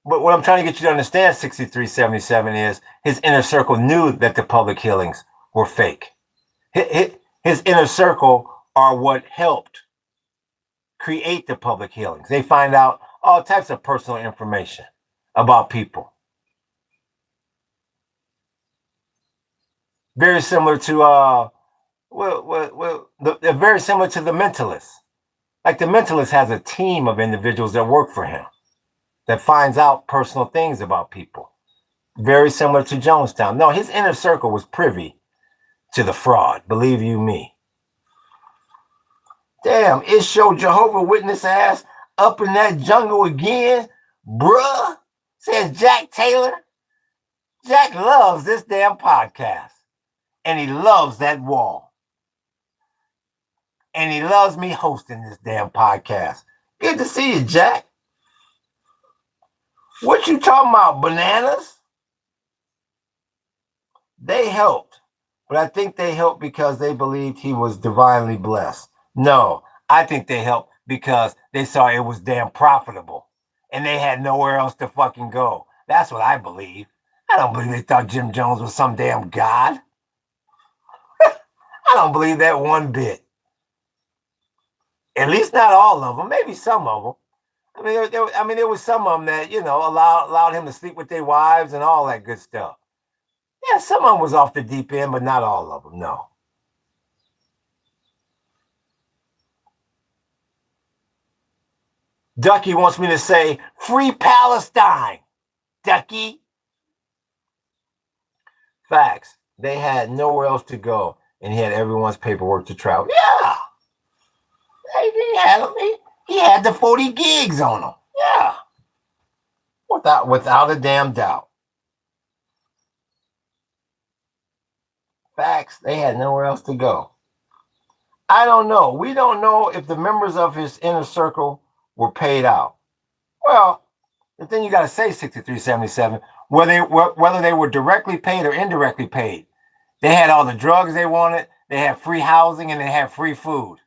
what I'm trying to get you to understand, 6377, is his inner circle knew that the public healings were fake. His inner circle are what helped create the public healings. They find out all types of personal information about people. Very similar to very similar to the mentalist. Like the mentalist has a team of individuals that work for him that finds out personal things about people. Very similar to Jonestown. No, his inner circle was privy to the fraud, believe you me. Damn, it showed Jehovah Witness ass up in that jungle again, bruh, says Jack Taylor. Jack loves this damn podcast, and he loves that wall. And he loves me hosting this damn podcast. Good to see you, Jack. What you talking about, bananas? They helped, but I think they helped because they believed he was divinely blessed. No, I think they helped because they saw it was damn profitable and they had nowhere else to fucking go. That's what I believe. I don't believe they thought Jim Jones was some damn god. I don't believe that one bit. At least not all of them. Maybe some of them. There was some of them that, allowed him to sleep with their wives and all that good stuff. Yeah, some of them was off the deep end, but not all of them, no. Ducky wants me to say, free Palestine, Ducky. Facts. They had nowhere else to go, and he had everyone's paperwork to travel. Yeah. He had the 40 gigs on him. Yeah. Without a damn doubt. Facts. They had nowhere else to go. I don't know. We don't know if the members of his inner circle were paid out. Well, the thing you got to say, 6377, whether they were directly paid or indirectly paid. They had all the drugs they wanted. They had free housing and they had free food.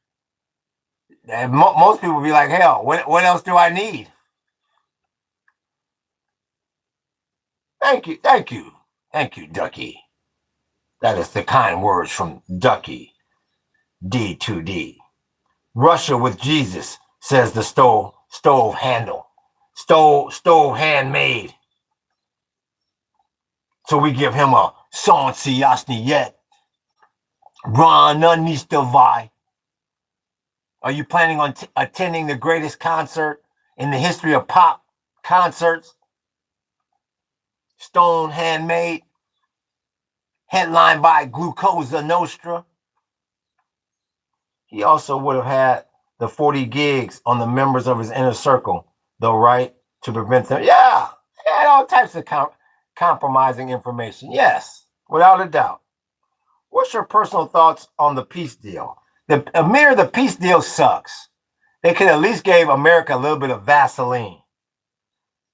And most people would be like, hell, what else do I need? Thank you, Ducky. That is the kind words from Ducky, D2D. Russia with Jesus, says the stove handle. Stove handmade. So we give him a Sansi Yasni yet. Rana Nistavai. Are you planning on attending the greatest concert in the history of pop concerts? Stone handmade. Headlined by Glucosa Nostra. He also would have had the 40 gigs on the members of his inner circle, though, right? To prevent them. Yeah, he had all types of compromising information. Yes, without a doubt. What's your personal thoughts on the peace deal? The peace deal sucks. They could at least give America a little bit of Vaseline.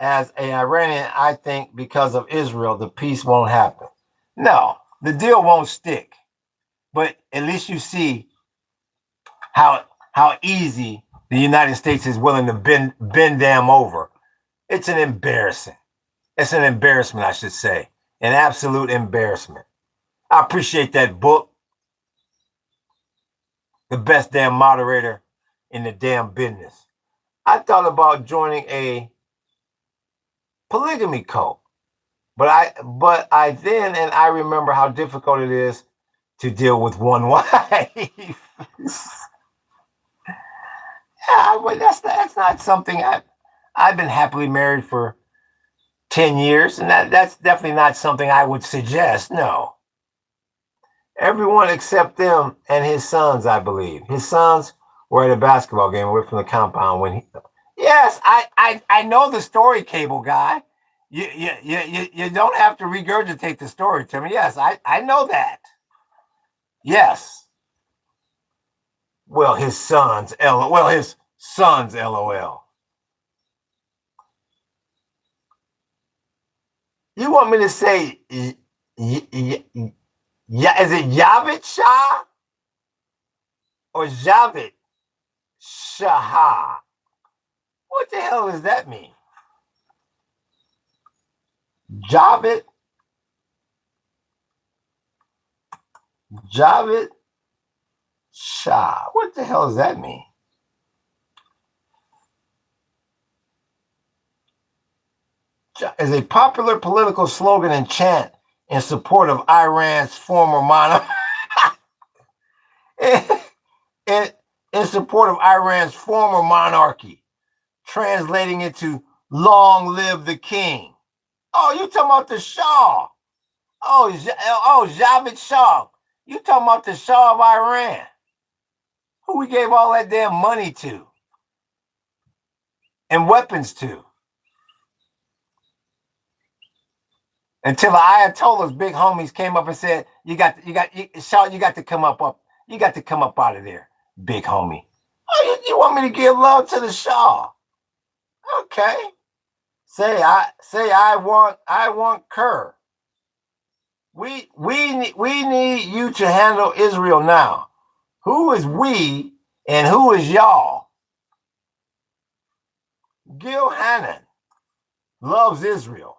As an Iranian, I think because of Israel, the peace won't happen. No, the deal won't stick. But at least you see how easy the United States is willing to bend them over. It's an embarrassment. It's an embarrassment, I should say. An absolute embarrassment. I appreciate that book. The best damn moderator in the damn business. I thought about joining a polygamy cult. But I remember how difficult it is to deal with one wife. Yeah, but that's not something I've been happily married for 10 years, and that's definitely not something I would suggest. No. Everyone except them and his sons, I believe. His sons were at a basketball game away from the compound when he. Yes, I know the story, cable guy. You don't have to regurgitate the story to me. Yes, I know that. Yes. Well, his sons, LOL. You want me to say, is it Yavid Shah or Javid Shah? What the hell does that mean? Javid Shah. What the hell does that mean? is a popular political slogan and chant in support of Iran's former monarch. in, in support of Iran's former monarchy, translating into "Long live the king." Oh, you talking about the Shah? Oh, Javed Shah. You talking about the Shah of Iran? Who we gave all that damn money to and weapons to? Until the Ayatollahs, big homies, came up and said, Shah, you got to come up, you got to come up out of there, big homie. Oh, you want me to give love to the Shah? Okay. Say I want Kerr. We need you to handle Israel now. Who is we and who is y'all? Gil Hannon loves Israel.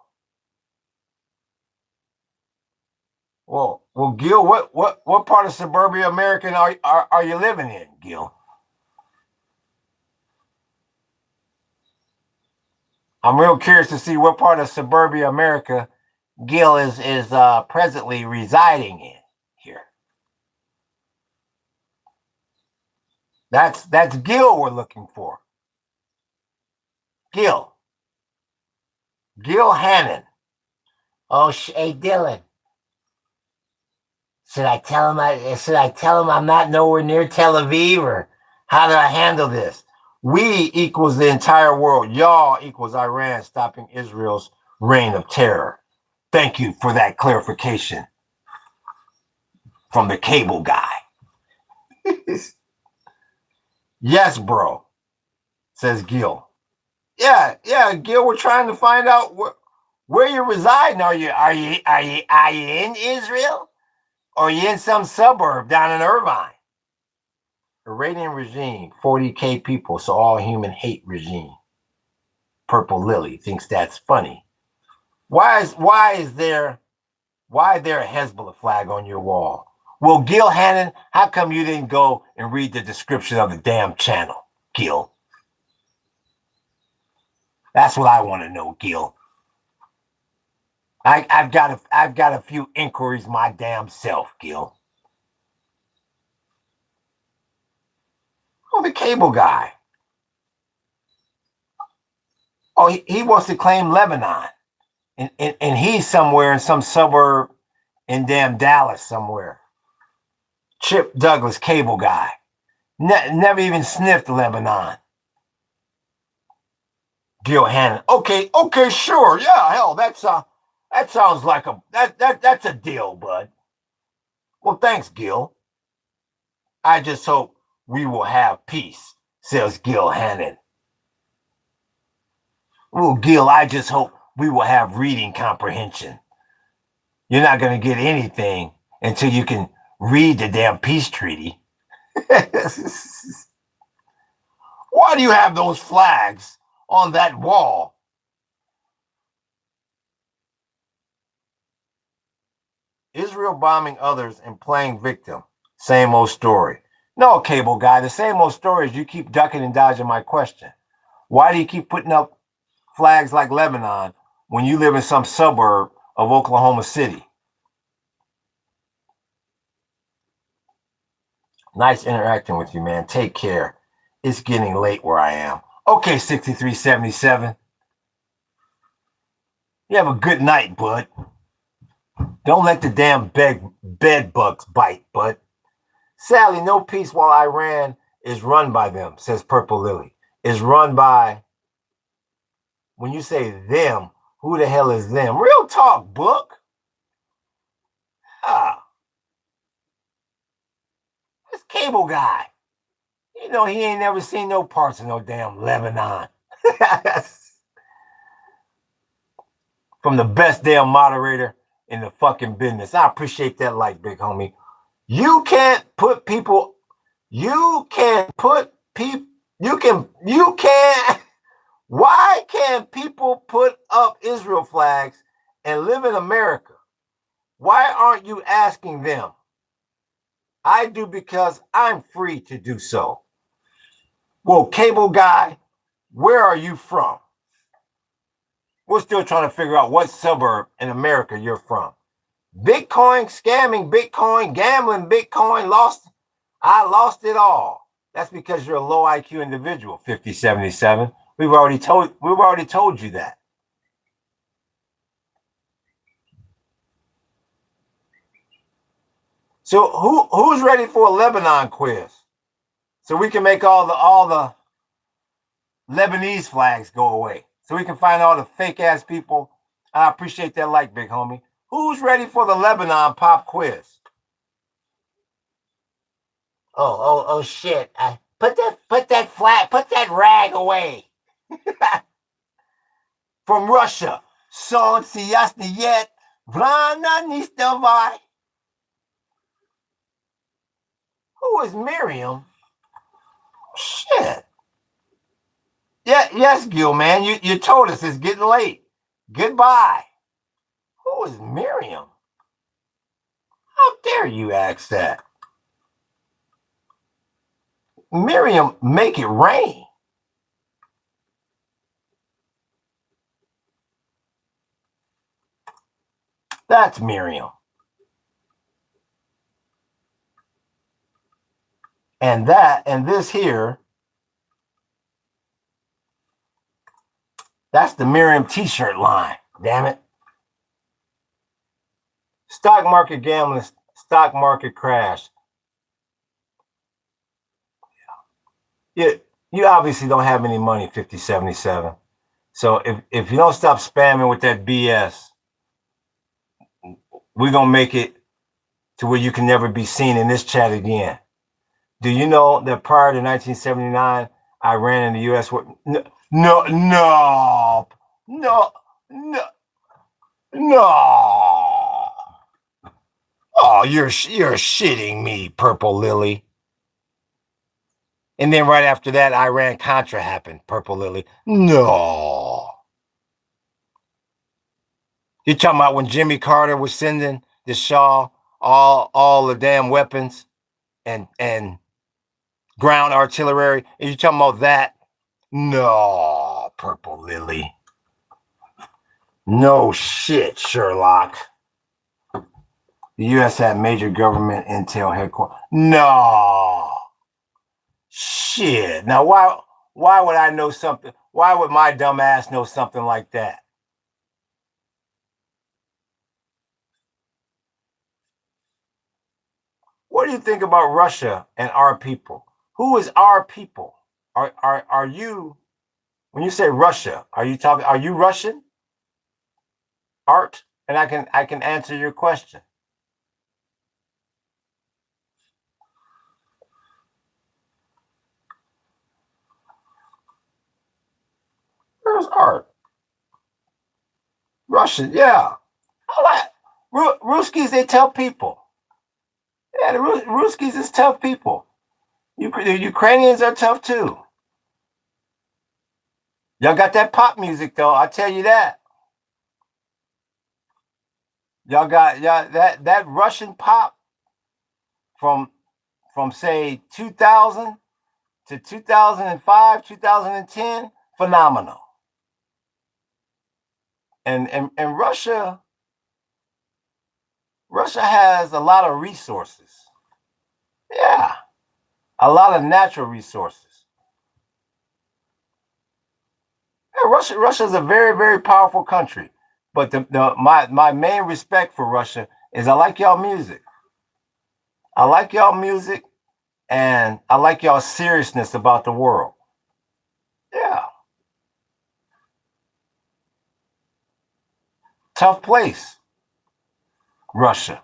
Well, Gil, what part of suburbia America are you living in, Gil? I'm real curious to see what part of suburbia America Gil is presently residing in here. That's Gil we're looking for. Gil Hannon. Oh, hey Dylan. Should I tell him I'm not nowhere near Tel Aviv, or how do I handle this? We equals the entire world. Y'all equals Iran stopping Israel's reign of terror. Thank you for that clarification from the cable guy. Yes, bro, says Gil. Yeah, Gil, we're trying to find out where you're residing. Are you in Israel? Or are you in some suburb down in Irvine? Iranian regime, 40K people, so all human hate regime. Purple Lily thinks that's funny. Why is there a Hezbollah flag on your wall? Well, Gil Hannon, how come you didn't go and read the description of the damn channel, Gil? That's what I want to know, Gil. I've got a few inquiries my damn self, Gil. Oh, the cable guy. Oh, he wants to claim Lebanon. And he's somewhere in some suburb in damn Dallas somewhere. Chip Douglas, cable guy. Never even sniffed Lebanon. Gil Hannon. Okay, sure. Yeah, hell, that sounds like that's a deal, bud. Well, thanks, Gil. I just hope we will have peace, says Gil Hannon. Well, Gil, I just hope we will have reading comprehension. You're not going to get anything until you can read the damn peace treaty. Why do you have those flags on that wall? Israel bombing others and playing victim. Same old story. No, cable guy, the same old story is you keep ducking and dodging my question. Why do you keep putting up flags like Lebanon when you live in some suburb of Oklahoma City? Nice interacting with you, man. Take care. It's getting late where I am. Okay, 6377. You have a good night, bud. Don't let the damn bed bugs bite, bud. Sadly, no peace while Iran is run by them, says Purple Lily. Is run by, when you say them, who the hell is them? Real talk, book. This cable guy. You know, he ain't never seen no parts of no damn Lebanon. From the best damn moderator in the fucking business. I appreciate that like, big homie. You can't put people, why can't people put up Israel flags and live in America? Why aren't you asking them? I do because I'm free to do so. Well, cable guy, where are you from? We're still trying to figure out what suburb in America you're from. Bitcoin, scamming Bitcoin, gambling Bitcoin, I lost it all. That's because you're a low IQ individual, 5077. We've already told you that. So who's ready for a Lebanon quiz? So we can make all the Lebanese flags go away. So we can find all the fake ass people. I appreciate that like, big homie. Who's ready for the Lebanon pop quiz? Oh shit. Put that rag away. From Russia. Солнце яснеет, Vrana nistavai. Who is Miriam? Shit. Yeah, yes, Gil, man. You told us it's getting late. Goodbye. Who is Miriam? How dare you ask that? Miriam, make it rain. That's Miriam. And this here, that's the Miriam t-shirt line. Damn it. Stock market gambling, stock market crash. You obviously don't have any money, 5077. So if you don't stop spamming with that BS, we're going to make it to where you can never be seen in this chat again. Do you know that prior to 1979, Iran and the U.S. were... No. Oh, you're shitting me, Purple Lily. And then right after that, Iran-Contra happened, Purple Lily. No. You're talking about when Jimmy Carter was sending the Shah all the damn weapons and ground artillery? And you're talking about that? No, Purple Lily. No shit, Sherlock. The U.S. had major government intel headquarters. No. Shit. Now, why would I know something? Why would my dumb ass know something like that? What do you think about Russia and our people? Who is our people? Are you, when you say Russia, are you Russian? Art? And I can answer your question. Where's Art? Russian, yeah. Ruskies, they tell people. Yeah, the Ruskies is tough people. The Ukrainians are tough too. Y'all got that pop music though, I'll tell you that. Y'all got that Russian pop from say 2000 to 2005, 2010, phenomenal. And Russia has a lot of resources. Yeah. A lot of natural resources. Yeah, Russia is a very, very powerful country. But my main respect for Russia is I like y'all music. I like y'all music, and I like y'all seriousness about the world. Yeah. Tough place. Russia.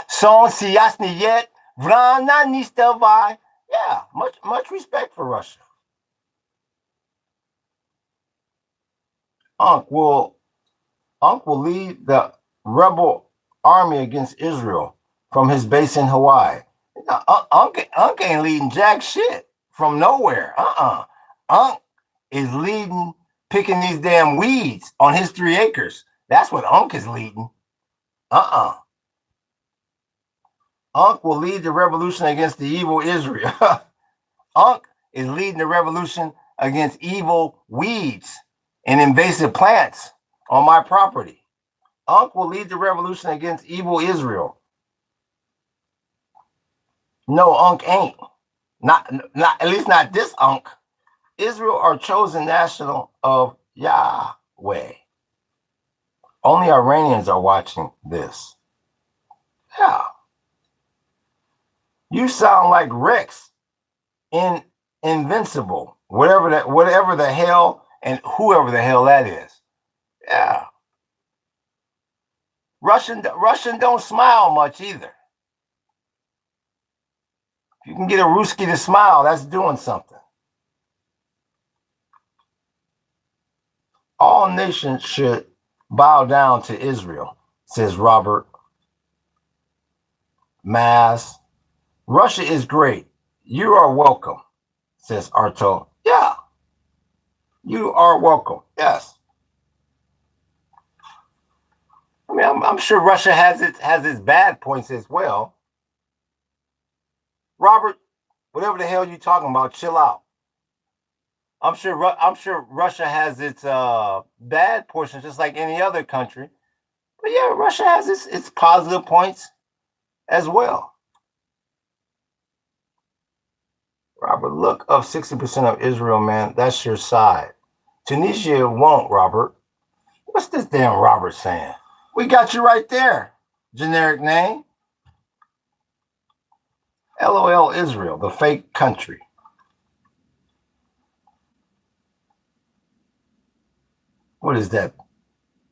Солнце яснеет, Vrana nistavai. Yeah, much respect for Russia. Unc will lead the rebel army against Israel from his base in Hawaii. Unc ain't leading jack shit from nowhere. Unc is leading, picking these damn weeds on his 3 acres. That's what Unc is leading. Unc will lead the revolution against the evil Israel. Unc is leading the revolution against evil weeds and invasive plants on my property. Unc will lead the revolution against evil Israel. No, Unc ain't. Not at least not this Unc. Israel are chosen national of Yahweh. Only Iranians are watching this. Yeah. You sound like Rex in Invincible. Whatever the hell and whoever the hell that is. Yeah. Russian don't smile much either. If you can get a Ruski to smile, that's doing something. All nations should bow down to Israel, says Robert Mass. Russia is great. You are welcome, says Arto. Yeah. You are welcome. Yes. I mean, I'm sure Russia has its bad points as well. Robert, whatever the hell you're talking about, chill out. I'm sure Russia has its bad portions, just like any other country. But yeah, Russia has its positive points as well. Robert, look up 60% of Israel, man. That's your side. Tunisia won't, Robert. What's this damn Robert saying? We got you right there. Generic name. LOL Israel, the fake country. What is that?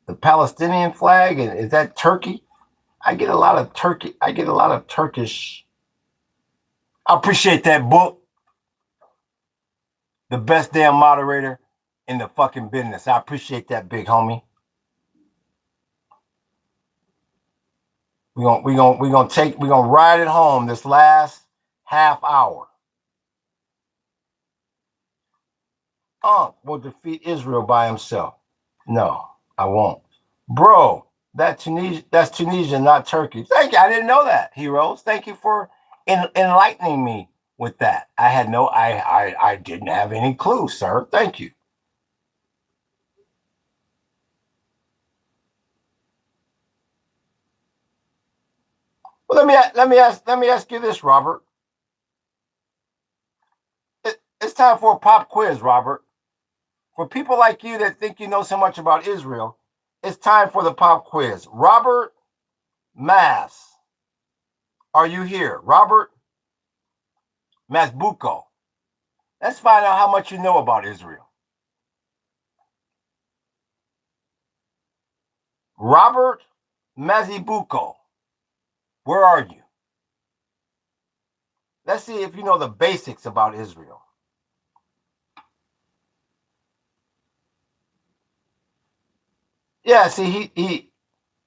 The Palestinian flag? And is that Turkey? I get a lot of Turkey. I get a lot of Turkish. I appreciate that book. The best damn moderator in the fucking business. I appreciate that, big homie. We're gonna ride it home this last half hour. Will defeat Israel by himself. No, I won't. Bro, that's Tunisia, not Turkey. Thank you. I didn't know that, heroes. Thank you for enlightening me with that. I didn't have any clue, sir. Thank you. Well, let me ask you this, Robert. It's time for a pop quiz, Robert. For people like you that think you know so much about Israel, it's time for the pop quiz. Robert Mass, are you here? Robert Masbuko. Let's find out how much you know about Israel. Robert Mazibuko, where are you? Let's see if you know the basics about Israel. Yeah, see,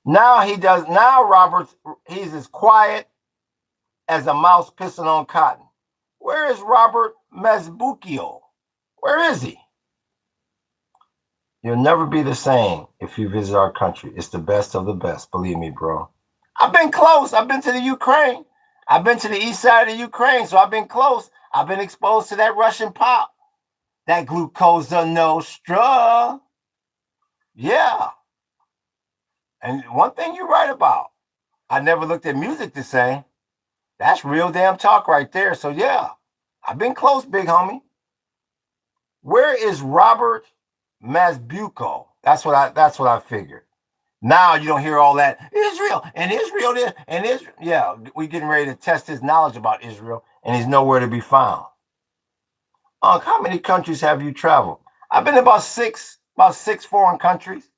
now Robert's, he's as quiet as a mouse pissing on cotton. Where is Robert Masbukio? Where is he? You'll never be the same if you visit our country. It's the best of the best. Believe me, bro. I've been close. I've been to the Ukraine. I've been to the east side of the Ukraine, so I've been close. I've been exposed to that Russian pop. That Glucosa Nostra. Yeah. And one thing you're right about, I never looked at music the same. That's real damn talk right there. So yeah, I've been close, big homie. Where is Robert Masbuko? That's what I figured. Now you don't hear all that Israel and Israel and Israel. Yeah, we're getting ready to test his knowledge about Israel, and he's nowhere to be found. How many countries have you traveled? I've been to about six foreign countries.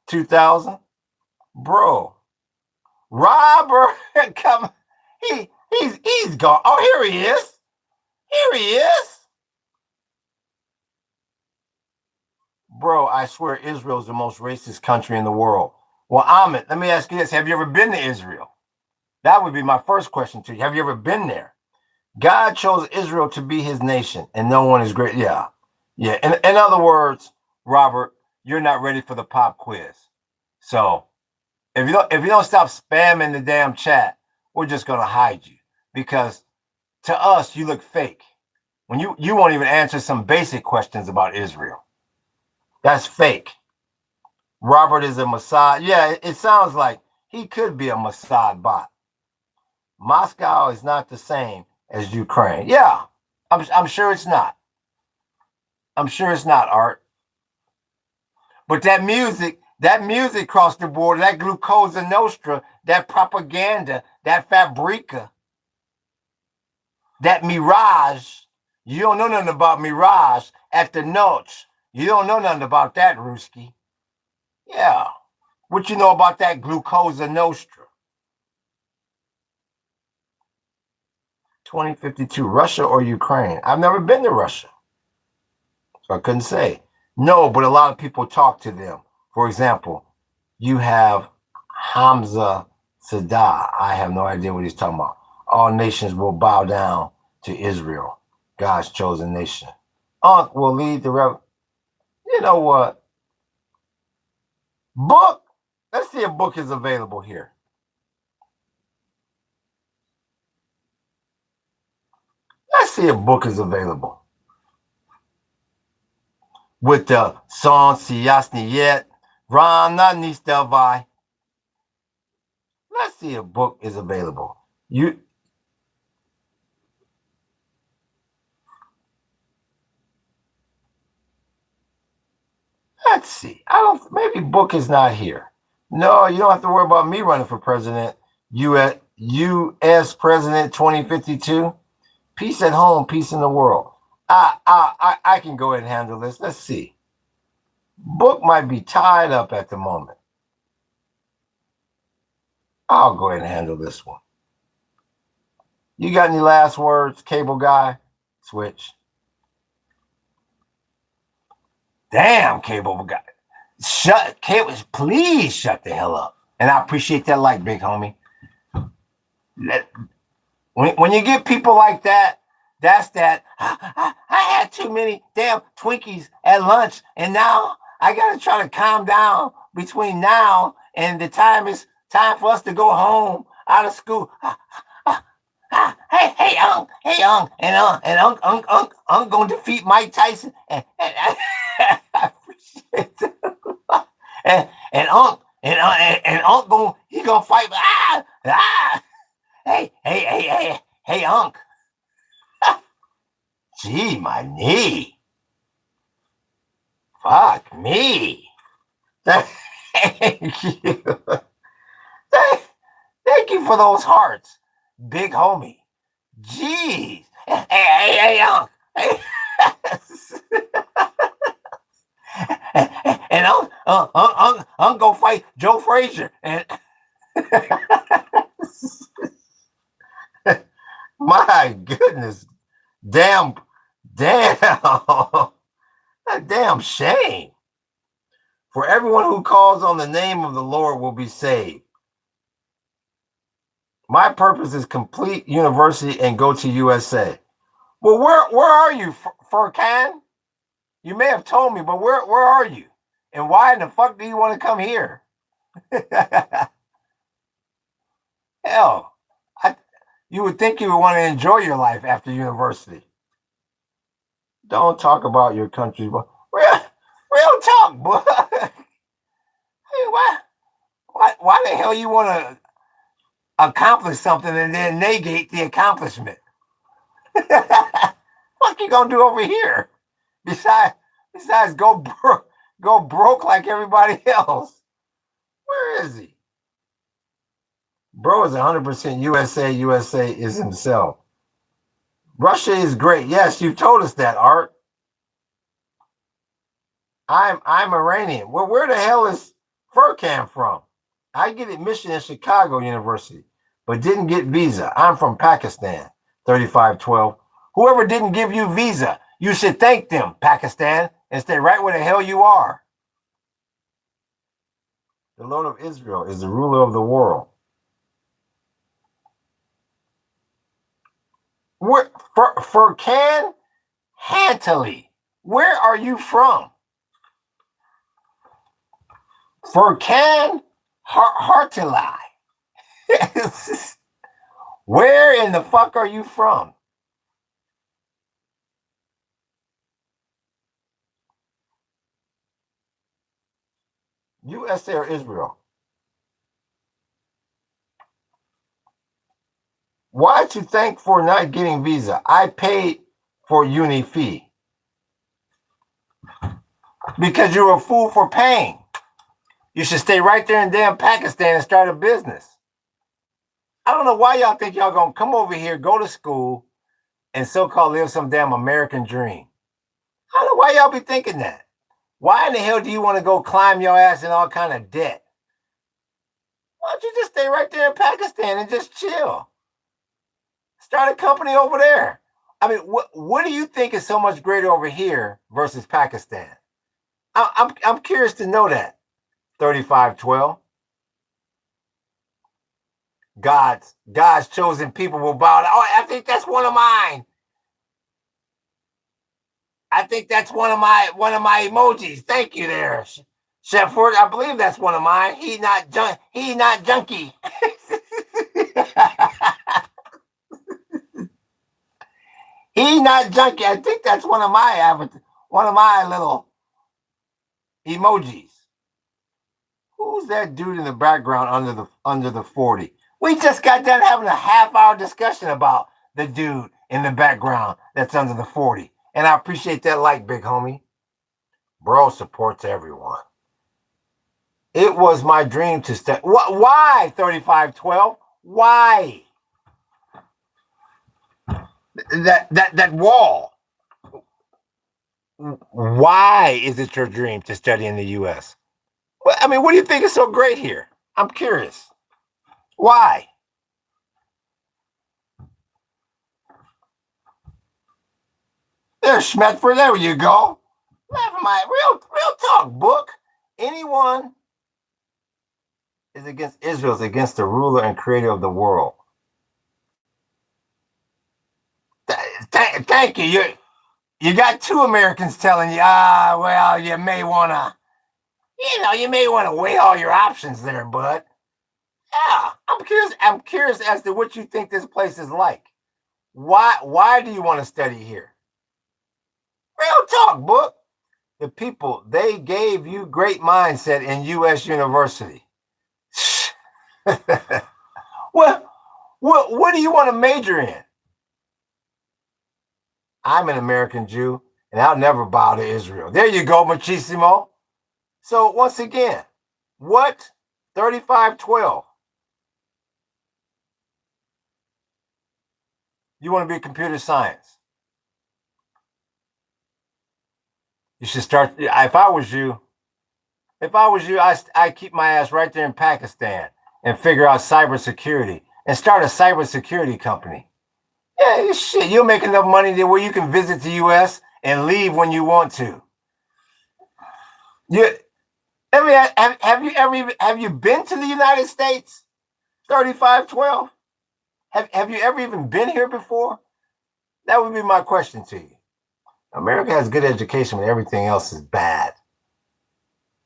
2000, bro. Robert, come. He's gone. Oh, here he is. Here he is. Bro, I swear Israel is the most racist country in the world. Well, Ahmed, let me ask you this. Have you ever been to Israel? That would be my first question to you. Have you ever been there? God chose Israel to be his nation, and no one is great. Yeah. Yeah. In other words, Robert, you're not ready for the pop quiz. So if you don't stop spamming the damn chat, we're just gonna hide you. Because to us, you look fake. When you won't even answer some basic questions about Israel. That's fake. Robert is a Mossad. Yeah, it sounds like he could be a Mossad bot. Moscow is not the same as Ukraine. Yeah, I'm sure it's not. I'm sure it's not, Art. But that music crossed the border, that Glucosa Nostra, that propaganda, that Fabrica, that Mirage. You don't know nothing about Mirage at the Notes. You don't know nothing about that, Ruski. Yeah. What you know about that Glucosa Nostra? 2052, Russia or Ukraine? I've never been to Russia, so I couldn't say. No, but a lot of people talk to them. For example, you have Hamza Sadah. I have no idea what he's talking about. All nations will bow down to Israel, God's chosen nation. Unc will lead the You know what? Book. Let's see if book is available here. Let's see if book is available. With the song Siyasni Yet, Rana Nistavai. Let's see if book is available. Let's see. Maybe book is not here. No, you don't have to worry about me running for president. U.S. President 2052. Peace at home, peace in the world. I can go ahead and handle this. Let's see. Book might be tied up at the moment. I'll go ahead and handle this one. You got any last words, cable guy? Switch. Damn, cable guy. Please shut the hell up. And I appreciate that like, big homie. When you get people like that, that's that. I had too many damn Twinkies at lunch, and now I got to try to calm down between now and the time it's time for us to go home out of school. Hey, and Unc gonna defeat Mike Tyson, and I appreciate that. and Unc gonna fight. Hey, Unc. Gee, my knee. Fuck me. Thank you. Thank you for those hearts, big homie. Jeez. Hey, Unc. Hey. And I'm gonna fight Joe Frazier. And my goodness, damn, a damn shame. For everyone who calls on the name of the Lord will be saved. My purpose is complete university and go to USA. Well, where are you, Furkan? You may have told me, but where are you? And why in the fuck do you want to come here? Hell, you would think you would want to enjoy your life after university. Don't talk about your country, but real talk, boy. Hey, why the hell you want to accomplish something and then negate the accomplishment? What you gonna do over here? Besides go broke like everybody else. Where is he? Bro is 100% USA. USA is himself. Russia is great. Yes, you told us that, Art. I'm Iranian. Well, where the hell is Furkan from? I get admission in Chicago University, but didn't get visa. I'm from Pakistan. 3512. Whoever didn't give you visa, you should thank them, Pakistan, and stay right where the hell you are. The Lord of Israel is the ruler of the world. Furkan Hantali, where are you from? Furkan Hartilai. Where in the fuck are you from? USA or Israel? Why'd you thank for not getting visa? I paid for uni fee. Because you're a fool for paying. You should stay right there in damn Pakistan and start a business. I don't know why y'all think y'all gonna come over here, go to school, and so-called live some damn American dream. I don't know why y'all be thinking that. Why in the hell do you want to go climb your ass in all kind of debt? Why don't you just stay right there in Pakistan and just chill? Start a company over there. I mean, what do you think is so much greater over here versus Pakistan? I'm curious to know that. 3512. God's chosen people will bow down. Oh, I think that's one of mine. I think that's one of my emojis. Thank you there, Chef Ford. I believe that's one of mine. He not junkie. He not junkie. I think that's one of my little emojis. Who's that dude in the background under the 40? We just got done having a half-hour discussion about the dude in the background that's under the 40. And I appreciate that like, big homie. Bro supports everyone. It was my dream to step. Why 3512? Why? That wall. Why is it your dream to study in the U.S.? Well, I mean, what do you think is so great here? I'm curious. Why? There's Schmetford. There you go. Real talk, book. Anyone is against Israel is against the ruler and creator of the world. Thank you. You got two Americans telling you, well, you may want to weigh all your options there, bud. Yeah, I'm curious as to what you think this place is like. Why do you want to study here? Real talk, book. The people, they gave you great mindset in U.S. University. Well, what do you want to major in? I'm an American Jew, and I'll never bow to Israel. There you go, Machisimo. So once again, what 3512? You want to be computer science? You should start. If I was you, I keep my ass right there in Pakistan and figure out cybersecurity and start a cybersecurity company. Yeah, shit, you'll make enough money there where you can visit the U.S. and leave when you want to. Have you been to the United States? 3512. Have you ever even been here before? That would be my question to you. America has good education, but everything else is bad.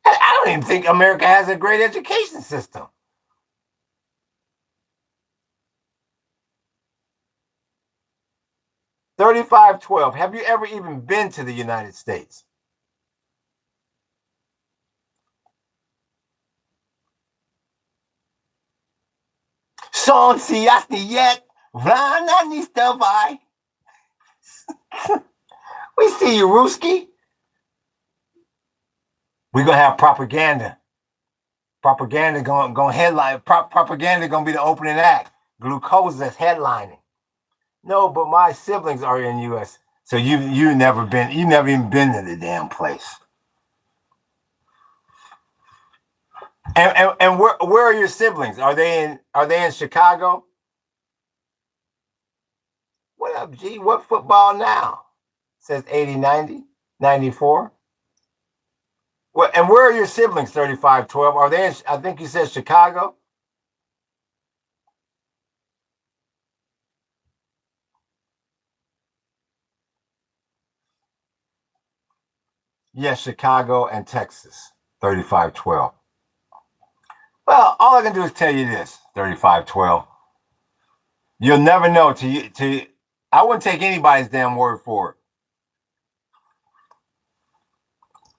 I don't even think America has a great education system. $35.12. Have you ever even been to the United States? Son si yet, Vrana nistavai. We see you, Ruski. We're gonna have propaganda. Propaganda gonna headline. Propaganda gonna be the opening act. Glucose that's headlining. No, but my siblings are in U.S. So you never even been to the damn place. And where are your siblings? Are they in Chicago? What up, G? What football now? Says 80, 90, 94. Well, and where are your siblings, 3512? Are they in, I think you said Chicago? Yes, Chicago and Texas, 3512. Well, all I can do is tell you this, 3512. You'll never know I wouldn't take anybody's damn word for it.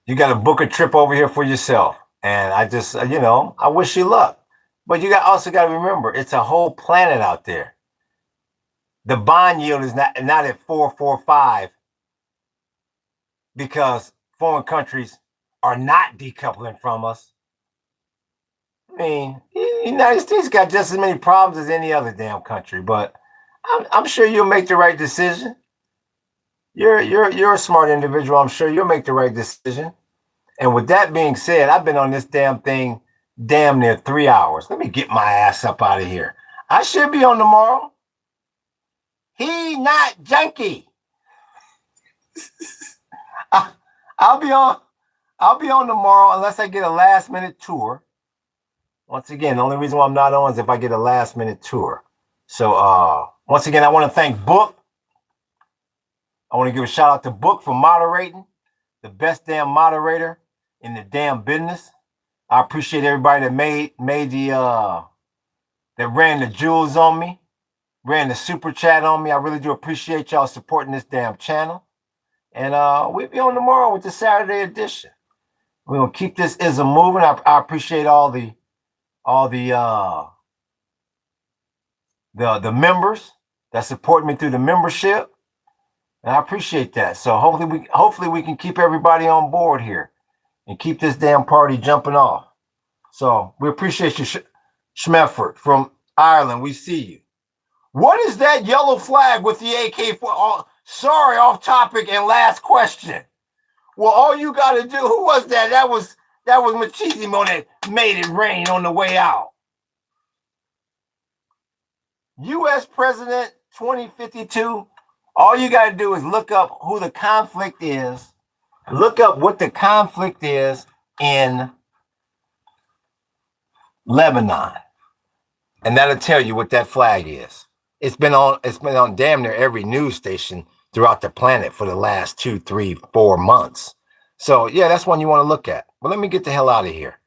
You got to book a trip over here for yourself. And I just, I wish you luck. But you also got to remember, it's a whole planet out there. The bond yield is not at 4.45 because foreign countries are not decoupling from us. I mean, the United States got just as many problems as any other damn country, but I'm sure you'll make the right decision. You're a smart individual. I'm sure you'll make the right decision. And with that being said, I've been on this damn thing damn near 3 hours. Let me get my ass up out of here. I should be on tomorrow. He not junkie. I'll be on tomorrow unless I get a last minute tour. Once again, the only reason why I'm not on is if I get a last minute tour. So once again, I want to thank Book. I want to give a shout out to Book for moderating, the best damn moderator in the damn business. I appreciate everybody that made that ran the jewels on me, ran the super chat on me. I really do appreciate y'all supporting this damn channel. And we'll be on tomorrow with the Saturday edition. We're gonna keep this ism moving. I appreciate all the members that support me through the membership. And I appreciate that. So hopefully we can keep everybody on board here and keep this damn party jumping off. So we appreciate you, Schmefford from Ireland. We see you. What is that yellow flag with the AK-4? Sorry, off topic and last question. Well, all you got to do, who was that? That was Machismo that made it rain on the way out. U.S. President 2052. All you got to do is look up who the conflict is. Look up what the conflict is in Lebanon. And that'll tell you what that flag is. It's been on damn near every news station throughout the planet for the last 2, 3, 4 months. So yeah, that's one you want to look at. But let me get the hell out of here.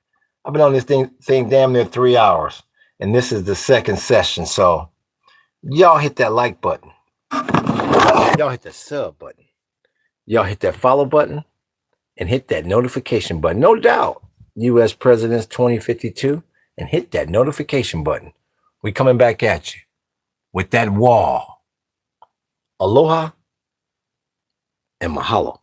I've been on this thing damn near 3 hours, and this is the second session. So y'all hit that like button. Y'all hit the sub button. Y'all hit that follow button and hit that notification button. No doubt, U.S. Presidents 2052, and hit that notification button. We coming back at you with that wall. Aloha and mahalo.